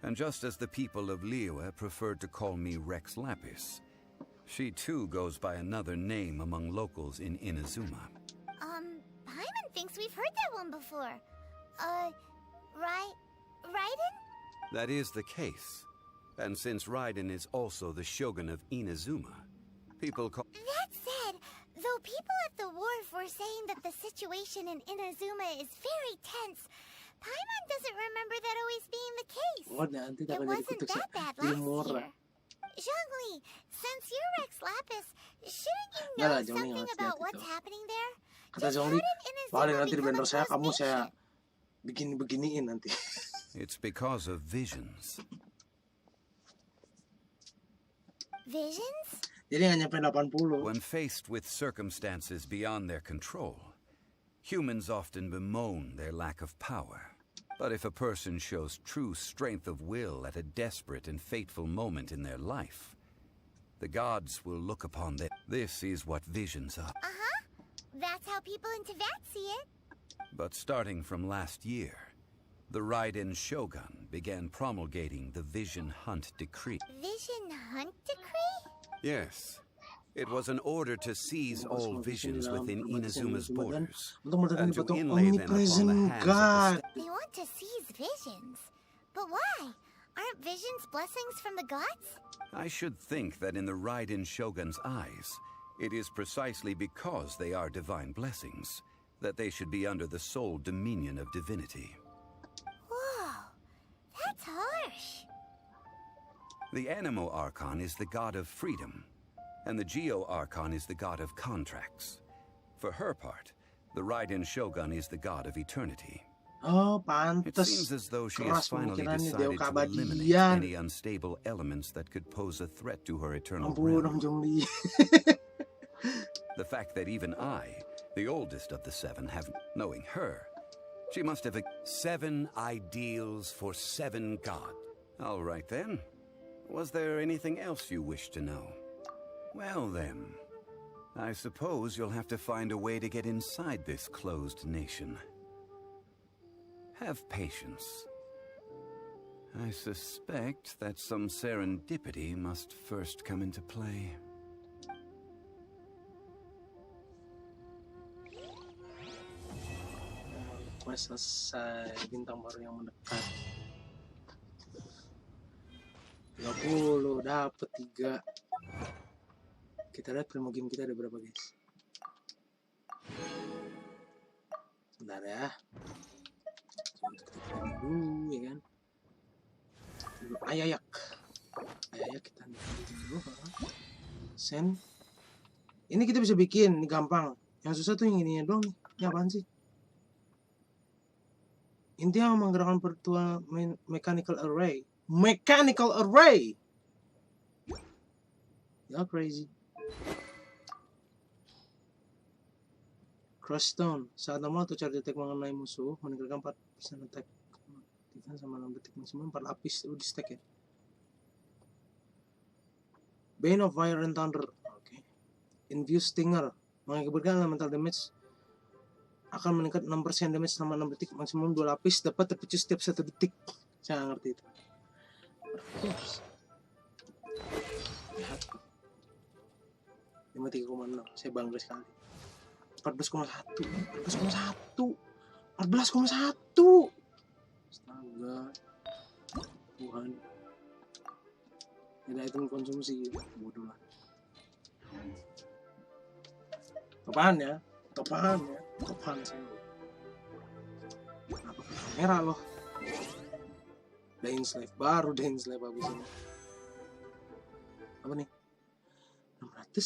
And just as the people of Liyue preferred to call me Rex Lapis, she too goes by another name among locals in Inazuma. Paimon thinks we've heard that one before. Raiden? That is the case. And since Raiden is also the shogun of Inazuma, people call... That said, though people at the wharf were saying that the situation in Inazuma is very tense, Paimon doesn't remember that always being the case. It wasn't that bad last year. Zhongli, since you're Rex Lapis, shouldn't you know something about what's happening there? Kata Zhongli, paling nanti di vendor saya kamu saya begini-beginiin nanti. It's because of visions. Visions? Jadi nggak nyampe 80. When faced with circumstances beyond their control, humans often bemoan their lack of power. But if a person shows true strength of will at a desperate and fateful moment in their life, the gods will look upon them. This is what visions are. That's how people in Teyvat see it. But starting from last year, the Raiden Shogun began promulgating the Vision Hunt Decree. Vision Hunt Decree? Yes. It was an order to seize all visions within Inazuma's borders, and to inlay them upon the hands of the They want to seize visions. But why? Aren't visions blessings from the gods? I should think that in the Raiden Shogun's eyes, it is precisely because they are divine blessings that they should be under the sole dominion of divinity. Whoa, that's harsh. The Animo Archon is the god of freedom, and the Geo Archon is the god of contracts. For her part, the Raiden Shogun is the god of eternity. Oh, pantes. It seems as though she has finally decided to eliminate any unstable elements that could pose a threat to her eternal realm. The fact that even I, the oldest of the seven, have, knowing her, she must have 7 ideals for 7 gods. All right then. Was there anything else you wish to know? Well then, I suppose you'll have to find a way to get inside this closed nation. Have patience. I suspect that some serendipity must first come into play. quest selesai, bintang baru yang mendekat. 30 dapet 3. Kita lihat primo game kita ada berapa guys. Sebentar ya. Kita dulu ya kan. Ayayak kita dulu. Sen. Ini kita bisa bikin, ini gampang. Yang susah tuh yang ininya doang nih. Ini apaan sih? Intinya menggerakkan virtual mechanical array. Mechanical array. Ya crazy. Crossstone. Saat normal atau charge attack mengenai musuh meninggalkan 4% attack. Defense sama 6 detik maksimum 4 lapis di stack ya. Bane of Fire and Thunder. Oke. Infuse Stinger. Mengakibatkan elemental damage akan meningkat 6% damage selama 6 detik maksimum 2 lapis dapat terpicu setiap 1 detik. Saya ngerti itu. Terus. 53,6. Saya bangga sekali. 14,1. Astaga. Tuhan. Tidak item konsumsi gitu. Bodoh lah. Topan sih. Apa kamera loh? Dying Slave baru habis ini. Apa nih? 600.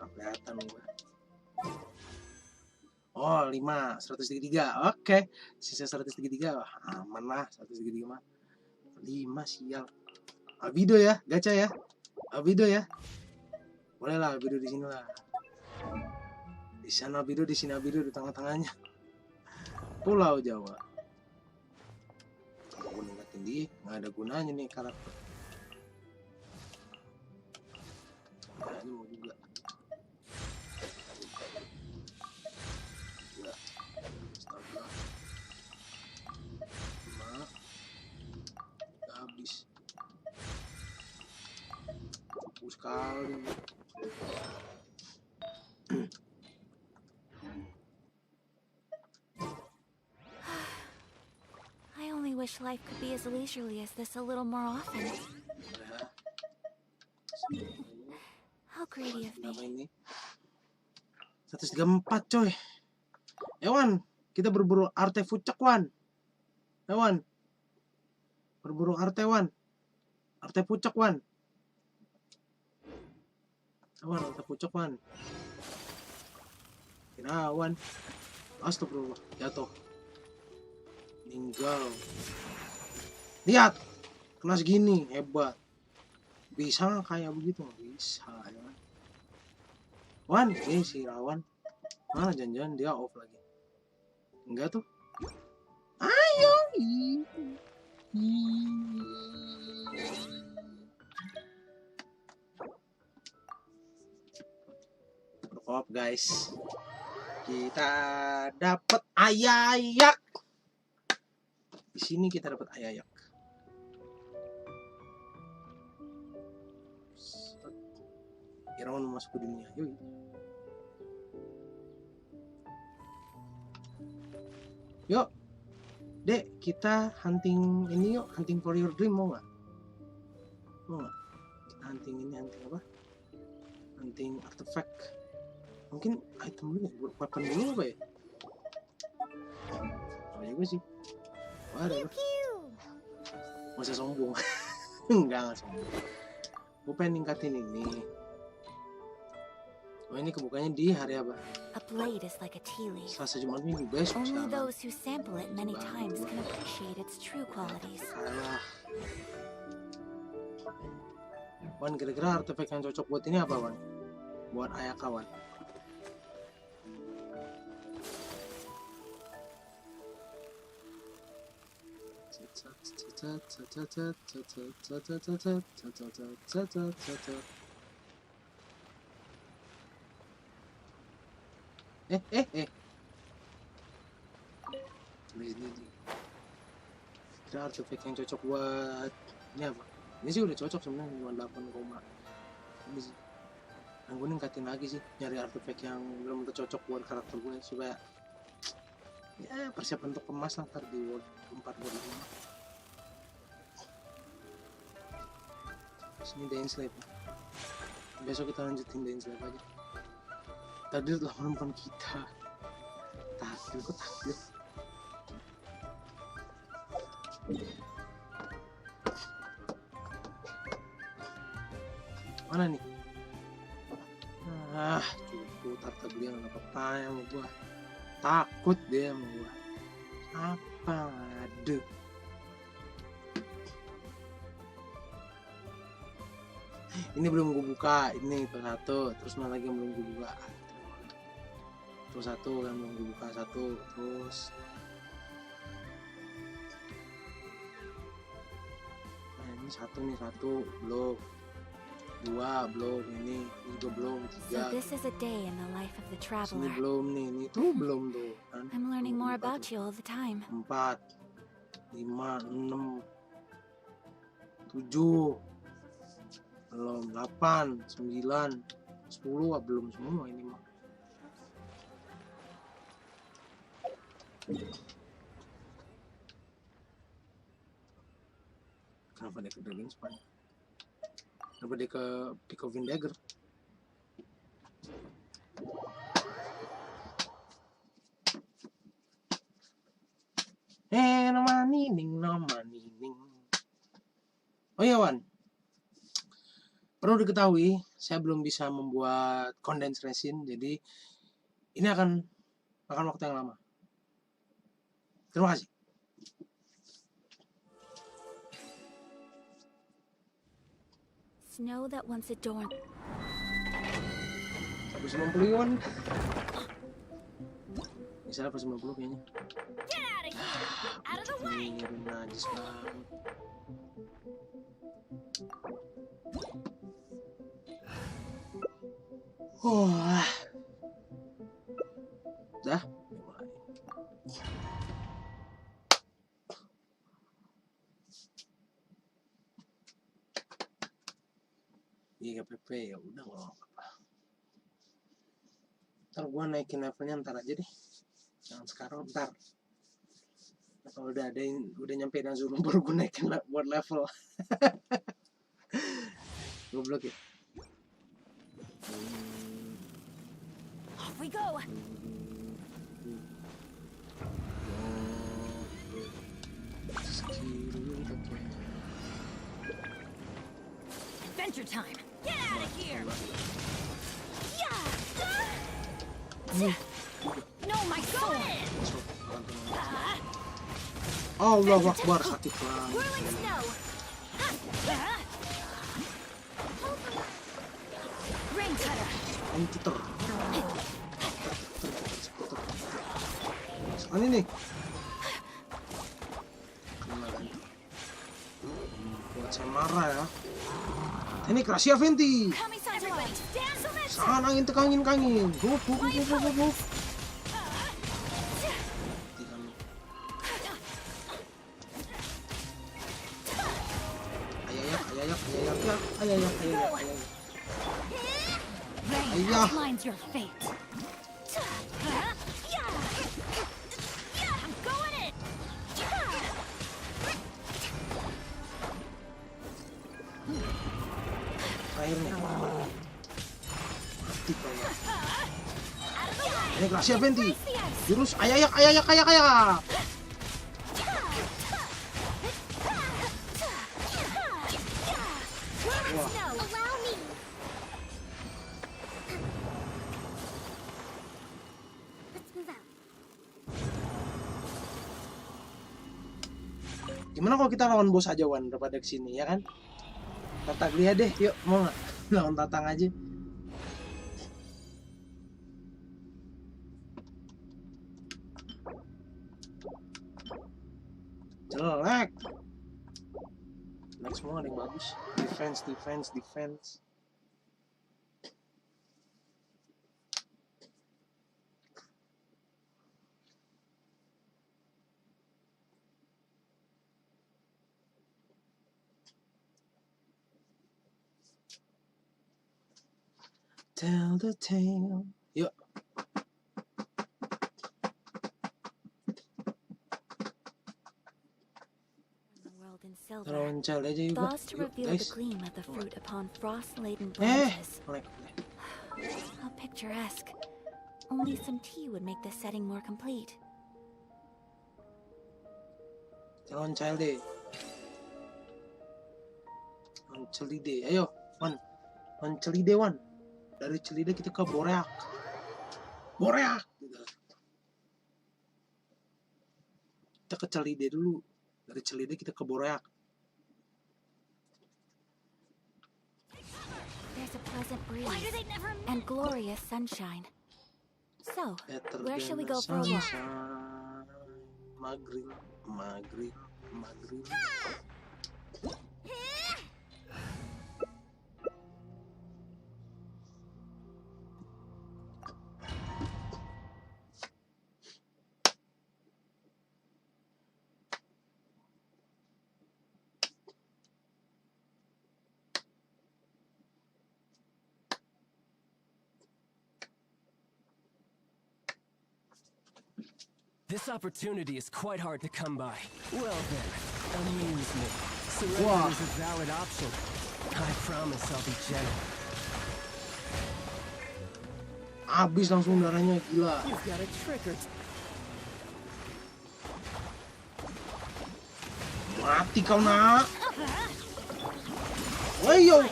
Kelihatan gua. Oh 5, 133. Oke. Sisa 133. Aman lah 133 mah. 5 sial. Abido ya, gacha ya. Abido ya. Boleh lah Abido di sini lah. Di sana Abido, di sini Abido, di tengah-tengahnya. Pulau Jawa. Aku ningkatin dia, nggak ada gunanya nih karakter. Nah, ini mau juga. Ya. Astaga. Habis. Sekali. I only wish life could be as leisurely as this a little more often. How greedy of me. 134 coy. Ewan, kita berburu artefucak wan. Ewan. Berburu artewan. Artepucak wan. Awan, artepucak wan. Kirawan. Astagfirullah, jatuh. Meninggal. Lihat. Kena segini, hebat. Bisa nggak kayak begitu? Nggak bisa ya. Wan, si Rawan. Mana jangan-jangan dia off lagi. Enggak tuh. Ayo. Off guys. Kita dapat ayayak. Di sini kita dapat ayayak. Irawan masuk ke dunia. Yuk. Yuk. Dek, kita hunting ini yuk, hunting for your dream mau nggak? Mau nggak? Kita hunting ini, hunting apa? Hunting artifact. Mungkin item dulu, weapon dulu apa ya? Oh ya gue sih. Wah, ada. Masa sombong? Enggak sombong. Gue pengen ningkatin ini. Oh ini kebukanya di hari apa? A blade is like a tea leaf. Selasa, Jumat, Minggu, besok. Only those who sample it many times can appreciate its true qualities. Alah. Wan, kira-kira artefak yang cocok buat ini apa, Wan? Buat ayak kawan. Kira artefak yang cocok buat ini apa? Ini sih udah cocok sebenarnya 58, ini sih. gue ningkatin lagi sih, nyari artefak yang belum cocok buat karakter gue supaya ya persiapan untuk kemas lah ntar di World 4 World 5. Terus ini Dance Slave. Besok kita lanjutin Dance Slave aja. Tadi telah menemukan kita. Takdir, kok takdir? Mana nih? Cukup tak beli nggak apa-apa sama gua. Takut dia sama gua. Apa ada? Ini belum gua buka. Ini itu satu. Terus mana lagi yang belum gua buka? Terus satu kan belum gua buka satu. Terus ini satu belum. 2 belum, ini juga belum, 3. So this is a day in the life of the traveler. Ini belum nih, ini tuh belum tuh kan. I'm learning more about you all the time. 4, 5, 6, 7, belum, 8, 9, 10 belum semua ini mah. Kenapa dia ke Dragon Spine? Kenapa dia ke Pick of Dagger? Nama nining. Oh iya Wan, perlu diketahui saya belum bisa membuat condensed resin, jadi ini akan makan waktu yang lama. Terima kasih. Snow that once adorned. 190 Wan. Bisa 190 kayaknya. Get out of here! Out of the way! Najis banget. Dah. Iya PP ya udah nggak apa-apa. Ntar gua naikin levelnya ntar aja deh. Jangan sekarang ntar. Kalau udah nyampe Nazuru baru gue naikin buat level. Goblok ya. Off we go! Adventure time! Get out of here! No, my sword! Allah Akbar, sakit banget. Whirling snow! Rain cutter! Computer. Sekarang ini. Buat saya marah ya. Ini Krasia Venti. Sangat angin tekangin. Buk. Ayah. Your fate. I'm going in. Akhirnya. Ini Krasia Venti. Jurus ayak. Gimana kalau kita lawan bos aja Wan daripada kesini ya kan? Tatang dia deh, yuk mau nggak lawan Tatang aja? Jelek. Next semua ada yang bagus. Defense. Tell the tale. Yuk. Taruhan child aja juga. Thaws to Yuk, reveal guys. the gleam of the fruit upon frost-laden branches. How picturesque. Only some tea would make this setting more complete. Taruhan child deh. Celide, ayo, Wan. Wan Celide, Wan. Dari Celide kita ke Boreak. Boreak. Kita ke Celide dulu. Dari Celide kita ke Boreak. There's a pleasant breeze and glorious sunshine. So, where shall we go for a walk? Maghrib. This opportunity is quite hard to come by. Well then, amuse me. Surrender is a valid option. I promise I'll be gentle. Habis langsung darahnya, gila. You've got a trigger. Mati kau, nak. Wayo.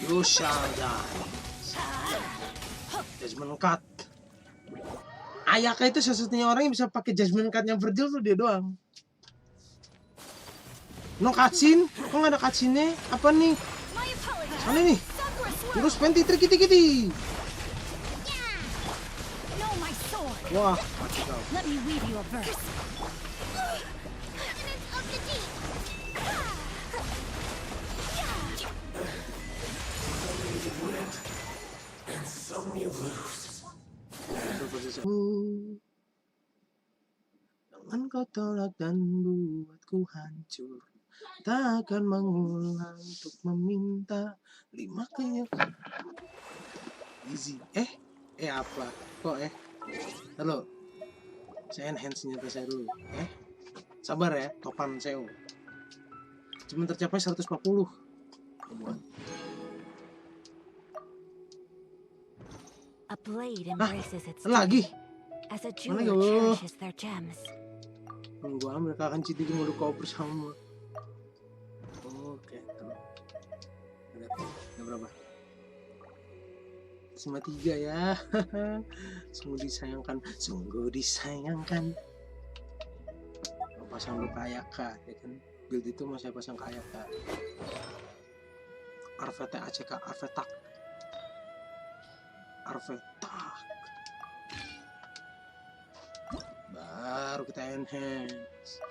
You shall die. Judgment Cut. Ayaka itu satu-satunya orang yang bisa pakai Judgment Cut-nya Virgil tuh dia doang. No cutscene? Kok nggak ada cutscene-nya? Apa nih? Mana nih? Terus penti triki-tiki. Wah. Let me weave you a verse. And some you lose. Jangan kau tolak dan buatku hancur. Tak akan mengulang untuk meminta 5 kenyataan. Easy. Apa? Kok Halo. Saya enhance senjata saya dulu. Sabar ya, topan SEO. Cuma tercapai 140. A blade embraces its lagi. As a jeweler cherishes their gems. Gua mereka akan cinta di mode kau bersama. Oke, ada berapa? Cuma 3 ya. Sungguh disayangkan, sungguh disayangkan. Pasang luka Ayaka, ya kan? Build itu masih pasang ke Ayaka. Arvete ACK, Arvetak. Baru kita enhance.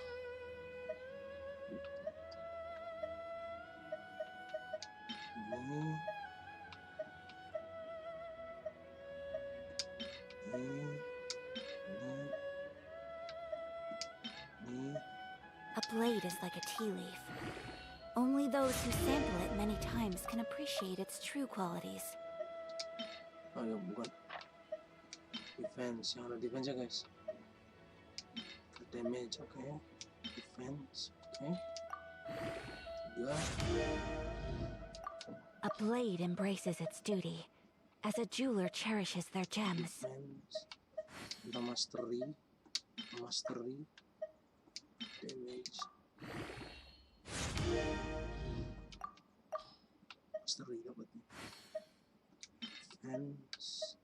A blade is like a tea leaf. Only those who sample it many times can appreciate its true qualities. Oh ya, bukan defense, yang ada defense ya guys. Damage, oke. Defense, oke. 3. A blade embraces its duty, as a jeweler cherishes their gems. Defense. Kita mastery, damage. Mastery dapat nih. Defense.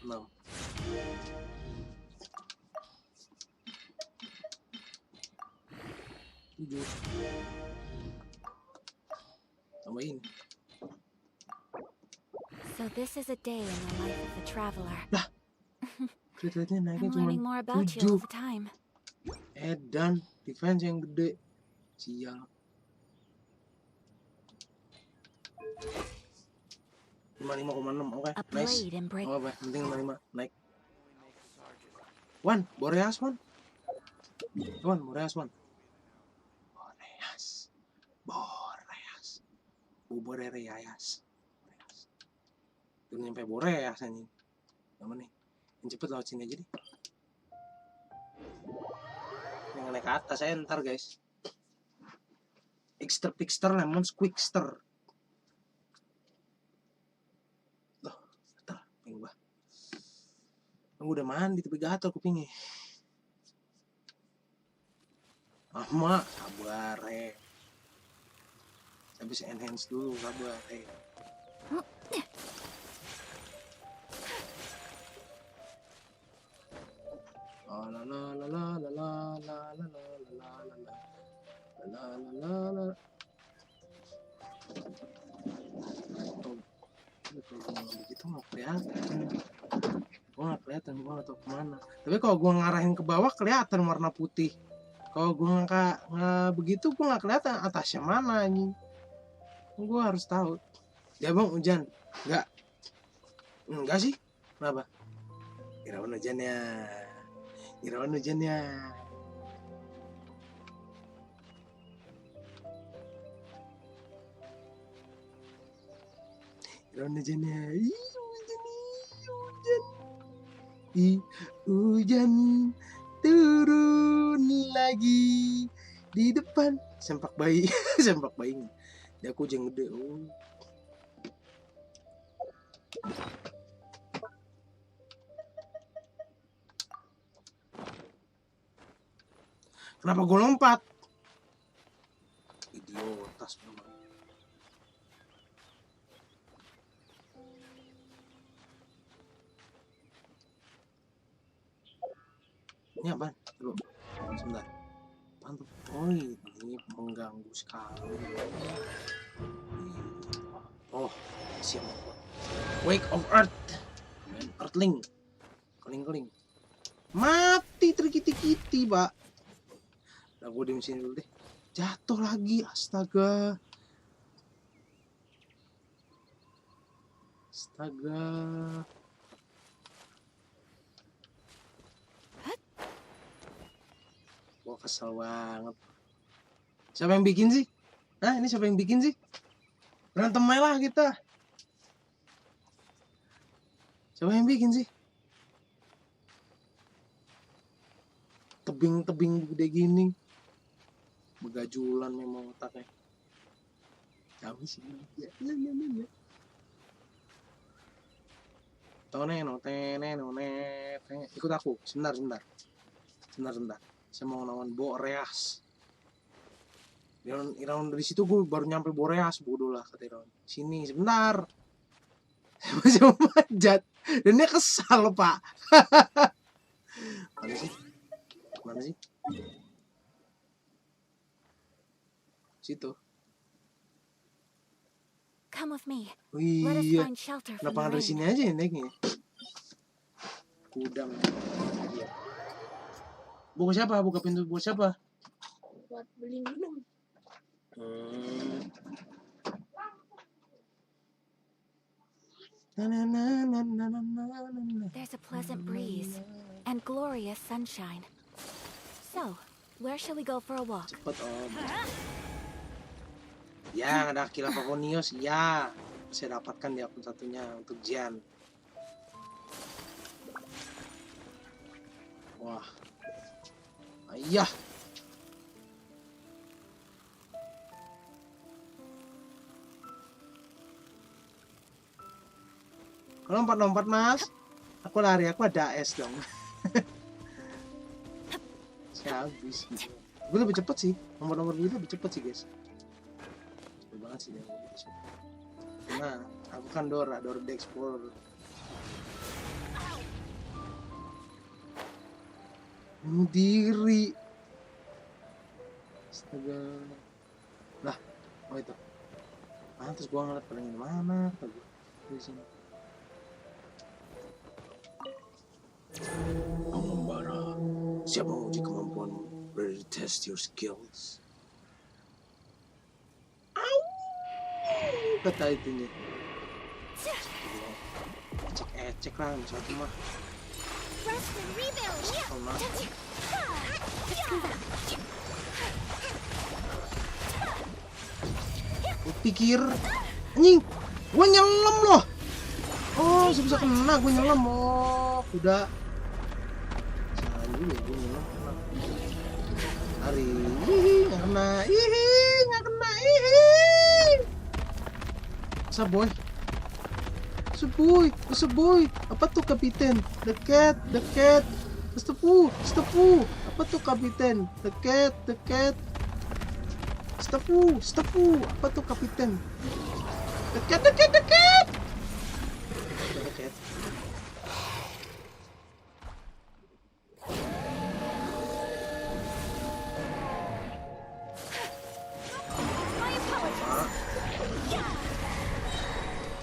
No. Tambahin. So this is a day in the life of the traveler. Lah. Kreditnya naiknya I'm cuma learning more about you 7. all the time. Dan defense yang gede. Sial. 55,6. Oke, nice. Oh, penting 55 naik. Wan, Boreas Wan. Boreas. Udah nyampe Boreas anjing. Mana nih? Yang cepet lewat sini aja deh. Yang naik ke atas saya ntar guys. Pixter, lemon, quickster. Loh, gatal, pengen gua. Aku udah mandi tapi gatal kupingnya. Mak, sabar Saya bisa enhance dulu, sabar Oh, la la la la la la la la la la la. Kalau begitu nggak kelihatan, gue nggak tahu kemana. Tapi kalau gue ngarahin ke bawah kelihatan warna putih. Kalau gue nggak begitu gue nggak kelihatan atasnya mana anjing. Gue harus tahu. Ya bang, hujan? Enggak sih. Kenapa? Irawan hujannya. Irawan hujannya. Hujan turun lagi di depan. Sempak bayi. Sempak bayinya. Dia aku hujan gede. Kenapa gue lompat? Idiotas memang. Ini apaan? Coba, sebentar. Pantup. Oh, ini mengganggu sekali. Oh, siap. Wake of Earth. Earthling. Keling-keling. Mati terkiti-kiti, Pak. Udah gue di sini dulu deh. Jatuh lagi, astaga. Gue kesel banget. Siapa yang bikin sih? Ini siapa yang bikin sih? Berantem lah kita. Siapa yang bikin sih? Tebing-tebing gede gini. Begajulan memang otaknya. Kami sih. Ya. Ikut aku. Sebentar. Saya mau lawan Boreas. Irawan dari situ gue baru nyampe Boreas. Bodoh lah kata Irawan. Sini sebentar. Saya masih mau manjat. Dan dia kesal Pak. Mana sih? Situ. Come with me. Let us find shelter from the rain. Kenapa dari sini aja ya naiknya? Kudang. Iya. Buka siapa? Buka pintu buat siapa? Buat beli minum. There's a pleasant breeze and glorious sunshine. So, where shall we go for a walk? Cepet Ya, ada Kilapaponios. Ya, saya dapatkan di akun satunya untuk Jian. Wah. Ayah. Kalau lompat-lompat mas, aku lari, aku ada AS dong. Saya habis. Gue lebih cepet sih, nomor-nomor gitu lebih cepet sih guys. Cepet banget sih dia. Nah, aku kan Dora the Explorer. Bunuh diri. Astaga. Lah, itu. Terus gua ngeliat paling mana? Di sini. Pengembara, siap menguji kemampuanmu. Ready to test your skills. deket lah itunya. Cek lah satu mah. Gue pikir anjing, gue nyelam loh. Oh, bisa kena gue nyelam. Oh, udah. Salah juga gue nyelam. Hari nggak kena, nggak kena, Saboy. Seboy. Apa tuh kapiten? Deket. Stepu. Apa tuh kapiten? Deket. Stepu. Apa tuh kapiten? Deket.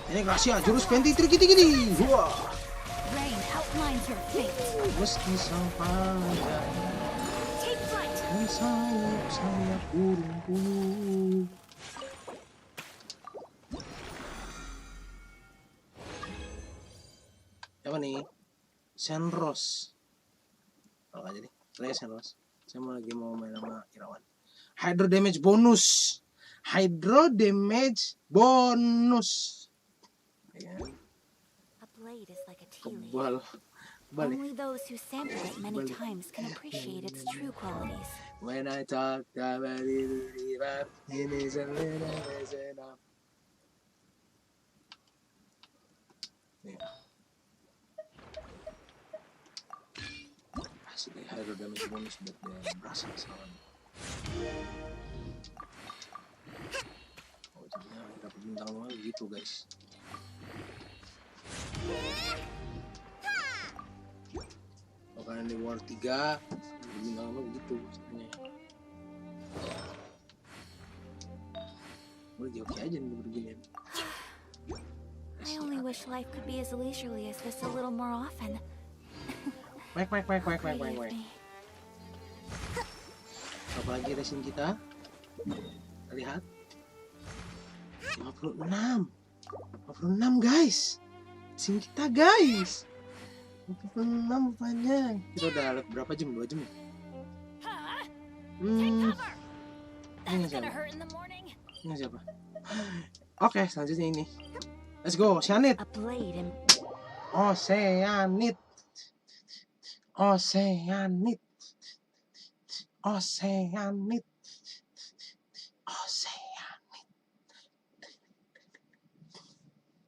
Ini rahasia jurus penti tinggi. Wah. Meski sang panjang dan sayap burung puyuh. Apa nih? Senros. Oh, aja nih. Saya Senros. Saya mau main sama Irawan. Hydro damage bonus. A blade is like a tea leaf. Kebal. Only those who sample it many times can appreciate its true qualities. When I talk about it is a little enough. Asli hydro damage bonus buat dia berasa kesalahan. Oh, jadinya dapat bintang lagi gitu guys. Karena di War 3 bintang lama begitu sebenarnya. Gue lagi oke aja nih beginian. I only wish life could be as leisurely as this a little more often. Wek. Apalagi racing kita? Lihat. 56 guys. Racing kita guys. 56 panjang. Kita udah live berapa jam? 2 jam. Ini siapa? Oke, selanjutnya ini. Let's go, Oceanit.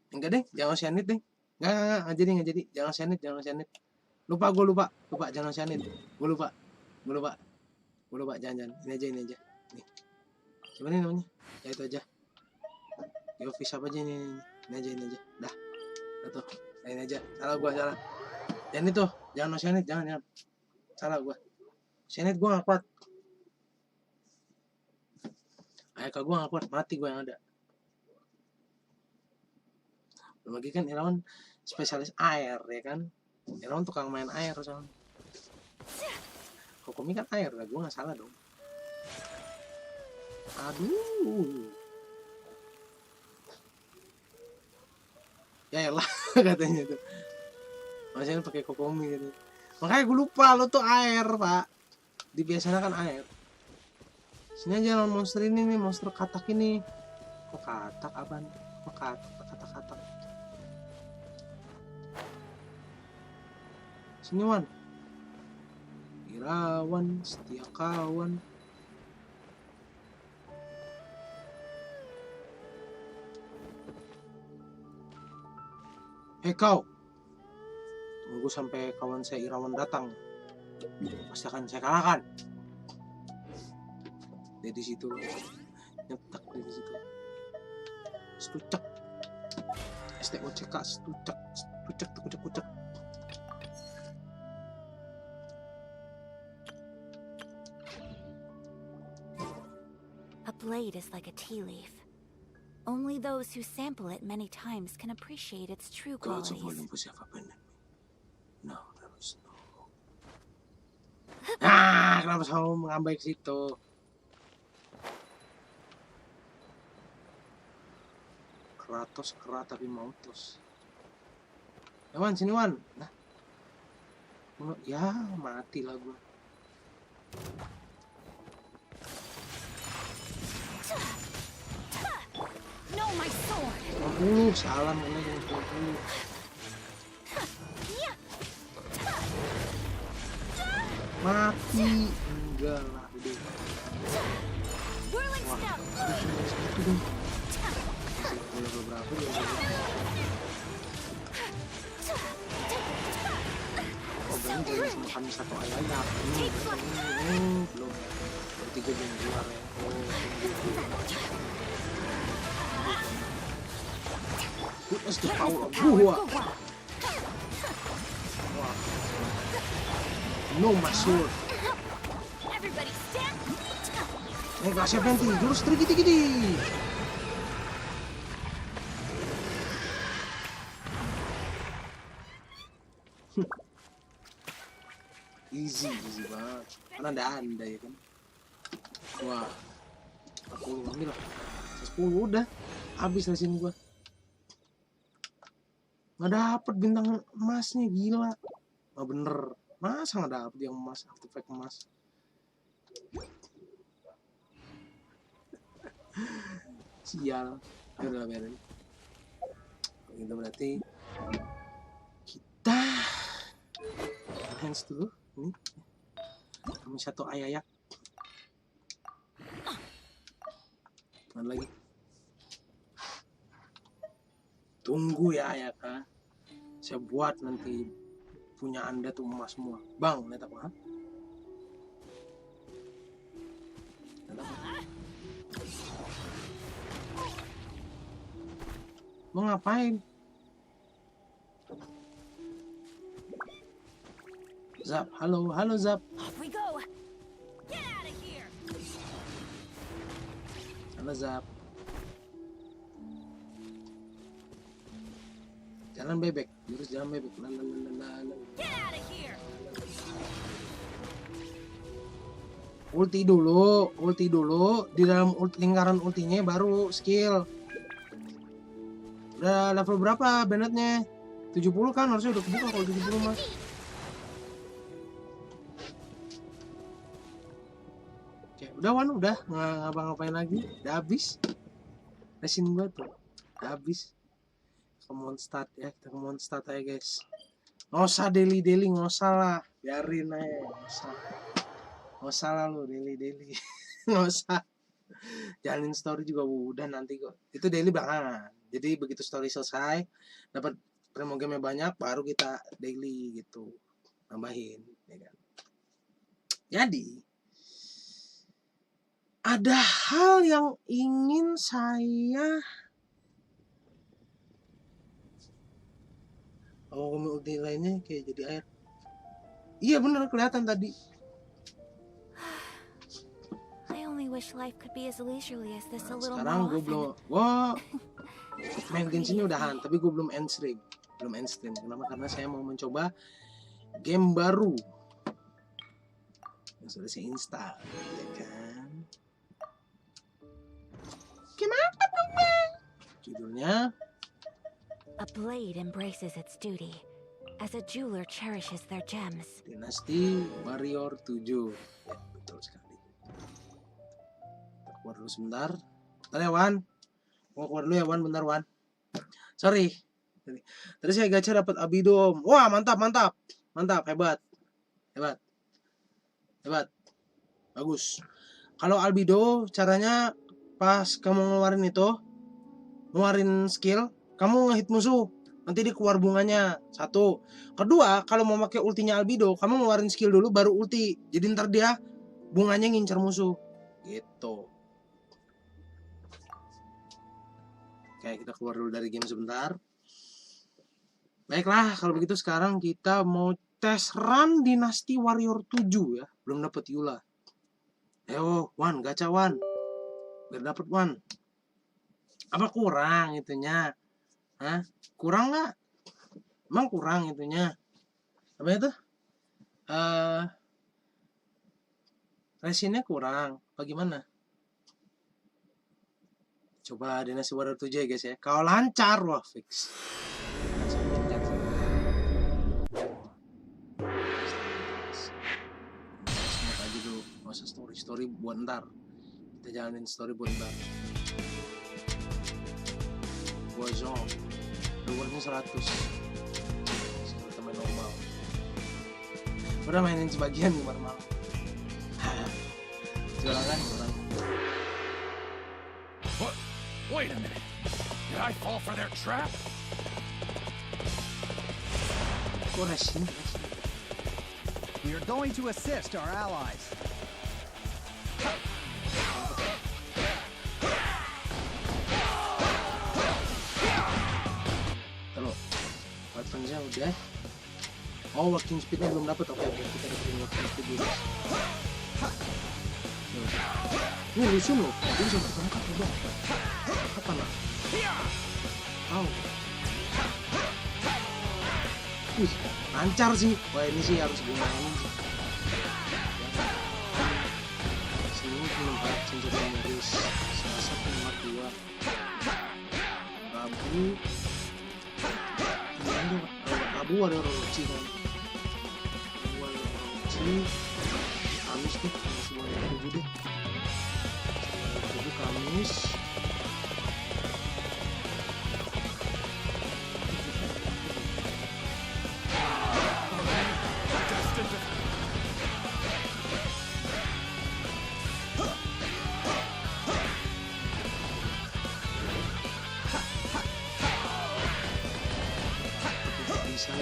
Enggak deh, jangan Oceanit deh. Nggak jadi. Jangan Oceanit. Lupa, jangan Oceanit. Gue lupa. Jangan. Ini aja. Nih. Siapa nih namanya? Ya itu aja. Office apa aja ini aja. Dah tuh. Ini aja. Salah. Jangan itu. Jangan Oceanit, jangan. Salah gua. Oceanit gua nggak kuat. Ayaka gua nggak kuat, mati gua yang ada. Belum lagi kan Irawan spesialis air ya kan. Irawan tukang main air soalnya. Kokomi kan air lah, gue nggak salah dong. Aduh. Ya lah katanya tuh. Masanya pakai kokomi gitu. Makanya gue lupa lo tuh air pak. Dibiasakan kan air. Sini aja lawan monster ini nih, monster katak ini. Kok katak apaan? Kok katak. Sini Wan. Irawan, setia kawan. Hei kau. Tunggu sampai kawan saya Irawan datang. Pasti akan saya kalahkan. Dia di situ. Nyetak dia di situ. Stucek. STOCK stucek. Kucek. A blade is like a tea leaf. Only those who sample it many times can appreciate its true qualities. Kenapa saya mengambil ke situ? Kratos kera tapi mautos. Ya Wan, sini Wan. Nah. Ya, mati lah gua. No, my sword. 50, salam kena yang 50. Mati. Enggak lah, udah. Whirling step. Itu dong. Beberapa ya. Oh, belum jadi sama kami satu ayat. Belum. Bertiga belum keluar ya. Witness the power of gua. Wah. No my sword. Everybody stand. Nih kelasnya penti, jurus gidi. Easy banget. Karena ada anda ya kan. Wah. 40 ambil lah. 10 udah. Habis lesin gua. Nggak dapet bintang emasnya, gila. Nggak bener. Masa nggak dapet yang emas, artefak emas. Sial. Ya udah biarin. Itu berarti kita hands dulu. Ini kami satu ayayak. Mana lagi? Tunggu ya ayak, ha? Saya buat nanti punya anda tuh emas semua. Bang, lihat apa? Mau ngapain? Zap, halo Zap. Off we go. Get out of here. Halo Zap. Jalan bebek, jurus jalan bebek. Get out of here. Ulti dulu. Di dalam lingkaran ultinya baru skill. Udah level berapa bandetnya? 70 kan, harusnya udah kebuka kalau 70 mas. Oke, udah Wan, udah ngapa-ngapain lagi, udah habis. Lesin gua tuh, udah habis. Come on start ya, kita come on start aja guys. Nggak usah daily, nggak usah lah, biarin aja, nggak usah lah lu daily, nggak usah. Jalanin story juga udah nanti kok. Itu daily belakangan. Jadi begitu story selesai, dapat promo game banyak, baru kita daily gitu, nambahin, ya kan. Jadi ada hal yang ingin saya ulti lainnya kayak jadi air. Iya bener kelihatan tadi. I only wish life could be as leisurely as this a little more. Sekarang gue belum, main genshinnya udahan, tapi gue belum end stream. Kenapa? Karena saya mau mencoba game baru yang sudah saya install, ya kan? Game apa namanya? Judulnya A blade embraces its duty, as a jeweler cherishes their gems. Dinasti Warrior 7. Ya, betul sekali. Kita keluar dulu sebentar. Bentar ya Wan. Mau keluar dulu ya Wan, bentar Wan. Sorry. Tadi saya gacha dapat Abidom. Wah, mantap. Hebat. Bagus. Kalau albedo caranya pas kamu ngeluarin skill, kamu ngehit musuh, nanti dia keluar bunganya. 1. Kedua, kalau mau pakai ultinya albedo, kamu ngeluarin skill dulu baru ulti. Jadi ntar dia bunganya ngincer musuh. Gitu. Oke, kita keluar dulu dari game sebentar. Baiklah, kalau begitu sekarang kita mau tes run Dinasti Warrior 7 ya. Belum dapet Yula. Ayo, Wan, gacha Wan. Biar dapet Wan. Apa kurang itunya? Hah? Kurang nggak? Emang kurang itunya? Apa itu? Resinnya kurang. Apa gimana? Coba dinasti wadah 7 ya guys ya. Kalau lancar, wah fix. Semoga aja dulu. Gak usah story buat ntar. Kita jalanin story buat ntar. Bozo. Rewardnya 100. Kita main normal. Udah mainin sebagian gimana malam. Jualan kan? What? Wait a minute. Did I fall for their trap? We are going to assist our allies. Kalau weaponsnya udah. Oh, working speednya belum dapat. Oke, kita dapetin working speed dulu. Ini lucu loh, dia bisa bertangkap coba. Kapan lah? Tahu. Wih, lancar sih. Wah ini sih harus gunain sih. Sini menempat senjata nyaris. Selasa nomor 2. Rabu. Rabu ada orochi kan. Rabu ada orochi. Kamis deh, semuanya 7 deh. Kamis. Bisa.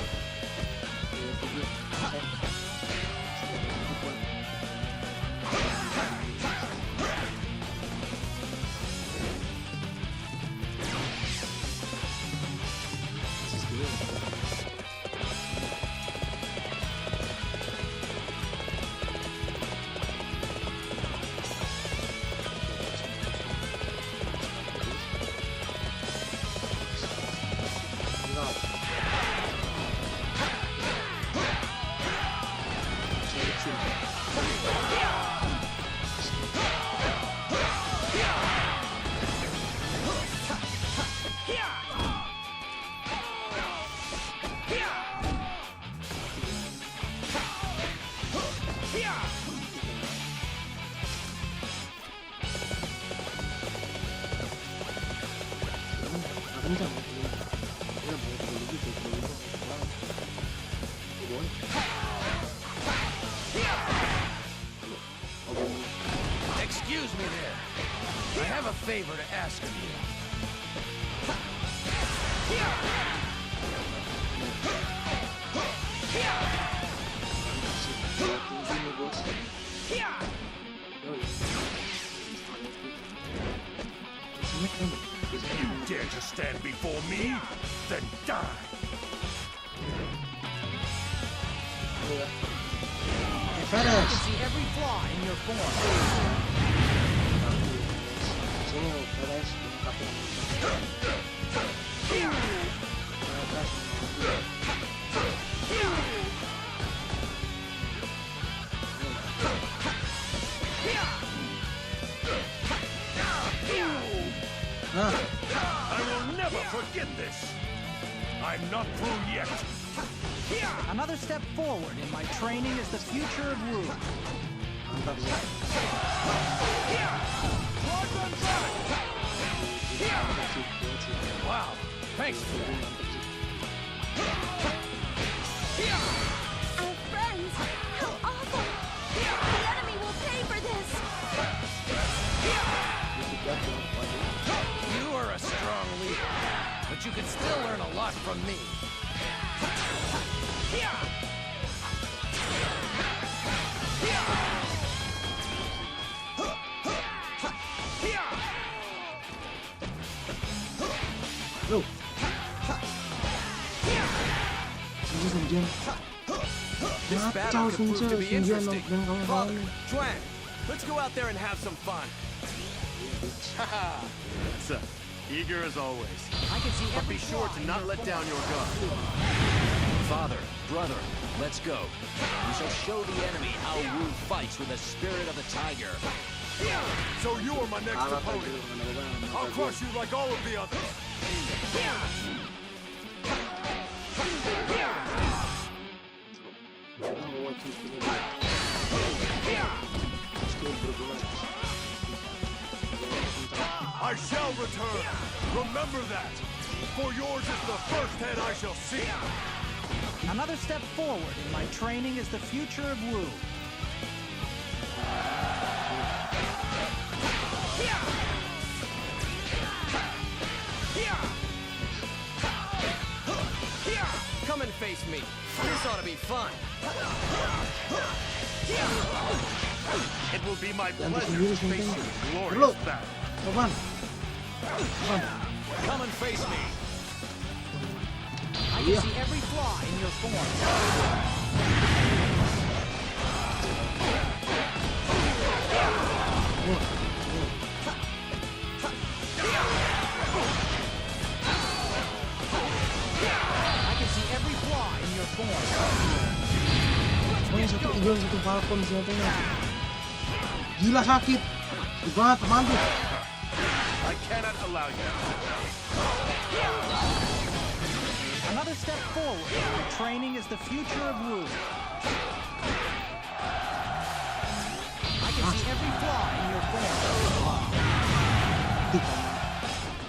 Excuse me there. I have a favor to ask of you. You dare to stand before me? Then die! I can see every flaw in your form. I will never forget this! I'm not through yet! Another step forward in my training is the future of Wu. Wow, thanks for that. Our friends! How awful! The enemy will pay for this! You are a strong leader, but you can still learn a lot from me. Loh. This battle could prove to be interesting. Father, Juan, let's go out there and have some fun. Haha. So, eager as always. But be sure to not let down your guard. Father, brother, let's go. We shall show the enemy how Wu fights with the spirit of the tiger. So you are my next opponent. I'll crush you like all of the others. I shall return. Remember that. For yours is the first head I shall see. Another step forward in my training is the future of Wu. Come and face me. This ought to be fun. It will be my pleasure to face you in glorious battle. Come and face me. I can see every flaw in your form. I can see every flaw in your form. Satu Eagle, satu Falcon siapanya. Gila sakit. Gimana teman tuh? I cannot allow you. Another step forward. My training is the future of Wu. I can see every flaw in your form.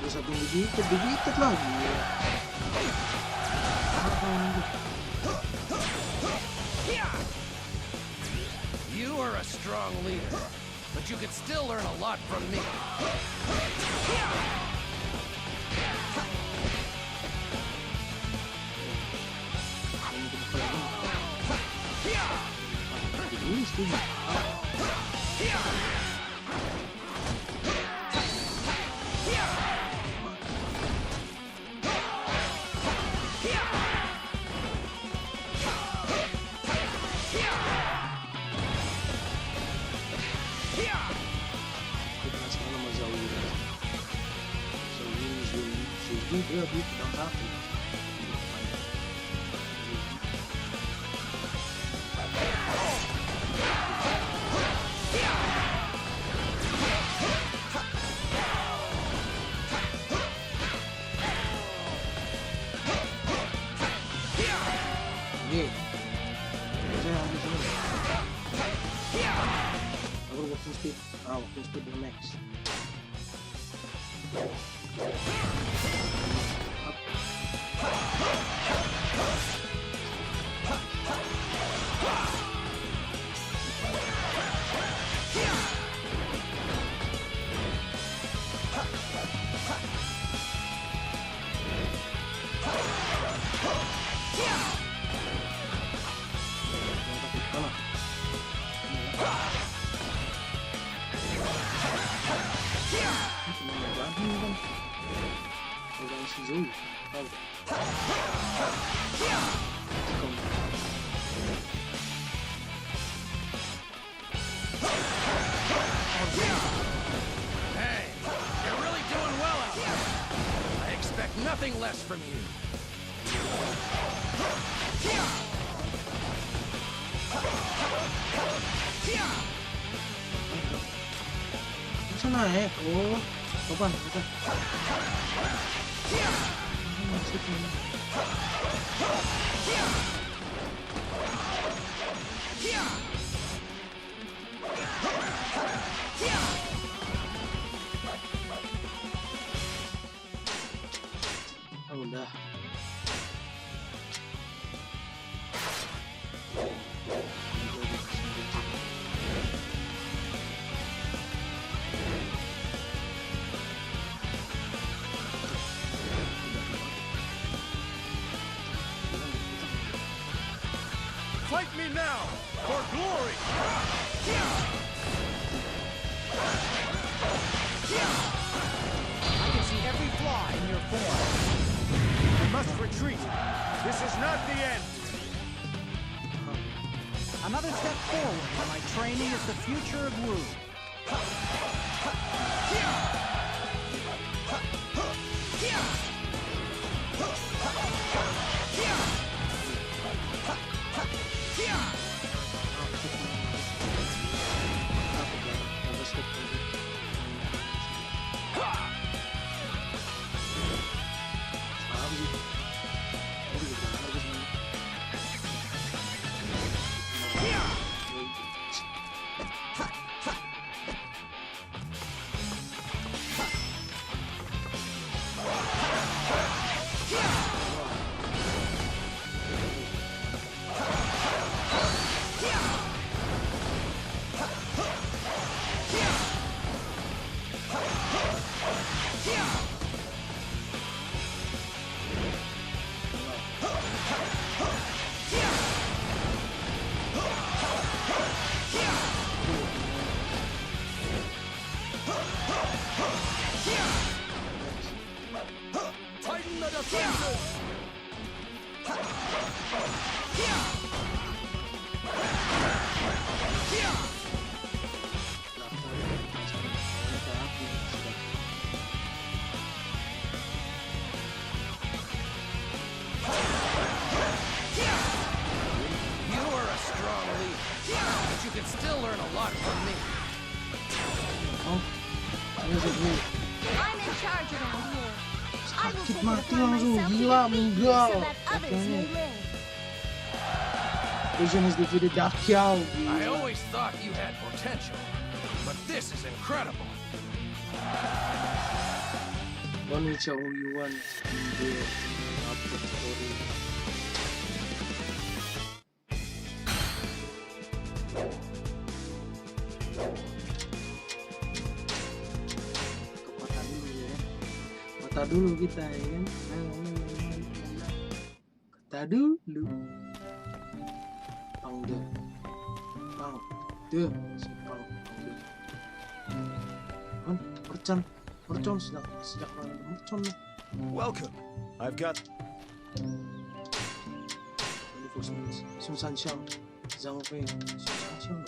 Bisa digigit lagi. You are a strong leader, but you could still learn a lot from me. Nothing less from you. Bisa naik. Oh, kapan? Bisa. Udah. Fight me now for glory. I can see every flaw in your form. Must retreat. This is not the end. Another step forward. My training is the future of Wu. in charge around here. I will Sakit take it mati upon langsung, myself to gila, defeat you meninggal. so that others may live. Vision has defeated Dakiao. I always thought you had potential, but this is incredible. One which who you want to upload story. Kota dulu kita ya kan. Kota dulu. Pangde. Si pangde. Kan mercon sejak mana mercon nih. Welcome. I've got 24 minutes. Sunsan Xiang. Zhang Fei. Sunsan Xiang.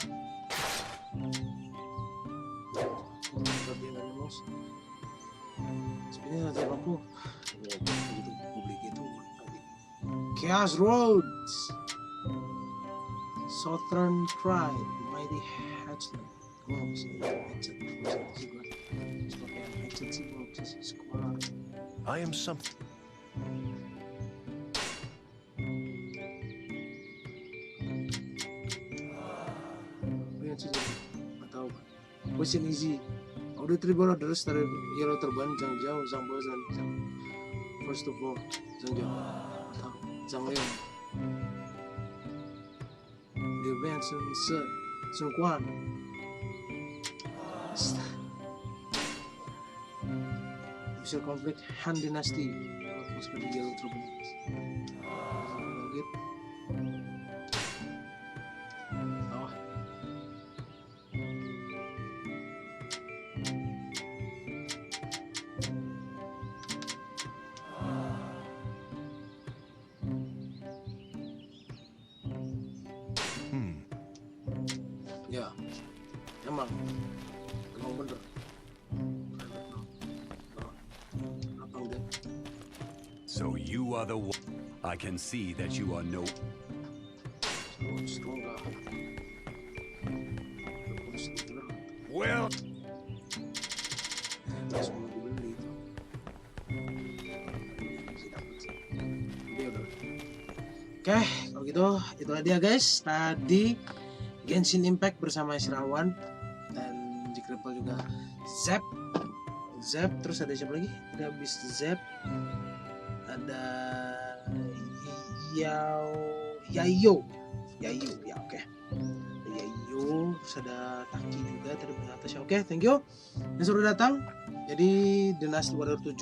Sebenarnya ada aku. Begitu publik itu tadi. Chaos Roads. Southern Pride. Mighty Hatchland. Gua nggak bisa headset sih gua. Sebagai headset sih gua bisa sekolah. I am something. Yang sih nggak tahu. Question easy. Auditory borders dari yellow terban Zhang Jiao, Zhang Bo, Zhang. First of all, Zhang Jiao. Atau Zhang Liang. Liu Ben Sun Se, Sun Quan. Initial conflict Han Dynasty. Fokus pada yellow terban. Logit. Ya, emang bener. Apa udah? So you are the one. I can see that you are no. Well. Oke, kalau gitu itulah dia guys. Tadi Genshin Impact bersama Sirawan dan Jikrepel juga Zep, terus ada siapa lagi? Ada habis Zep, ada Yayo ya oke. Yayo, terus ada Taki juga tadi Natasha. Oke, thank you yang sudah datang. Jadi Dynasty Warrior 7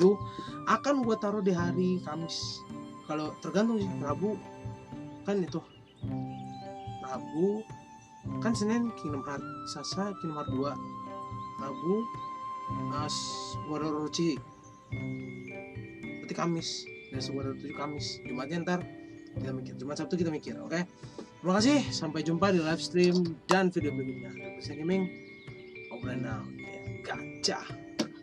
akan gua taruh di hari Kamis. Kalau tergantung sih, Rabu kan itu. Rabu kan Senin Kingdom Heart, Selasa Kingdom Heart 2, Rabu Warrior orochi. Berarti Kamis. Dan Warrior 7 Kamis. Jumatnya ntar kita mikir. Jumat Sabtu kita mikir, oke? Terima kasih. Sampai jumpa di live stream dan video berikutnya. Terima kasih gaming. Over and out. Gajah.